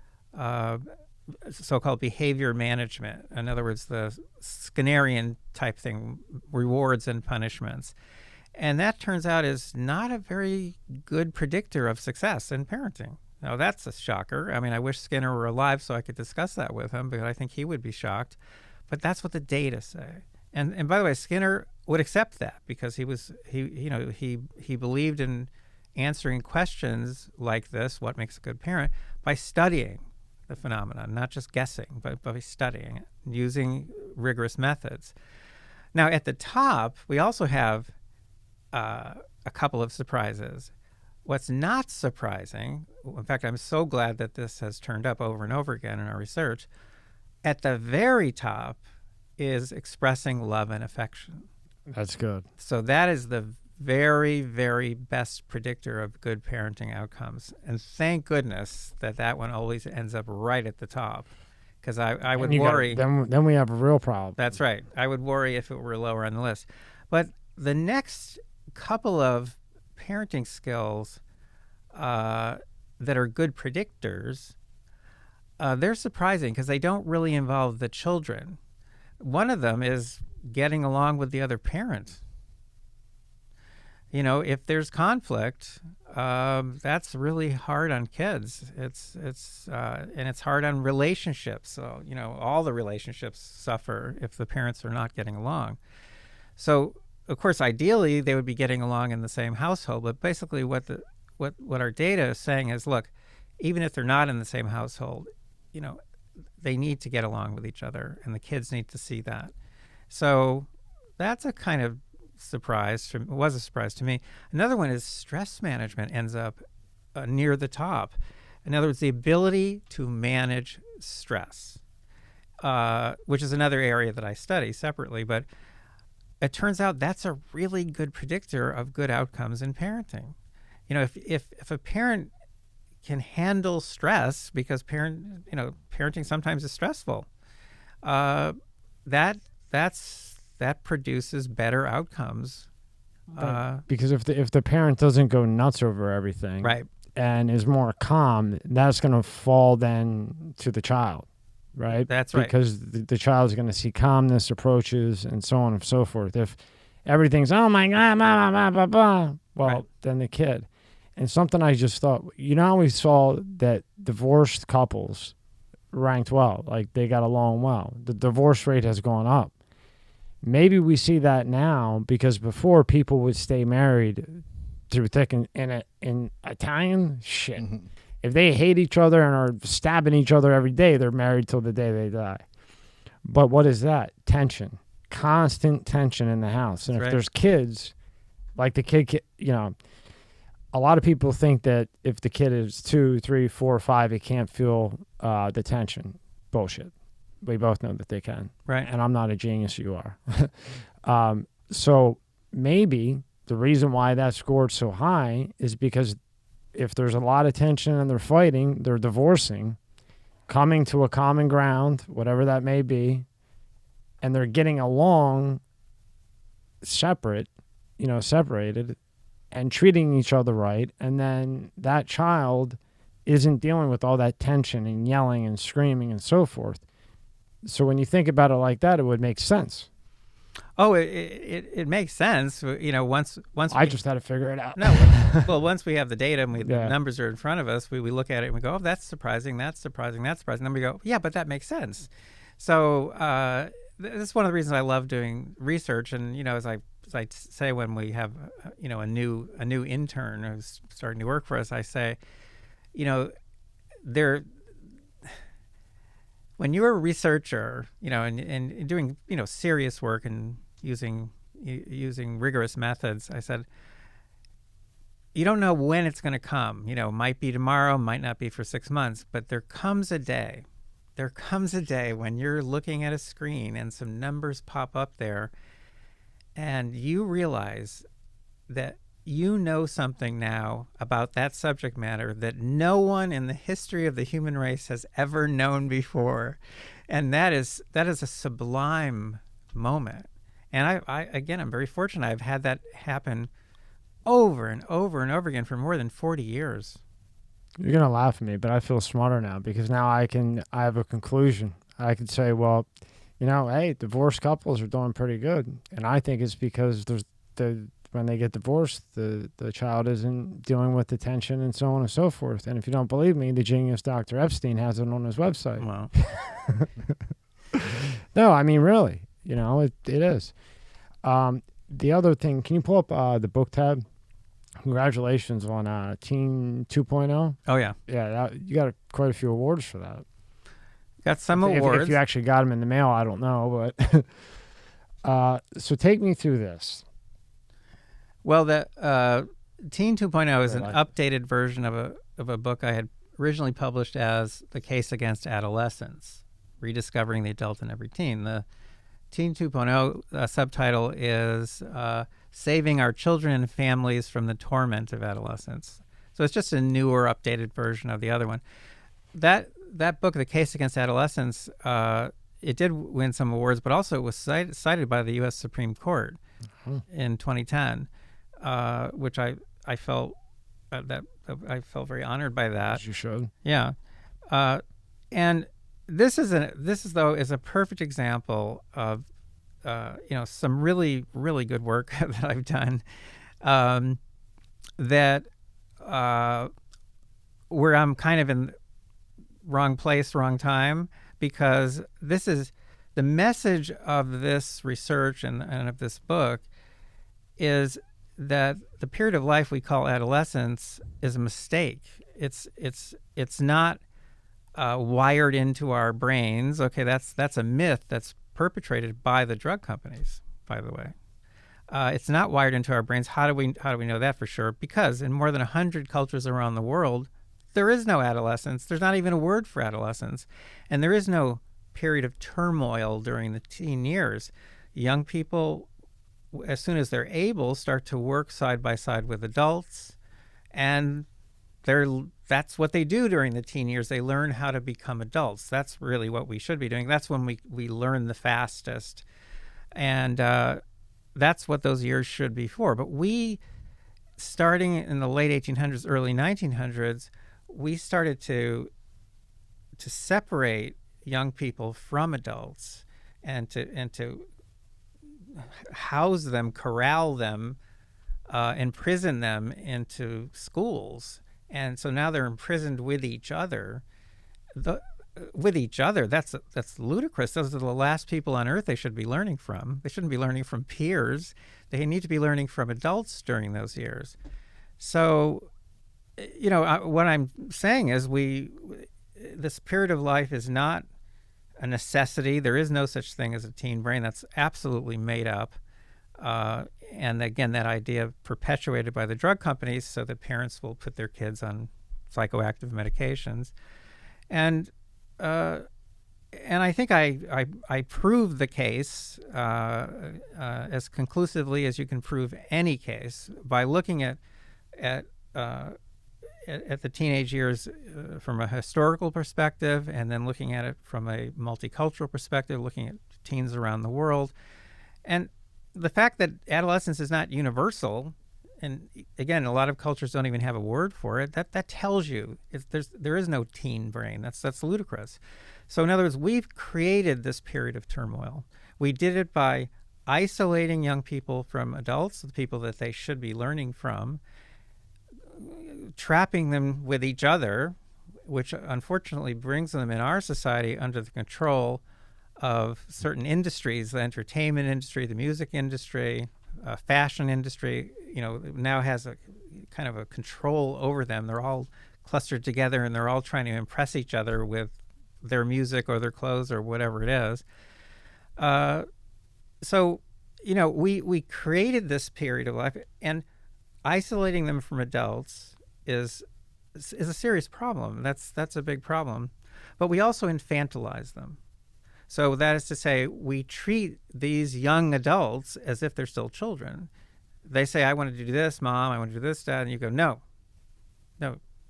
so-called behavior management. In other words, the Skinnerian type thing, rewards and punishments. And that turns out is not a very good predictor of success in parenting. Now, that's a shocker. I mean, I wish Skinner were alive so I could discuss that with him, because I think he would be shocked. But that's what the data say. And by the way, Skinner would accept that, because he believed in answering questions like this, what makes a good parent, by studying the phenomenon, not just guessing, but by studying it, using rigorous methods. Now, at the top, we also have a couple of surprises. What's not surprising, in fact, I'm so glad that this has turned up over and over again in our research, at the very top is expressing love and affection. That's good. So that is the very, very best predictor of good parenting outcomes. And thank goodness that one always ends up right at the top, because I would worry. Then we have a real problem. That's right. I would worry if it were lower on the list. But the next couple of parenting skills that are good predictors, they're surprising because they don't really involve the children. One of them is getting along with the other parent. If there's conflict, that's really hard on kids. And it's hard on relationships. So, all the relationships suffer if the parents are not getting along. So, of course, ideally they would be getting along in the same household. But basically, what our data is saying is, look, even if they're not in the same household, they need to get along with each other, and the kids need to see that. So that's a kind of surprise. It was a surprise to me. Another one is stress management ends up near the top. In other words, the ability to manage stress, which is another area that I study separately. But it turns out that's a really good predictor of good outcomes in parenting. If a parent can handle stress, because parenting sometimes is stressful, that produces better outcomes. Because if the parent doesn't go nuts over everything, right, and is more calm, that's going to fall then to the child, right? That's right. Because the child is going to see calmness approaches and so on and so forth. If everything's, oh my God, blah, blah, blah, blah, well, right, then the kid. And something I just thought, how we saw that divorced couples ranked well, like they got along well. The divorce rate has gone up. Maybe we see that now because before people would stay married through thick and in Italian shit. Mm-hmm. If they hate each other and are stabbing each other every day, they're married till the day they die. But what is that? Tension. Constant tension in the house. And That's if right. there's kids, like the kid, a lot of people think that if the kid is 2, 3, 4, 5, it can't feel the tension. Bullshit. We both know that they can. Right. And I'm not a genius, you are. So maybe the reason why that scored so high is because if there's a lot of tension and they're fighting, they're divorcing, coming to a common ground, whatever that may be, and they're getting along separated, and treating each other right, and then that child isn't dealing with all that tension and yelling and screaming and so forth. So when you think about it like that, it would make sense. Oh, it makes sense. Once I just had to figure it out. No, well, once we have the data and the numbers are in front of us, we look at it and we go, oh, that's surprising, that's surprising, that's surprising. Then we go, yeah, but that makes sense. So this is one of the reasons I love doing research. And as I say when we have a new intern who's starting to work for us, I say, when you're a researcher, and doing serious work and using rigorous methods, I said, you don't know when it's going to come. Might be tomorrow, might not be for 6 months, but there comes a day when you're looking at a screen and some numbers pop up there, and you realize that you know something now about that subject matter that no one in the history of the human race has ever known before. And that is a sublime moment. And I'm very fortunate. I've had that happen over and over and over again for more than 40 years. You're going to laugh at me, but I feel smarter now because now I have a conclusion. I could say, well, hey, divorced couples are doing pretty good. And I think it's because when they get divorced, the child isn't dealing with the tension and so on and so forth. And if you don't believe me, the genius Dr. Epstein has it on his website. Wow. No, I mean, really, it is. The other thing, can you pull up the book tab? Congratulations on Teen 2.0. Oh, yeah. Yeah, you got quite a few awards for that. Got some awards. If you actually got them in the mail, I don't know. But so take me through this. Well, the Teen 2.0 is an updated version of a book I had originally published as The Case Against Adolescence, Rediscovering the Adult in Every Teen. The Teen 2.0 subtitle is Saving Our Children and Families from the Torment of Adolescence. So it's just a newer, updated version of the other one. That book, The Case Against Adolescence, it did win some awards, but also it was cited by the U.S. Supreme Court in 2010. Which I felt I felt very honored by that. As you should. Yeah, and this is a perfect example of some really good work that I've done. Where I'm kind of in wrong place, wrong time, because this is the message of this research and of this book is that the period of life we call adolescence is a mistake. It's not wired into our brains. Okay, that's a myth that's perpetrated by the drug companies, by the way. It's not wired into our brains. How do we know that for sure? Because in more than 100 cultures around the world, there is no adolescence. There's not even a word for adolescence, and there is no period of turmoil during the teen years. Young people, as soon as they're able, start to work side by side with adults, and that's what they do during the teen years. They learn how to become adults. That's really what we should be doing. That's when we learn the fastest, and that's what those years should be for. But we, starting in the late 1800s, early 1900s, we started to separate young people from adults and to house them, corral them, imprison them into schools. And so now they're imprisoned with each other. That's ludicrous. Those are the last people on earth they should be learning from. They shouldn't be learning from peers. They need to be learning from adults during those years. So, what I'm saying is this period of life is not a necessity. There is no such thing as a teen brain. That's absolutely made up. And again, that idea perpetuated by the drug companies so that parents will put their kids on psychoactive medications. And I think I proved the case as conclusively as you can prove any case by looking at at the teenage years from a historical perspective, and then looking at it from a multicultural perspective, looking at teens around the world. And the fact that adolescence is not universal, and again, a lot of cultures don't even have a word for it, that tells you there is no teen brain. That's ludicrous. So in other words, we've created this period of turmoil. We did it by isolating young people from adults, the people that they should be learning from, trapping them with each other, which unfortunately brings them in our society under the control of certain industries, the entertainment industry, the music industry, fashion industry, now has a kind of a control over them. They're all clustered together and they're all trying to impress each other with their music or their clothes or whatever it is. So, we created this period of life, and isolating them from adults is a serious problem. That's a big problem. But we also infantilize them. So that is to say, we treat these young adults as if they're still children. They say, I want to do this, Mom, I want to do this, Dad. And you go, no,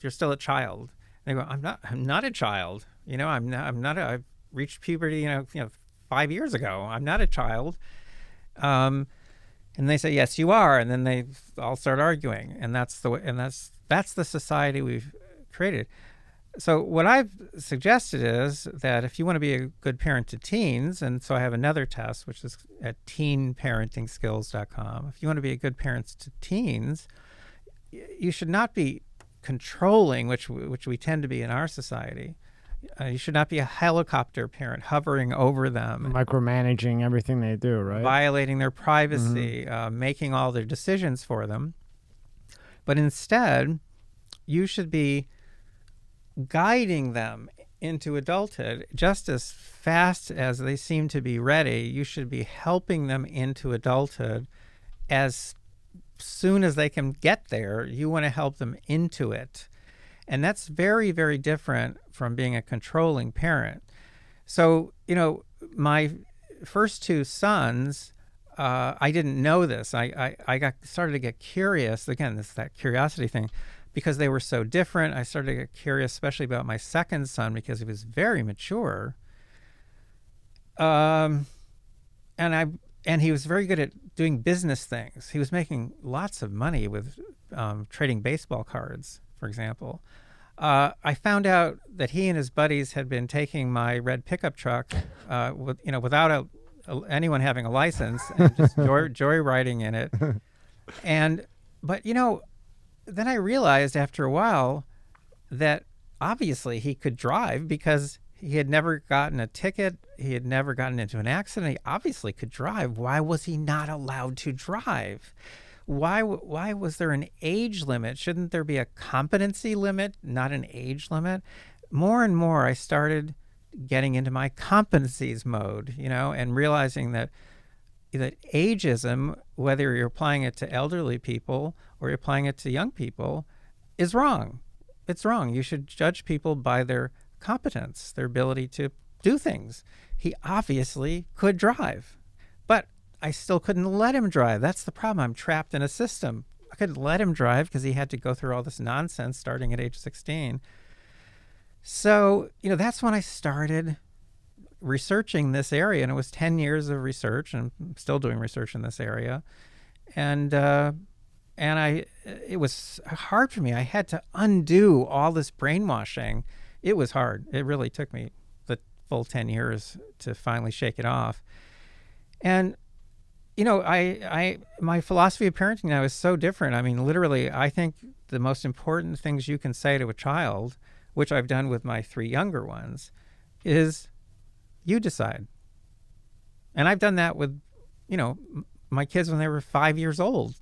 you're still a child. And they go, I'm not a child. I've reached puberty, 5 years ago. I'm not a child. And they say, yes, you are. And then they all start arguing. And that's the society we've created. So what I've suggested is that if you want to be a good parent to teens, and so I have another test, which is at teenparentingskills.com. If you want to be a good parent to teens, you should not be controlling, which we tend to be in our society. You should not be a helicopter parent hovering over them. Micromanaging everything they do, right? Violating their privacy, making all their decisions for them. But instead, you should be guiding them into adulthood just as fast as they seem to be ready. You should be helping them into adulthood as soon as they can get there. You want to help them into it. And that's very, very different from being a controlling parent. So, my first two sons, I didn't know this. I started to get curious. Again, that curiosity thing. Because they were so different, I started to get curious, especially about my second son, because he was very mature. And he was very good at doing business things. He was making lots of money with trading baseball cards, for example. I found out that he and his buddies had been taking my red pickup truck, without anyone having a license, and just joyriding in it. But then I realized after a while that obviously he could drive because he had never gotten a ticket. He had never gotten into an accident. He obviously could drive. Why was he not allowed to drive? Why was there an age limit? Shouldn't there be a competency limit, not an age limit? More and more I started getting into my competencies mode, and realizing that ageism, whether you're applying it to elderly people or you're applying it to young people, is wrong. It's wrong. You should judge people by their competence, their ability to do things. He obviously could drive, but I still couldn't let him drive. That's the problem. I'm trapped in a system. I couldn't let him drive because he had to go through all this nonsense starting at age 16. So, that's when I started researching this area, and it was 10 years of research, and I'm still doing research in this area. And it was hard for me. I had to undo all this brainwashing. It was hard. It really took me the full 10 years to finally shake it off. And, my philosophy of parenting now is so different. I mean, literally, I think the most important things you can say to a child, which I've done with my 3 younger ones, is you decide. And I've done that with, my kids when they were 5 years old.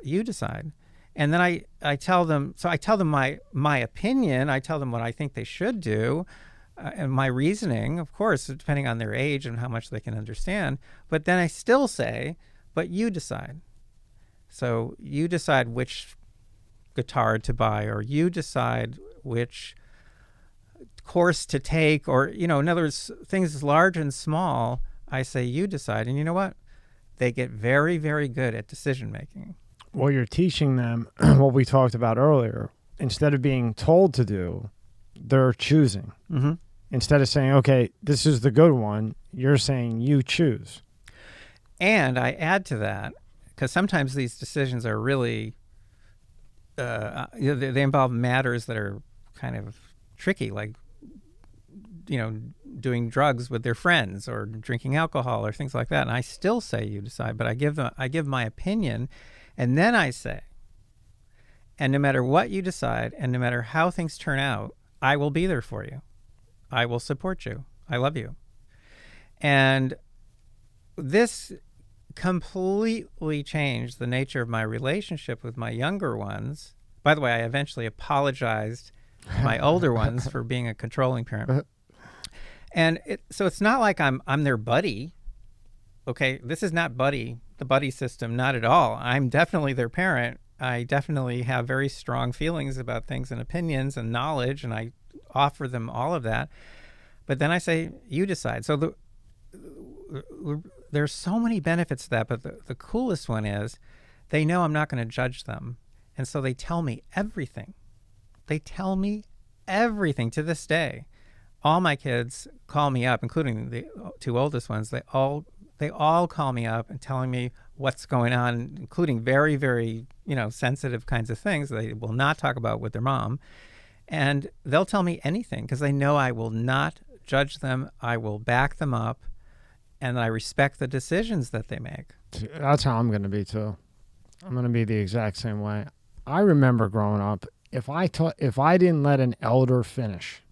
You decide. And then I tell them my opinion. I tell them what I think they should do, and my reasoning, of course, depending on their age and how much they can understand. But then I still say, but you decide. So you decide which guitar to buy, or you decide which course to take, or, in other words, things large and small, I say you decide. And you know what? They get very, very good at decision making. Well, you're teaching them what we talked about earlier, instead of being told to do, they're choosing. Mm-hmm. Instead of saying, okay, this is the good one, you're saying you choose. And I add to that, because sometimes these decisions are really, they involve matters that are kind of tricky, like, doing drugs with their friends or drinking alcohol or things like that. And I still say you decide, but I give my opinion, and then I say, and no matter what you decide, and no matter how things turn out, I will be there for you. I will support you. I love you. And this completely changed the nature of my relationship with my younger ones. By the way, I eventually apologized to my older ones for being a controlling parent. And so it's not like I'm their buddy. Okay, this is not the buddy system, not at all. I'm definitely their parent. I definitely have very strong feelings about things and opinions and knowledge, and I offer them all of that. But then I say, you decide. So there's so many benefits to that, but the coolest one is they know I'm not going to judge them. And so they tell me everything. They tell me everything to this day. All my kids call me up, including the two oldest ones. They all call me up and telling me what's going on, including very, very, sensitive kinds of things they will not talk about with their mom. And they'll tell me anything because they know I will not judge them. I will back them up, and I respect the decisions that they make. That's how I'm going to be too. I'm going to be the exact same way. I remember growing up, if I didn't let an elder finish,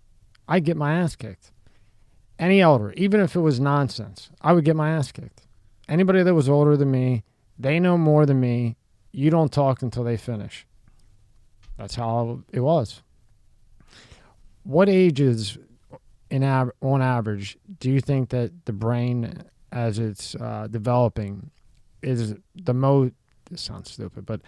I'd get my ass kicked. Any elder, even if it was nonsense, I would get my ass kicked. Anybody that was older than me, they know more than me. You don't talk until they finish. That's how it was. What ages, on average, do you think that the brain, as it's developing, is the most? This sounds stupid, but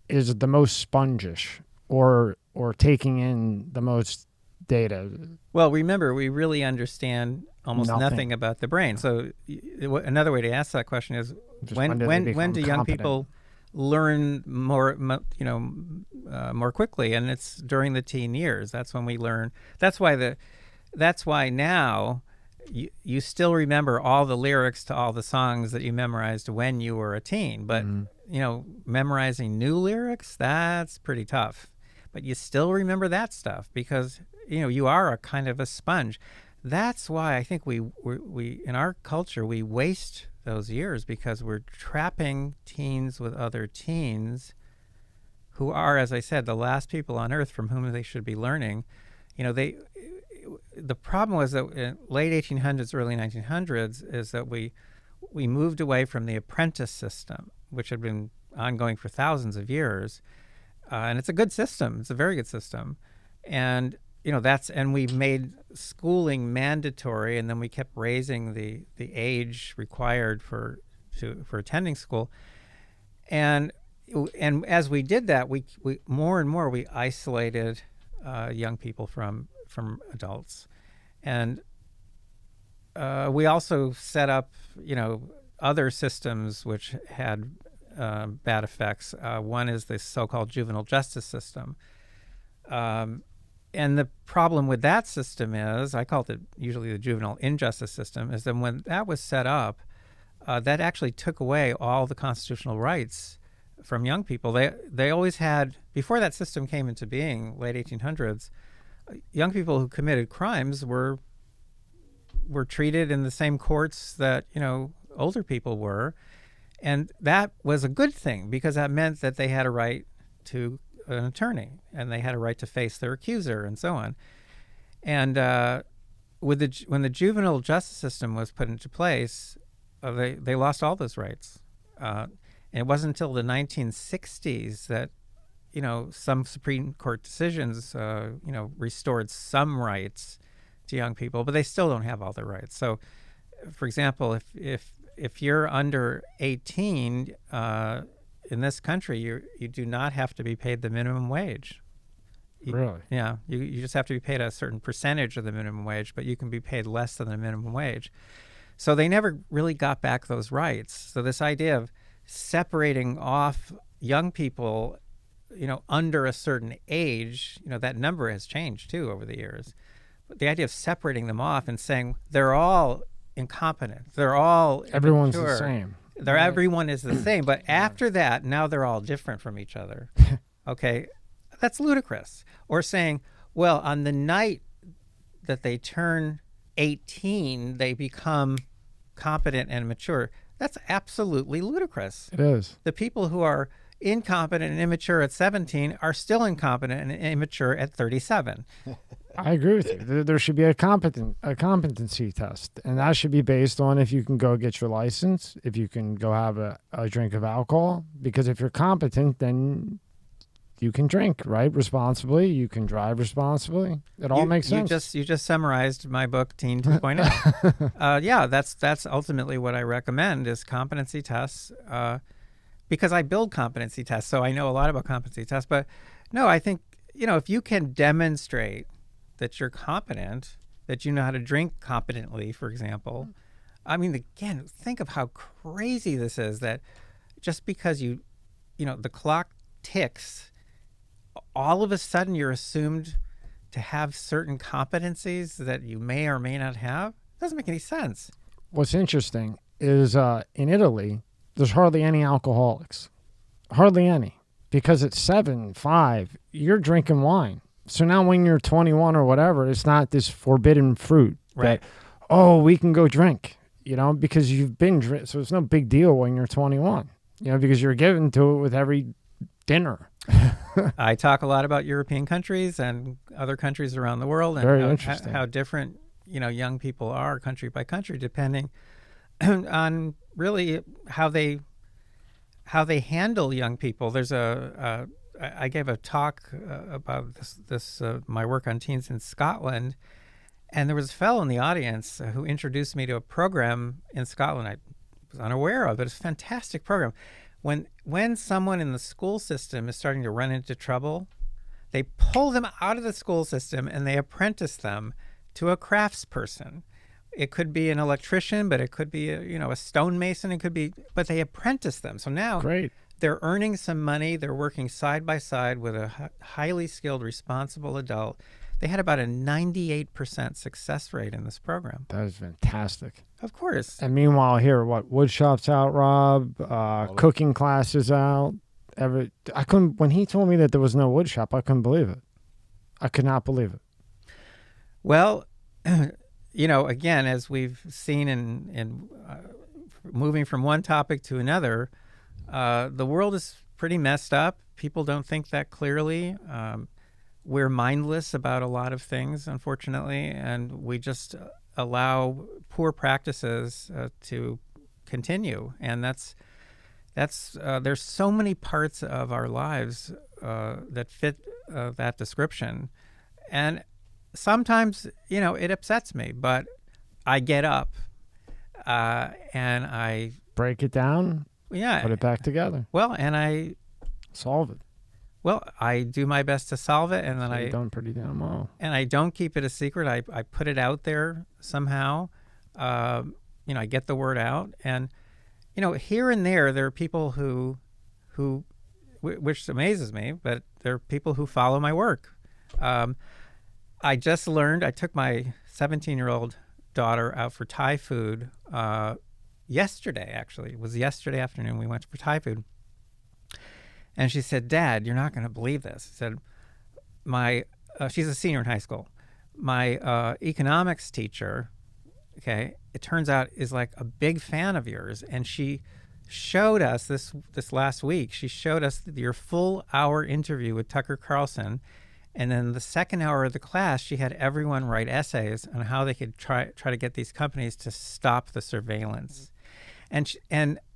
is the most spongish, or taking in the most data? Well, remember, we really understand almost nothing about the brain. So another way to ask that question is, when do young people learn more, more quickly? And it's during the teen years. That's when we learn. That's why now you still remember all the lyrics to all the songs that you memorized when you were a teen. But, memorizing new lyrics, that's pretty tough. But you still remember that stuff because, you are a kind of a sponge. That's why I think we in our culture, we waste those years because we're trapping teens with other teens who are, as I said, the last people on earth from whom they should be learning. The problem was that in late 1800s, early 1900s, is that we moved away from the apprentice system, which had been ongoing for thousands of years. And it's a good system. It's a very good system. And, and we made schooling mandatory, and then we kept raising the age required for attending school. And as we did that, we more and more we isolated young people from adults. And we also set up, other systems which had bad effects. One is the so-called juvenile justice system. And the problem with that system is, I called it usually the juvenile injustice system, is that when that was set up, that actually took away all the constitutional rights from young people. They always had, before that system came into being, late 1800s, young people who committed crimes were treated in the same courts that, older people were. And that was a good thing because that meant that they had a right to an attorney and they had a right to face their accuser and so on. And when the juvenile justice system was put into place, they lost all those rights. And it wasn't until the 1960s that, some Supreme Court decisions, restored some rights to young people, but they still don't have all their rights. So, for example, if you're under 18 in this country, you do not have to be paid the minimum wage. Really? Yeah, you just have to be paid a certain percentage of the minimum wage, but you can be paid less than the minimum wage. So they never really got back those rights. So this idea of separating off young people under a certain age, that number has changed too over the years. But the idea of separating them off and saying they're all incompetent, they're all Everyone's immature, the same. everyone is the same, but after that, now they're all different from each other. Okay, that's ludicrous. Or saying, well, on the night that they turn 18, they become competent and mature. That's absolutely ludicrous. It is. The people who are incompetent and immature at 17 are still incompetent and immature at 37. I agree with you. There should be a competency test, and that should be based on if you can go get your license, if you can go have a drink of alcohol. Because if you're competent, then you can drink, right, responsibly. You can drive responsibly. It all makes sense. You just summarized my book, Teen 2.0. Yeah, that's ultimately what I recommend is competency tests. Because I build competency tests, so I know a lot about competency tests. But no, I think if you can demonstrate that you're competent, that you know how to drink competently, for example. I mean, again, think of how crazy this is, that just because the clock ticks, all of a sudden you're assumed to have certain competencies that you may or may not have. It doesn't make any sense. What's interesting is in Italy, there's hardly any alcoholics. Hardly any. Because at 7, 5, you're drinking wine. So now when you're 21 or whatever, it's not this forbidden fruit. Right. That, we can go drink, because you've been drink. So it's no big deal when you're 21, because you're given to it with every dinner. I talk a lot about European countries and other countries around the world, and how different, young people are country by country, depending on really how they handle young people. There's I gave a talk about this my work on teens in Scotland, and there was a fellow in the audience who introduced me to a program in Scotland I was unaware of. It's a fantastic program. When someone in the school system is starting to run into trouble, they pull them out of the school system and they apprentice them to a craftsperson. It could be an electrician, but it could be a stonemason. But they apprentice them. So now Great. They're earning some money. They're working side by side with a highly skilled, responsible adult. They had about a 98% success rate in this program. That is fantastic. Of course. And meanwhile, here, wood shop's out, Rob. Cooking classes out. When he told me that there was no wood shop, I couldn't believe it. I could not believe it. Well, again, as we've seen in moving from one topic to another, the world is pretty messed up. People don't think that clearly. We're mindless about a lot of things, unfortunately, and we just allow poor practices to continue. And that's there's so many parts of our lives that fit that description. And sometimes, it upsets me, but I get up and I break it down. Yeah. Put it back together. Well, and I solve it. Well, I do my best to solve it, and then You've done pretty damn well. And I don't keep it a secret. I put it out there somehow. I get the word out, and here and there are people who, which amazes me, but there are people who follow my work. I just learned. I took my 17-year-old daughter out for Thai food yesterday. Actually, it was yesterday afternoon. We went for Thai food. And she said, "Dad, you're not going to believe this." I said, she's a senior in high school. My economics teacher, it turns out is like a big fan of yours. And she showed us this last week, she showed us your full hour interview with Tucker Carlson. And then the second hour of the class, she had everyone write essays on how they could try to get these companies to stop the surveillance. And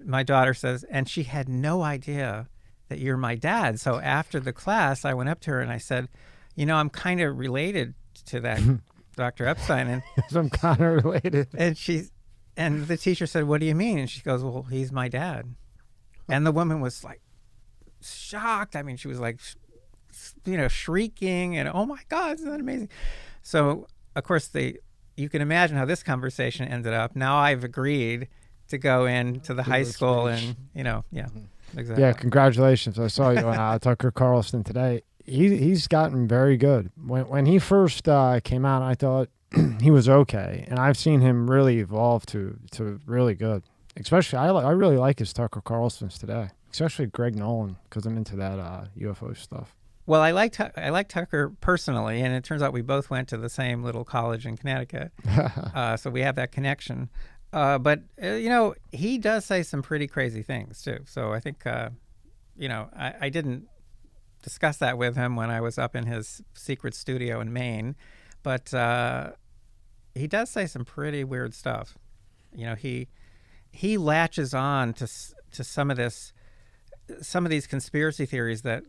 my daughter says, and she had no idea that you're my dad. So after the class, I went up to her and I said, I'm kind of related to that Dr. Epstein. And I'm kind of related. And the teacher said, "What do you mean?" And she goes, "Well, he's my dad." And the woman was like shocked. I mean, she was like, shrieking and, "Oh my God, isn't that amazing?" So of course you can imagine how this conversation ended up. Now I've agreed to go into the high school and, exactly. Yeah, congratulations. I saw you on Tucker Carlson today. He's gotten very good. When he first came out, I thought he was okay, and I've seen him really evolve to really good. Especially, I really like his Tucker Carlsons today, especially Greg Nolan, because I'm into that UFO stuff. Well, I like Tucker personally, and it turns out we both went to the same little college in Connecticut, so we have that connection. But he does say some pretty crazy things too. So I think, I didn't discuss that with him when I was up in his secret studio in Maine, but he does say some pretty weird stuff. He latches on to some of these conspiracy theories that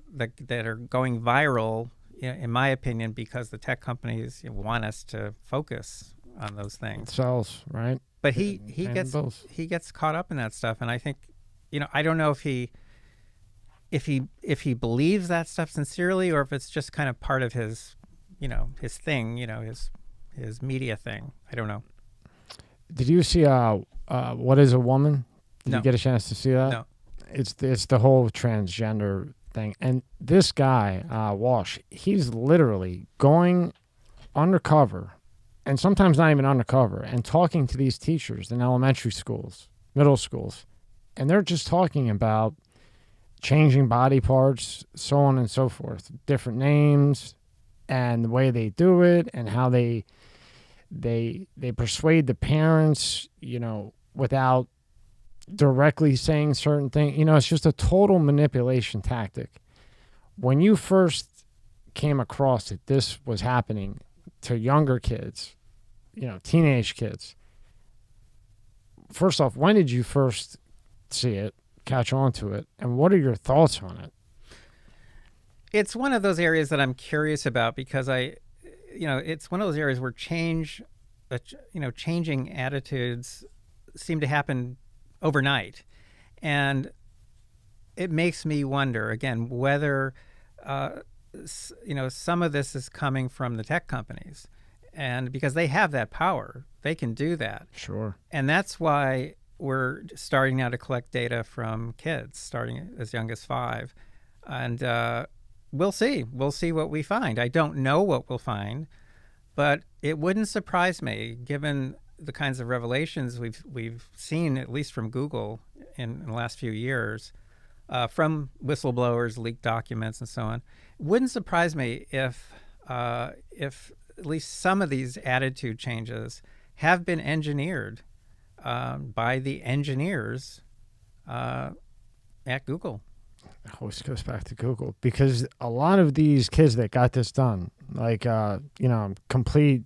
are going viral, in my opinion, because the tech companies want us to focus on those things. It sells, right? But he gets caught up in that stuff, and I think, I don't know if he believes that stuff sincerely, or if it's just kind of part of his, his thing, his media thing. I don't know. Did you see What Is a Woman? Did No. you get a chance to see that? No. It's the whole transgender thing, and this guy Walsh, he's literally going undercover, and sometimes not even undercover, and talking to these teachers in elementary schools, middle schools, and they're just talking about changing body parts, so on and so forth, different names, and the way they do it, and how they persuade the parents, without directly saying certain things. It's just a total manipulation tactic. When you first came across that this was happening to younger kids, teenage kids, first off, when did you first see it, catch on to it, and what are your thoughts on it? It's one of those areas that I'm curious about, because it's one of those areas where changing attitudes seem to happen overnight. And it makes me wonder, again, whether, some of this is coming from the tech companies. And because they have that power, they can do that. Sure. And that's why we're starting now to collect data from kids, starting as young as 5. And we'll see. We'll see what we find. I don't know what we'll find, but it wouldn't surprise me, given the kinds of revelations we've seen, at least from Google in the last few years, from whistleblowers, leaked documents, and so on. It wouldn't surprise me if at least some of these attitude changes have been engineered by the engineers at Google. It always goes back to Google, because a lot of these kids that got this done, like, complete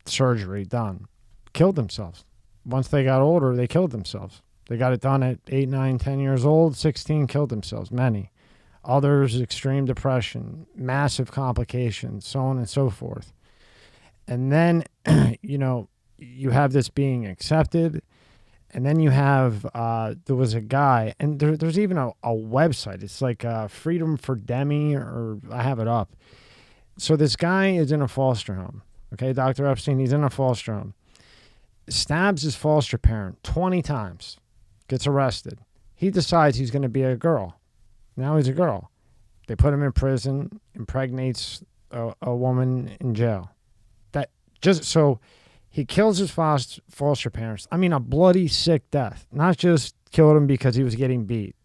surgery done, killed themselves. Once they got older, they killed themselves. They got it done at 8, 9, 10 years old, 16, killed themselves, many. Others, extreme depression, massive complications, so on and so forth. And then, you have this being accepted. And then you have, there was a guy, and there's even a website. It's like Freedom for Demi, or I have it up. So this guy is in a foster home. Okay, Dr. Epstein, he's in a foster home. Stabs his foster parent 20 times. Gets arrested. He decides he's going to be a girl. Now he's a girl. They put him in prison, impregnates a woman in jail. So he kills his foster parents. I mean, a bloody, sick death. Not just killed him because he was getting beat.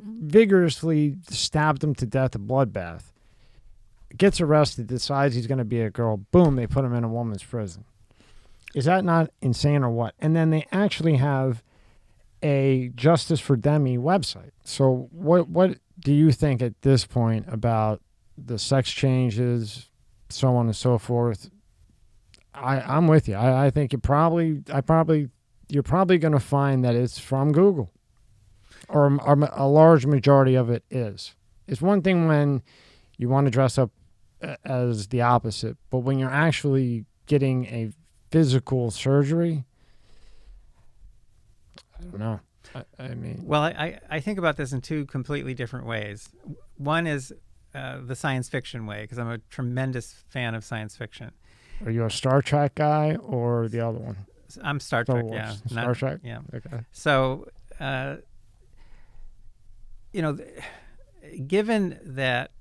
Vigorously stabbed him to death, a bloodbath. Gets arrested, decides he's going to be a girl. Boom, they put him in a woman's prison. Is that not insane or what? And then they actually have a Justice for Demi website. So what do you think at this point about the sex changes, so on and so forth? I'm with you. I think you're probably going to find that it's from Google, or a large majority of it is. It's one thing when you want to dress up as the opposite, but when you're actually getting a physical surgery, I don't know. I mean, well, I think about this in two completely different ways. One is the science fiction way, because I'm a tremendous fan of science fiction. Are you a Star Trek guy or the other one? I'm Star Trek, yeah. Star Trek? Yeah. Okay. So given that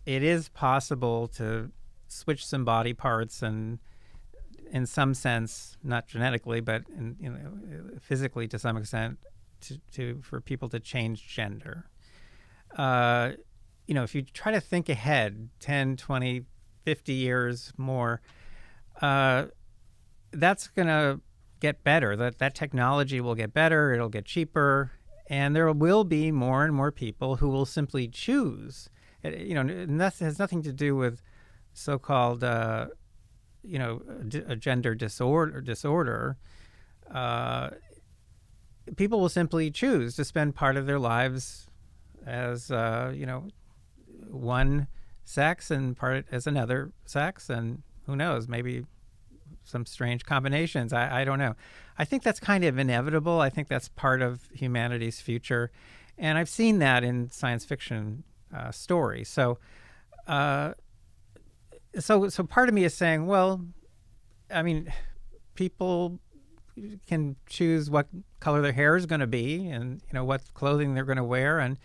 it is possible to switch some body parts and, in some sense, not genetically, but physically to some extent, for people to change gender. If you try to think ahead 10, 20, 50 years more, that's going to get better. That technology will get better. It'll get cheaper. And there will be more and more people who will simply choose. And that has nothing to do with so-called, a gender disorder. People will simply choose to spend part of their lives as, one sex and part as another sex. And who knows, maybe some strange combinations. I don't know. I think that's kind of inevitable. I think that's part of humanity's future. And I've seen that in science fiction stories. So part of me is saying, well, I mean, people can choose what color their hair is going to be and, what clothing they're going to wear. And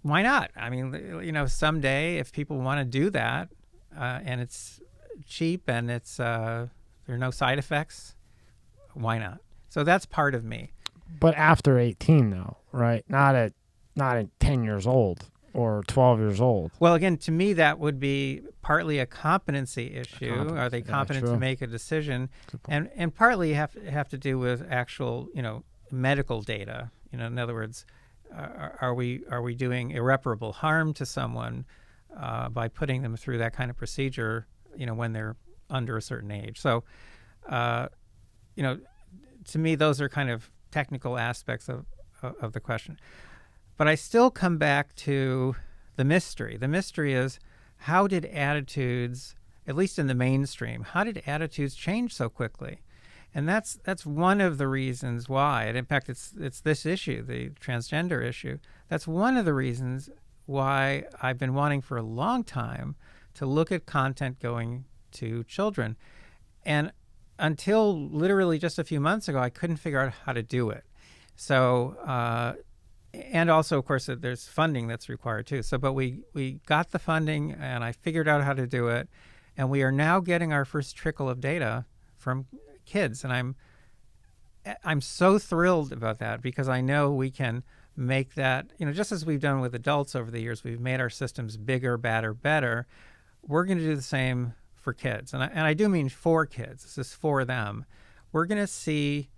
why not? I mean, someday if people want to do that and it's cheap and it's there are no side effects, why not? So that's part of me. But after 18, though, right? Not at 10 years old or 12 years old. Well, again, to me, that would be partly a competency issue. Are they competent to make a decision? And partly have to do with actual, medical data. In other words, are we doing irreparable harm to someone by putting them through that kind of procedure, when they're under a certain age? So, to me, those are kind of technical aspects of the question. But I still come back to the mystery. The mystery is, how did attitudes, at least in the mainstream, how did attitudes change so quickly? And that's one of the reasons why. And in fact, it's this issue, the transgender issue. That's one of the reasons why I've been wanting for a long time to look at content going to children. And until literally just a few months ago, I couldn't figure out how to do it. So, and also, of course, there's funding that's required too. So, but we got the funding and I figured out how to do it. And we are now getting our first trickle of data from kids. And I'm so thrilled about that, because I know we can make that, just as we've done with adults over the years, we've made our systems bigger, badder, better. We're going to do the same for kids. And I do mean for kids. This is for them. We're going to see,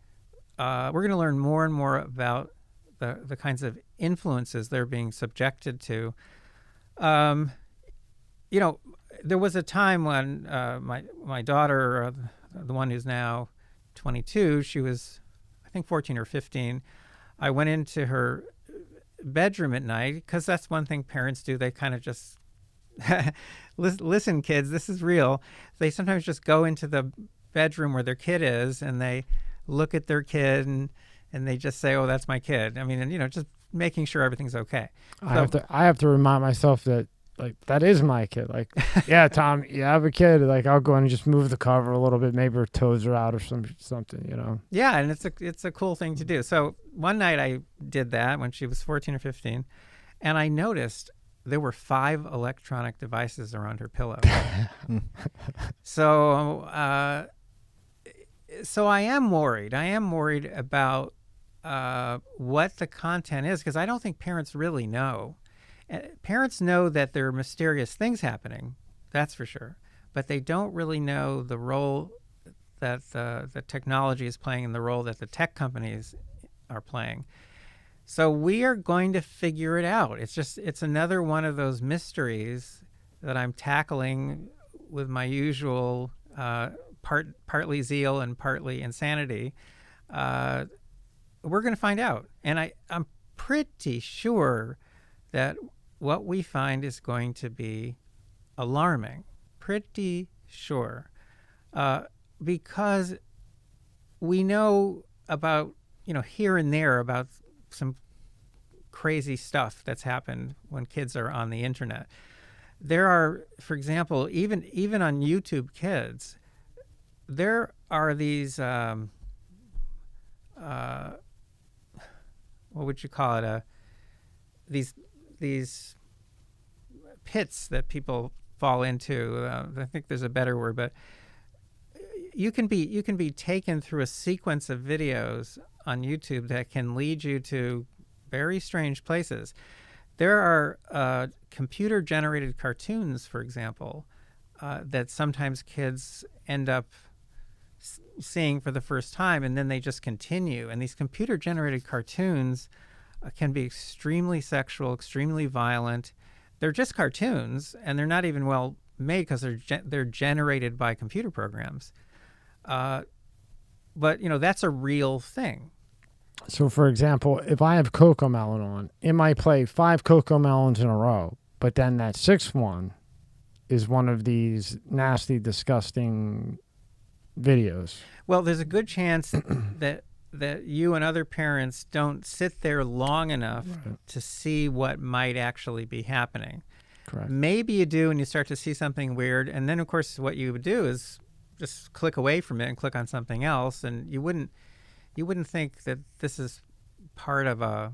we're going to learn more and more about the kinds of influences they're being subjected to. There was a time when my daughter, the one who's now 22, she was, I think, 14 or 15. I went into her bedroom at night, because that's one thing parents do. They kind of just, listen, kids, this is real. They sometimes just go into the bedroom where their kid is and they look at their kid and they just say, oh, that's my kid. I mean, and, just making sure everything's okay. I have to remind myself that, like, that is my kid. Like, yeah, Tom, you have a kid. Like, I'll go in and just move the cover a little bit. Maybe her toes are out or something, Yeah, and it's a cool thing to do. So one night I did that when she was 14 or 15, and I noticed there were 5 electronic devices around her pillow. So I am worried. I am worried about what the content is, because I don't think parents really know. Parents know that there are mysterious things happening, that's for sure, but they don't really know the role that the technology is playing and the role that the tech companies are playing. So we are going to figure it out. It's another one of those mysteries that I'm tackling with my usual partly zeal and partly insanity. We're going to find out. And I'm pretty sure that what we find is going to be alarming. Pretty sure. Because we know about, here and there about some crazy stuff that's happened when kids are on the internet. There are, for example, even on YouTube Kids, there are these, what would you call it? these pits that people fall into. I think there's a better word, but you can be taken through a sequence of videos on YouTube that can lead you to very strange places. There are computer-generated cartoons, for example, that sometimes kids end up seeing for the first time, and then they just continue. And these computer-generated cartoons can be extremely sexual, extremely violent. They're just cartoons, and they're not even well made because they're generated by computer programs. But that's a real thing. So, for example, if I have Cocomelon on, it might play 5 Cocomelons in a row, but then that 6th one is one of these nasty, disgusting videos. Well, there's a good chance that you and other parents don't sit there long enough to see what might actually be happening. Correct. Maybe you do, and you start to see something weird, and then, of course, what you would do is just click away from it and click on something else, and you wouldn't think that this is part of a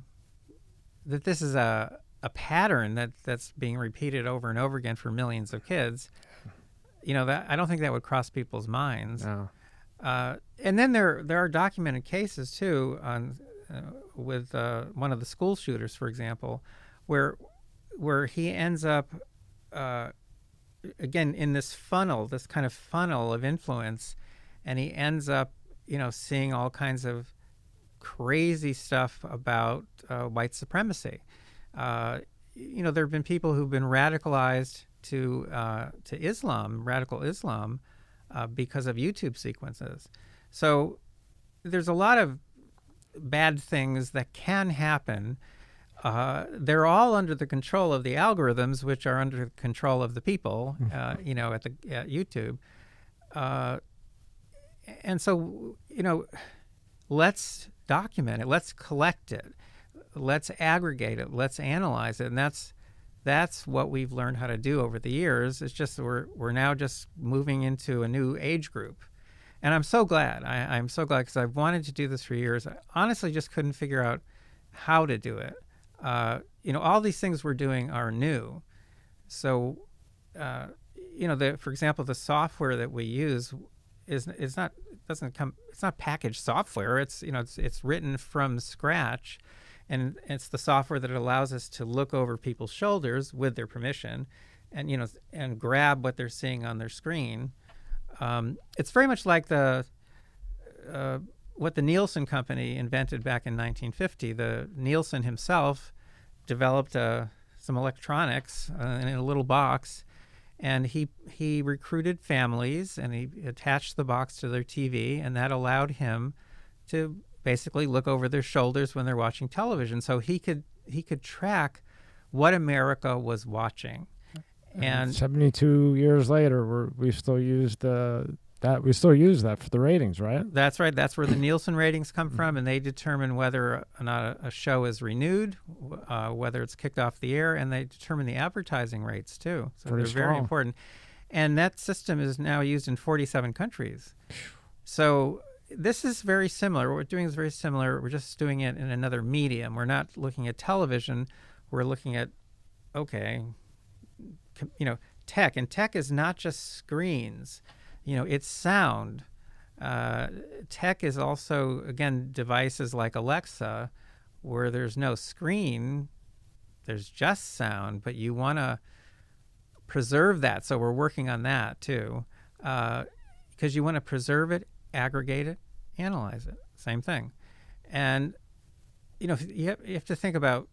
pattern that's being repeated over and over again for millions of kids. That I don't think that would cross people's minds. No. And then there are documented cases too with one of the school shooters, for example, where he ends up again in this kind of funnel of influence, and he ends up seeing all kinds of crazy stuff about white supremacy. There have been people who've been radicalized to Islam, radical Islam, because of YouTube sequences. So there's a lot of bad things that can happen. They're all under the control of the algorithms, which are under the control of the people, at YouTube. And so, let's document it, let's collect it, let's aggregate it, let's analyze it. And that's what we've learned how to do over the years. It's just we're now just moving into a new age group. And I'm so glad. I'm so glad because I've wanted to do this for years. I honestly just couldn't figure out how to do it. All these things we're doing are new. So, for example, the software that we use it's not packaged software. It's written from scratch, and it's the software that allows us to look over people's shoulders with their permission, and grab what they're seeing on their screen. It's very much like what the Nielsen company invented back in 1950. The Nielsen himself developed some electronics in a little box, and he recruited families, and he attached the box to their TV, and that allowed him to basically look over their shoulders when they're watching television. So he could track what America was watching. And 72 years later, we still use that for the ratings, right? That's right. That's where the Nielsen ratings come from, and they determine whether or not a show is renewed, whether it's kicked off the air, and they determine the advertising rates too. So they're very important. And that system is now used in 47 countries. So this is very similar. What we're doing is very similar. We're just doing it in another medium. We're not looking at television. We're looking at, tech. And tech is not just screens. It's sound. Tech is also, again, devices like Alexa, where there's no screen, there's just sound, but you want to preserve that. So we're working on that too, because you want to preserve it, aggregate it, analyze it. Same thing. And, you have to think about,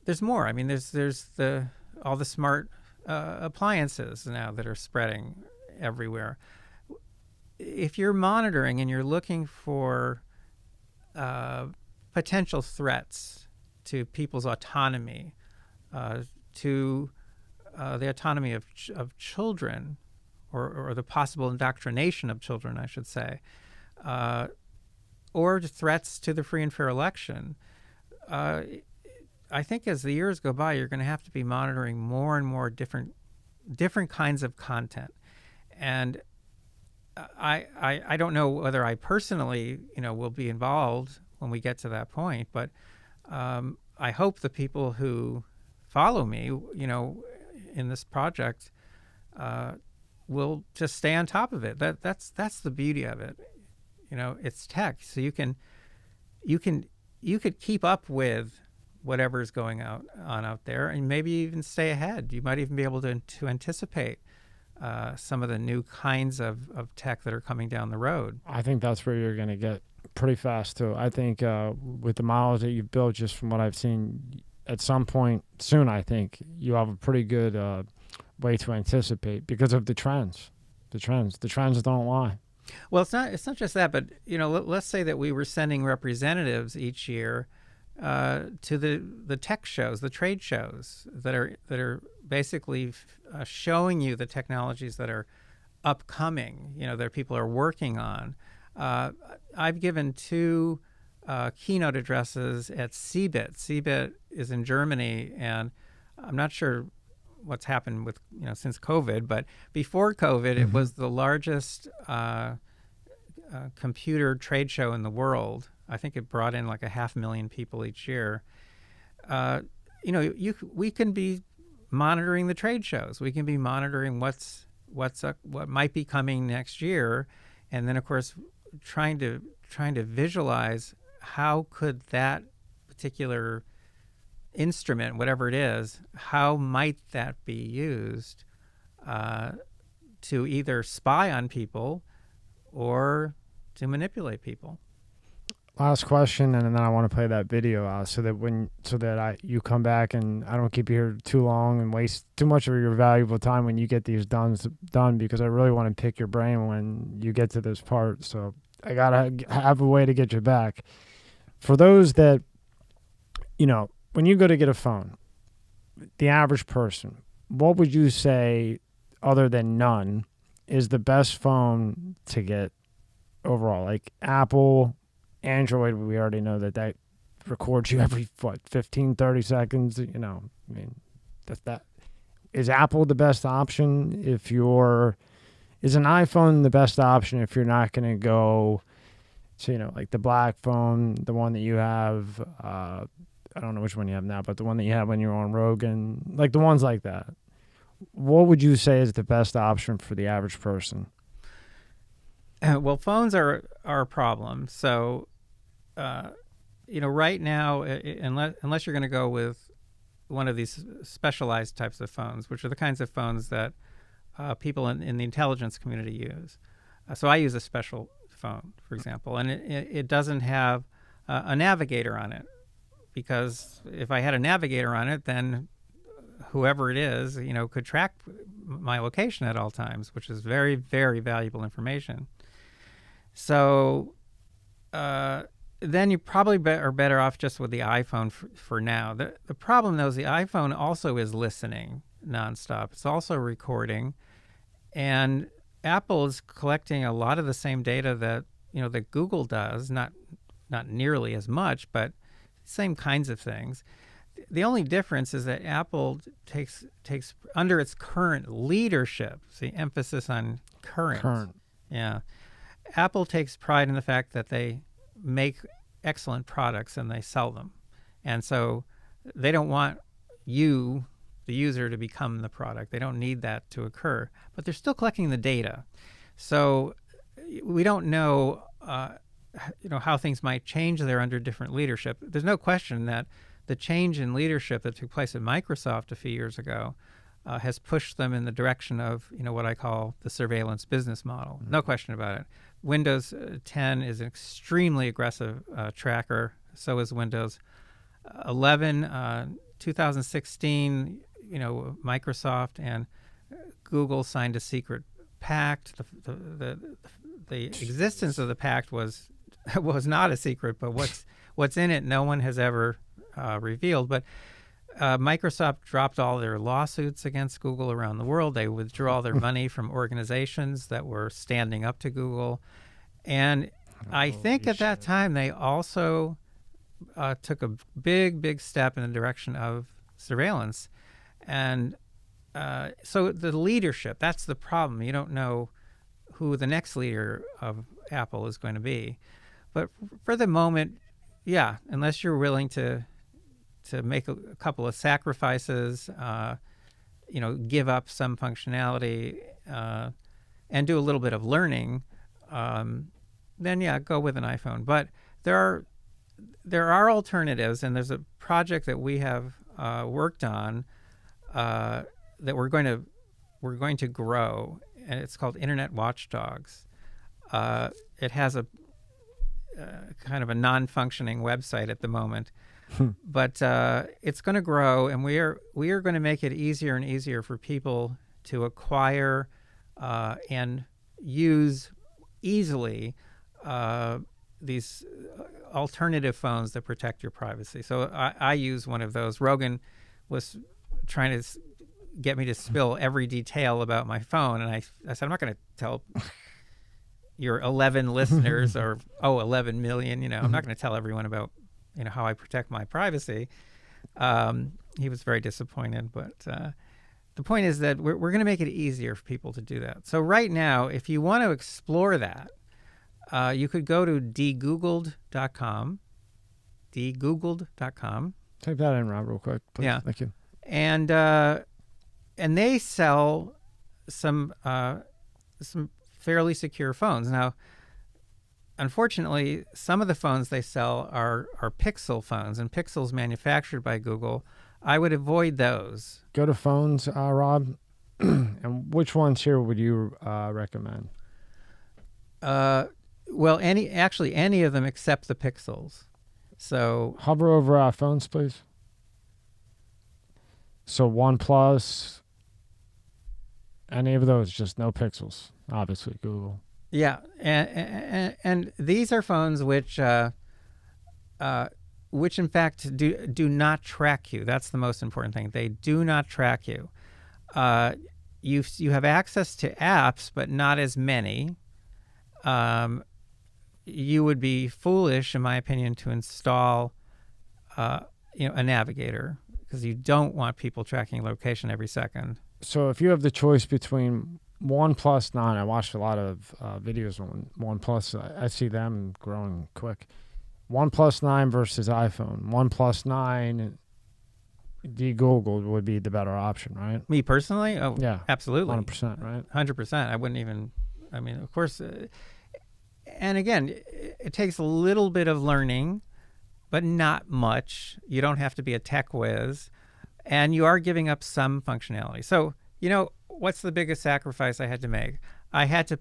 there's more. I mean, there's all the smart appliances now that are spreading everywhere. If you're monitoring and you're looking for potential threats to people's autonomy, to the autonomy of children, or the possible indoctrination of children, I should say, or threats to the free and fair election, I think as the years go by, you're going to have to be monitoring more and more different kinds of content. And I don't know whether I personally, will be involved when we get to that point, but I hope the people who follow me, in this project, will just stay on top of it. That's the beauty of it. It's tech, so you could keep up with whatever's going on out there, and maybe even stay ahead. You might even be able to anticipate some of the new kinds of tech that are coming down the road. I think that's where you're going to get pretty fast too. I think with the models that you've built, just from what I've seen, at some point soon, I think you have a pretty good way to anticipate because of the trends. The trends don't lie. Well, it's not just that, but let's say that we were sending representatives each year to the tech shows, the trade shows that are basically showing you the technologies that are upcoming, that people are working on. I've given 2 keynote addresses at CeBIT. CeBIT is in Germany, and I'm not sure what's happened with since COVID, but before COVID, it was the largest computer trade show in the world. I think it brought in like 500,000 people each year. We can be monitoring the trade shows. We can be monitoring what might be coming next year, and then of course trying to visualize how could that particular instrument, whatever it is, how might that be used to either spy on people or to manipulate people. Last question, and then I want to play that video out so that you come back and I don't keep you here too long and waste too much of your valuable time when you get these done, because I really want to pick your brain when you get to this part. So I gotta have a way to get you back. For those that, when you go to get a phone, the average person, what would you say, other than none, is the best phone to get overall? Like Apple, Android, we already know that records you every 15, 30 seconds. That is Apple the best option is an iPhone the best option if you're not going to go to, like the black phone, the one that you have, I don't know which one you have now, but the one that you had when you were on Rogan, like the ones like that. What would you say is the best option for the average person? Well, phones are a problem. So, right now, unless you're going to go with one of these specialized types of phones, which are the kinds of phones that people in the intelligence community use. So I use a special phone, for example, and it doesn't have a navigator on it, because if I had a navigator on it, then whoever it is, could track my location at all times, which is very, very valuable information. So then you probably are better off just with the iPhone for now. The problem, though, is the iPhone also is listening nonstop. It's also recording. And Apple is collecting a lot of the same data that Google does, not nearly as much, but same kinds of things. The only difference is that Apple takes under its current leadership, see, emphasis on current. Yeah. Apple takes pride in the fact that they make excellent products and they sell them. And so they don't want you, the user, to become the product. They don't need that to occur. But they're still collecting the data. So we don't know how things might change there under different leadership. There's no question that the change in leadership that took place at Microsoft a few years ago has pushed them in the direction of what I call the surveillance business model. No question about it. Windows 10 is an extremely aggressive tracker. So is Windows 11. 2016, Microsoft and Google signed a secret pact. The existence of the pact was not a secret, but what's in it, no one has ever revealed. But Microsoft dropped all their lawsuits against Google around the world. They withdrew all their money from organizations that were standing up to Google. And I think at that time they also took a big step in the direction of surveillance. And so the leadership, that's the problem. You don't know who the next leader of Apple is going to be. But for the moment, yeah, unless you're willing to make a couple of sacrifices, give up some functionality, and do a little bit of learning, then yeah, go with an iPhone. But there are alternatives, and there's a project that we have worked on that we're going to grow, and it's called Internet Watchdogs. It has a kind of a non-functioning website at the moment, but it's going to grow, and we are going to make it easier and easier for people to acquire and use easily these alternative phones that protect your privacy. So I use one of those. Rogan was trying to get me to spill every detail about my phone, and I said, I'm not going to tell your 11 listeners or 11 million, I'm not going to tell everyone about how I protect my privacy. He was very disappointed, but the point is that we're going to make it easier for people to do that. So right now, if you want to explore that, you could go to degoogled.com. Degoogled.com. Type that in, Rob, real quick, please. Yeah. Thank you. And they sell some fairly secure phones. Now, unfortunately, some of the phones they sell are Pixel phones, and Pixel's manufactured by Google. I would avoid those. Go to phones, Rob. And which ones here would you recommend? Well, any of them except the Pixels. So hover over phones, please. So OnePlus, any of those, just no Pixels. Obviously, Google. Yeah, and these are phones which in fact do not track you. That's the most important thing. They do not track you. You have access to apps, but not as many. You would be foolish, in my opinion, to install a navigator, because you don't want people tracking location every second. So if you have the choice between OnePlus 9, I watched a lot of videos on OnePlus. I see them growing quick. OnePlus 9 versus iPhone. OnePlus 9 de-Googled would be the better option, right? Me personally? Oh, yeah, absolutely. 100%, right? 100%. I wouldn't even, of course. And again, it takes a little bit of learning, but not much. You don't have to be a tech whiz. And you are giving up some functionality. So, what's the biggest sacrifice I had to make? I had to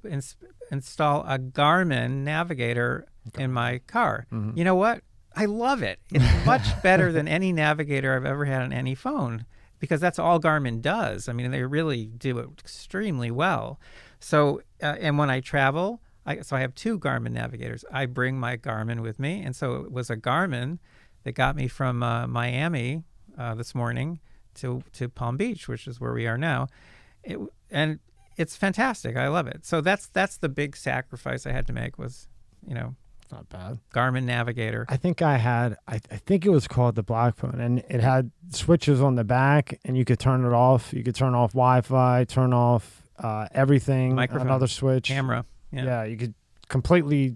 install a Garmin navigator in my car. Mm-hmm. You know what? I love it. It's much better than any navigator I've ever had on any phone, because that's all Garmin does. They really do it extremely well. So, and when I travel, I have two Garmin navigators. I bring my Garmin with me, and so it was a Garmin that got me from Miami this morning to Palm Beach, which is where we are now. And it's fantastic. I love it. So that's the big sacrifice I had to make was, not bad. Garmin navigator. I think I think it was called the Black Phone, and it had switches on the back, and you could turn it off. You could turn off Wi-Fi, turn off everything. Microphone, another switch, camera. Yeah, you could completely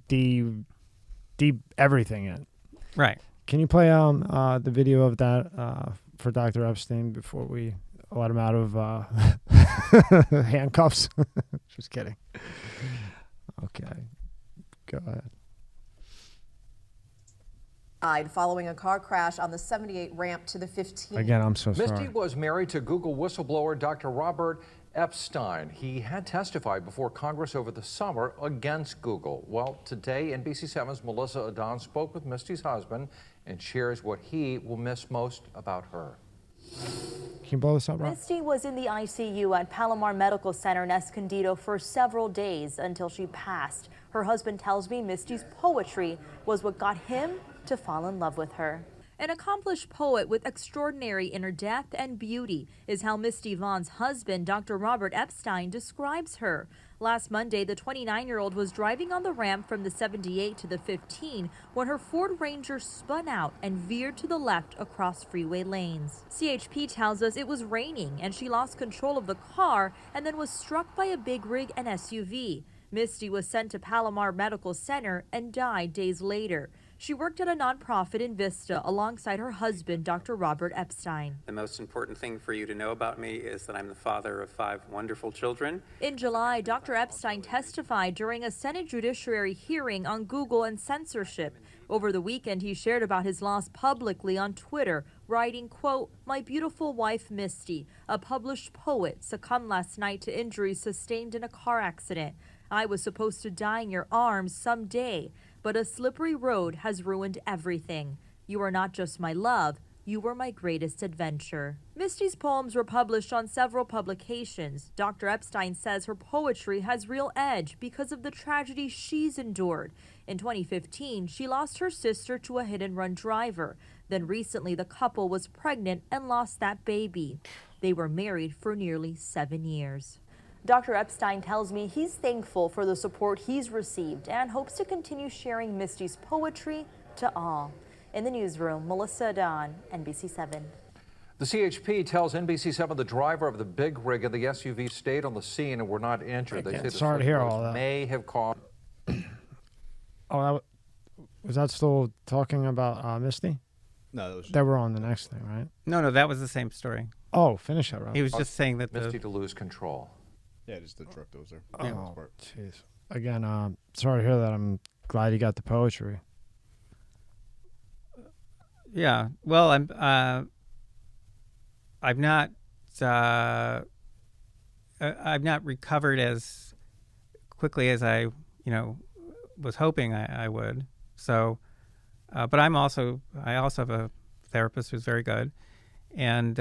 de everything in. Right. Can you play the video of that for Dr. Epstein before we let him out of handcuffs? Just kidding. Okay. Go ahead. Following a car crash on the 78 ramp to the 15. Again, I'm so sorry. Misty was married to Google whistleblower Dr. Robert Epstein. He had testified before Congress over the summer against Google. Well, today, NBC7's Melissa Adon spoke with Misty's husband and shares what he will miss most about her. Can you blow this up, Rob? Misty was in the ICU at Palomar Medical Center in Escondido for several days until she passed. Her husband tells me Misty's poetry was what got him to fall in love with her. An accomplished poet with extraordinary inner depth and beauty is how Misty Vaughn's husband, Dr. Robert Epstein, describes her. Last Monday, the 29-year-old was driving on the ramp from the 78 to the 15 when her Ford Ranger spun out and veered to the left across freeway lanes. CHP tells us it was raining and she lost control of the car and then was struck by a big rig and SUV. Misty was sent to Palomar Medical Center and died days later. She worked at a nonprofit in Vista alongside her husband, Dr. Robert Epstein. The most important thing for you to know about me is that I'm the father of 5 wonderful children. In July, Dr. Epstein testified during a Senate judiciary hearing on Google and censorship. Over the weekend, he shared about his loss publicly on Twitter, writing, quote, "My beautiful wife, Misty, a published poet, succumbed last night to injuries sustained in a car accident. I was supposed to die in your arms someday, but a slippery road has ruined everything. You are not just my love, you were my greatest adventure." Misty's poems were published on several publications. Dr. Epstein says her poetry has real edge because of the tragedy she's endured. In 2015, she lost her sister to a hit-and-run driver. Then recently, the couple was pregnant and lost that baby. They were married for nearly 7 years. Dr. Epstein tells me he's thankful for the support he's received and hopes to continue sharing Misty's poetry to all. In the newsroom, Melissa Adon, NBC7. The CHP tells NBC7 the driver of the big rig in the SUV stayed on the scene and were not injured. They say the Sorry to hear all that. may have caused. Oh, was that still talking about Misty? No, that was They were on the next thing, right? No, that was the same story. Oh, finish that, right? He was just saying that Misty to lose control. yeah, just the truck that was there. Oh, jeez. Again, sorry to hear that. I'm glad you got the poetry. Yeah. Well, I've not recovered as quickly as I, was hoping I would. So, but I also have a therapist who's very good, and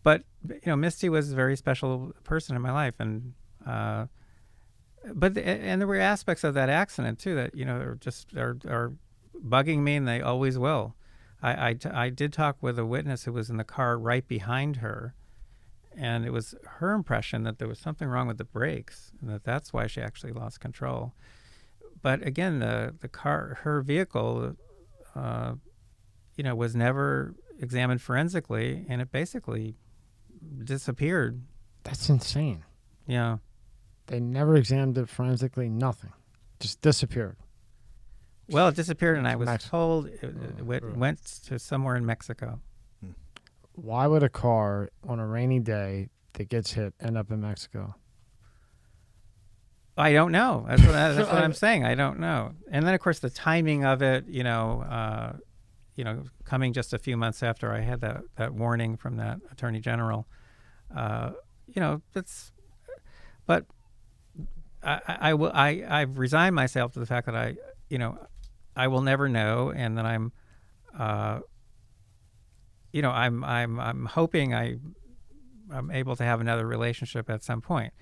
but Misty was a very special person in my life, and and there were aspects of that accident too that are bugging me, and they always will. I did talk with a witness who was in the car right behind her, and it was her impression that there was something wrong with the brakes, and that's why she actually lost control. But again, the car, her vehicle, was never examined forensically, and it basically disappeared. That's insane. Yeah. They never examined it forensically, nothing. Just disappeared. Well, it disappeared, and I was Mexico. told it went to somewhere in Mexico. Why would a car on a rainy day that gets hit end up in Mexico? I don't know. That's what I'm saying. I don't know. And then, of course, the timing of it, coming just a few months after I had that warning from that attorney general, that's. But I've resigned myself to the fact that I will never know, and that I'm hoping I'm able to have another relationship at some point.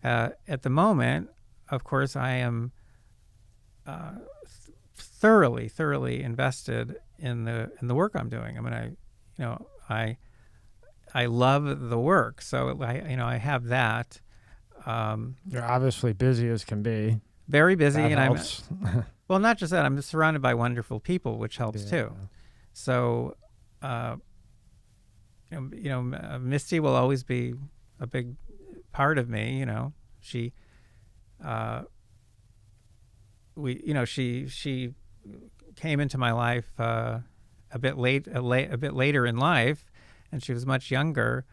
At the moment, of course, I am thoroughly invested in the work I'm doing. I mean, I love the work, so I have that. You're obviously busy as can be. Very busy, That and helps. well, not just that. I'm surrounded by wonderful people, which helps Yeah. too. So, Misty will always be a big part of me. She, she came into my life a bit later in life, and she was much younger.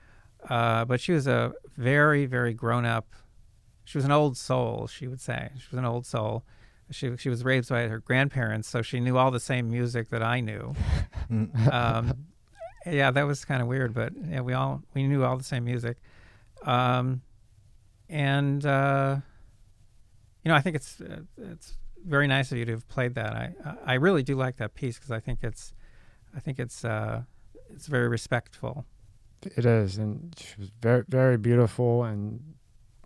But she was a very, very grown up. She was an old soul, she would say. She was an old soul. She was raised by her grandparents, so she knew all the same music that I knew. Yeah, that was kind of weird, but yeah, we knew all the same music. I think it's very nice of you to have played that. I really do like that piece because I think it's very respectful. It is, and she was very, very beautiful, and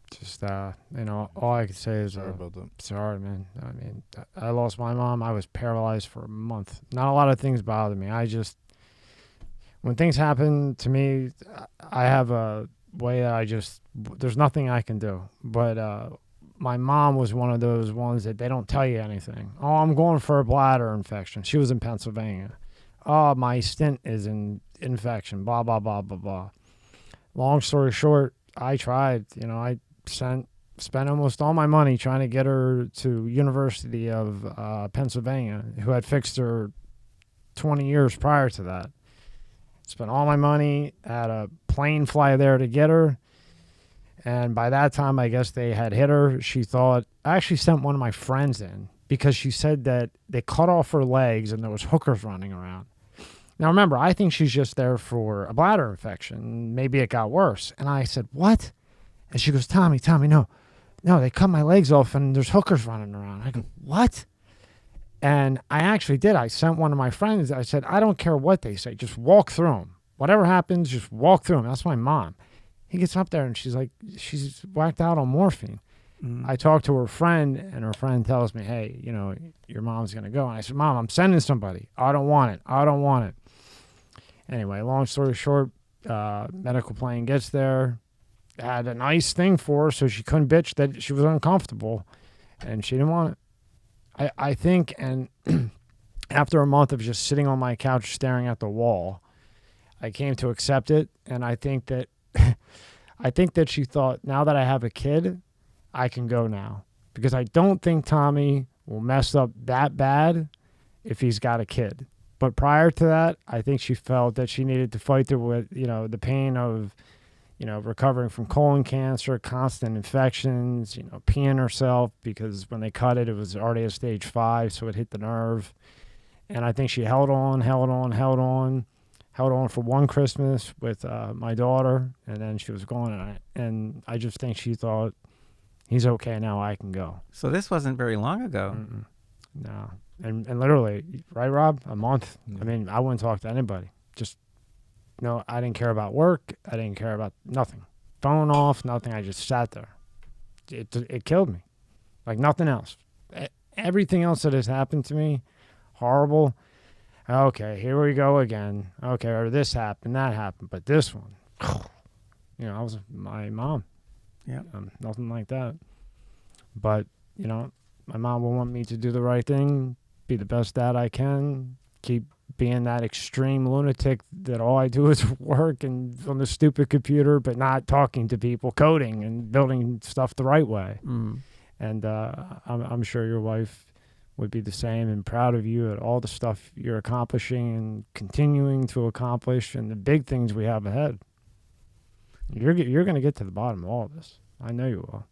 just all I could say is Sorry about that. Sorry, man. I mean, I lost my mom. I was paralyzed for a month. Not a lot of things bothered me. When things happen to me, I have a way that there's nothing I can do. But my mom was one of those ones that they don't tell you anything. Oh, I'm going for a bladder infection. She was in Pennsylvania. Oh, my stint is in infection, blah, blah, blah, blah, blah. Long story short, I tried. I sent spent almost all my money trying to get her to University of Pennsylvania, who had fixed her 20 years prior to that. Spent all my money, had a plane fly there to get her. And by that time, I guess they had hit her. She thought, I actually sent one of my friends in because she said that they cut off her legs and there was hookers running around. Now, remember, I think she's just there for a bladder infection. Maybe it got worse. And I said, what? And she goes, Tommy, no, they cut my legs off and there's hookers running around. I go, what? And I actually did. I sent one of my friends. I said, I don't care what they say. Just walk through them. Whatever happens, just walk through them. That's my mom. He gets up there and she's like, she's whacked out on morphine. I talked to her friend and her friend tells me, hey, you know, your mom's going to go. And I said, Mom, I'm sending somebody. I don't want it. Anyway, long story short, medical plane gets there, had a nice thing for her so she couldn't bitch that she was uncomfortable and she didn't want it. I think, and after a month of just sitting on my couch staring at the wall, I came to accept it. And I think that she thought, now that I have a kid, I can go now. Because I don't think Tommy will mess up that bad if he's got a kid. But prior to that, I think she felt that she needed to fight through with, you know, the pain of, you know, recovering from colon cancer, constant infections, you know, peeing herself because when they cut it, it was already at stage 5, so it hit the nerve. And I think she held on for one Christmas with my daughter, and then she was gone. And I just think she thought, he's okay now, I can go. So this wasn't very long ago. No. And literally, right, Rob? A month. I mean, I wouldn't talk to anybody. Just, no, I didn't care about work. I didn't care about nothing. Phone off, nothing. I just sat there. It killed me. Like nothing else. Everything else that has happened to me, horrible. Okay, here we go again. Okay, or this happened, that happened. But this one, you know, I was my mom. Yeah. Nothing like that. But, you know, my mom will want me to do the right thing, be the best dad I can, keep being that extreme lunatic that all I do is work and on the stupid computer, but not talking to people, coding and building stuff the right way. And I'm sure your wife would be the same and proud of you at all the stuff you're accomplishing and continuing to accomplish and the big things we have ahead. You're going to get to the bottom of all of this. I know you will.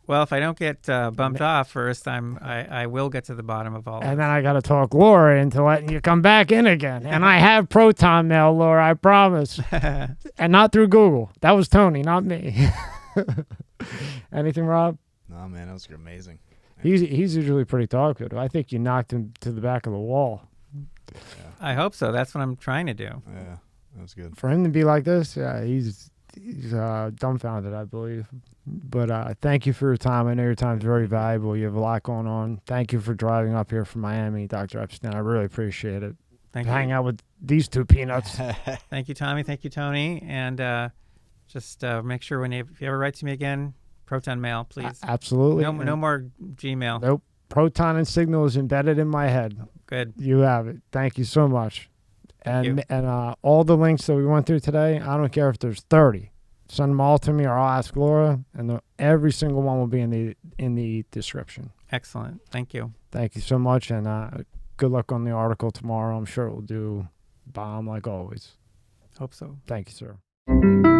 Well, if I don't get bumped off first, I will get to the bottom of all And this. then I got to talk Laura into letting you come back in again. And I have Proton Mail, Laura, I promise. And not through Google. That was Tony, not me. Anything, Rob? No, man, that was amazing. He's usually pretty talkative. I think you knocked him to the back of the wall. Yeah. I hope so. That's what I'm trying to do. Yeah, that was good. For him to be like this, yeah, he's dumbfounded, I believe. But thank you for your time. I know your time is very valuable. You have a lot going on. Thank you for driving up here from Miami, Dr. Epstein. I really appreciate it. Thank you. Hang out with these two peanuts. Thank you, Tommy. Thank you, Tony. And just make sure if you ever write to me again, Proton Mail, please. Absolutely. No more Gmail. Nope. Proton and Signal is embedded in my head. Good. You have it. Thank you so much. Thank you. And all the links that we went through today, I don't care if there's 30. Send them all to me, or I'll ask Laura, and every single one will be in the description. Excellent. Thank you. Thank you so much, and good luck on the article tomorrow. I'm sure it will do bomb like always. Hope so. Thank you, sir.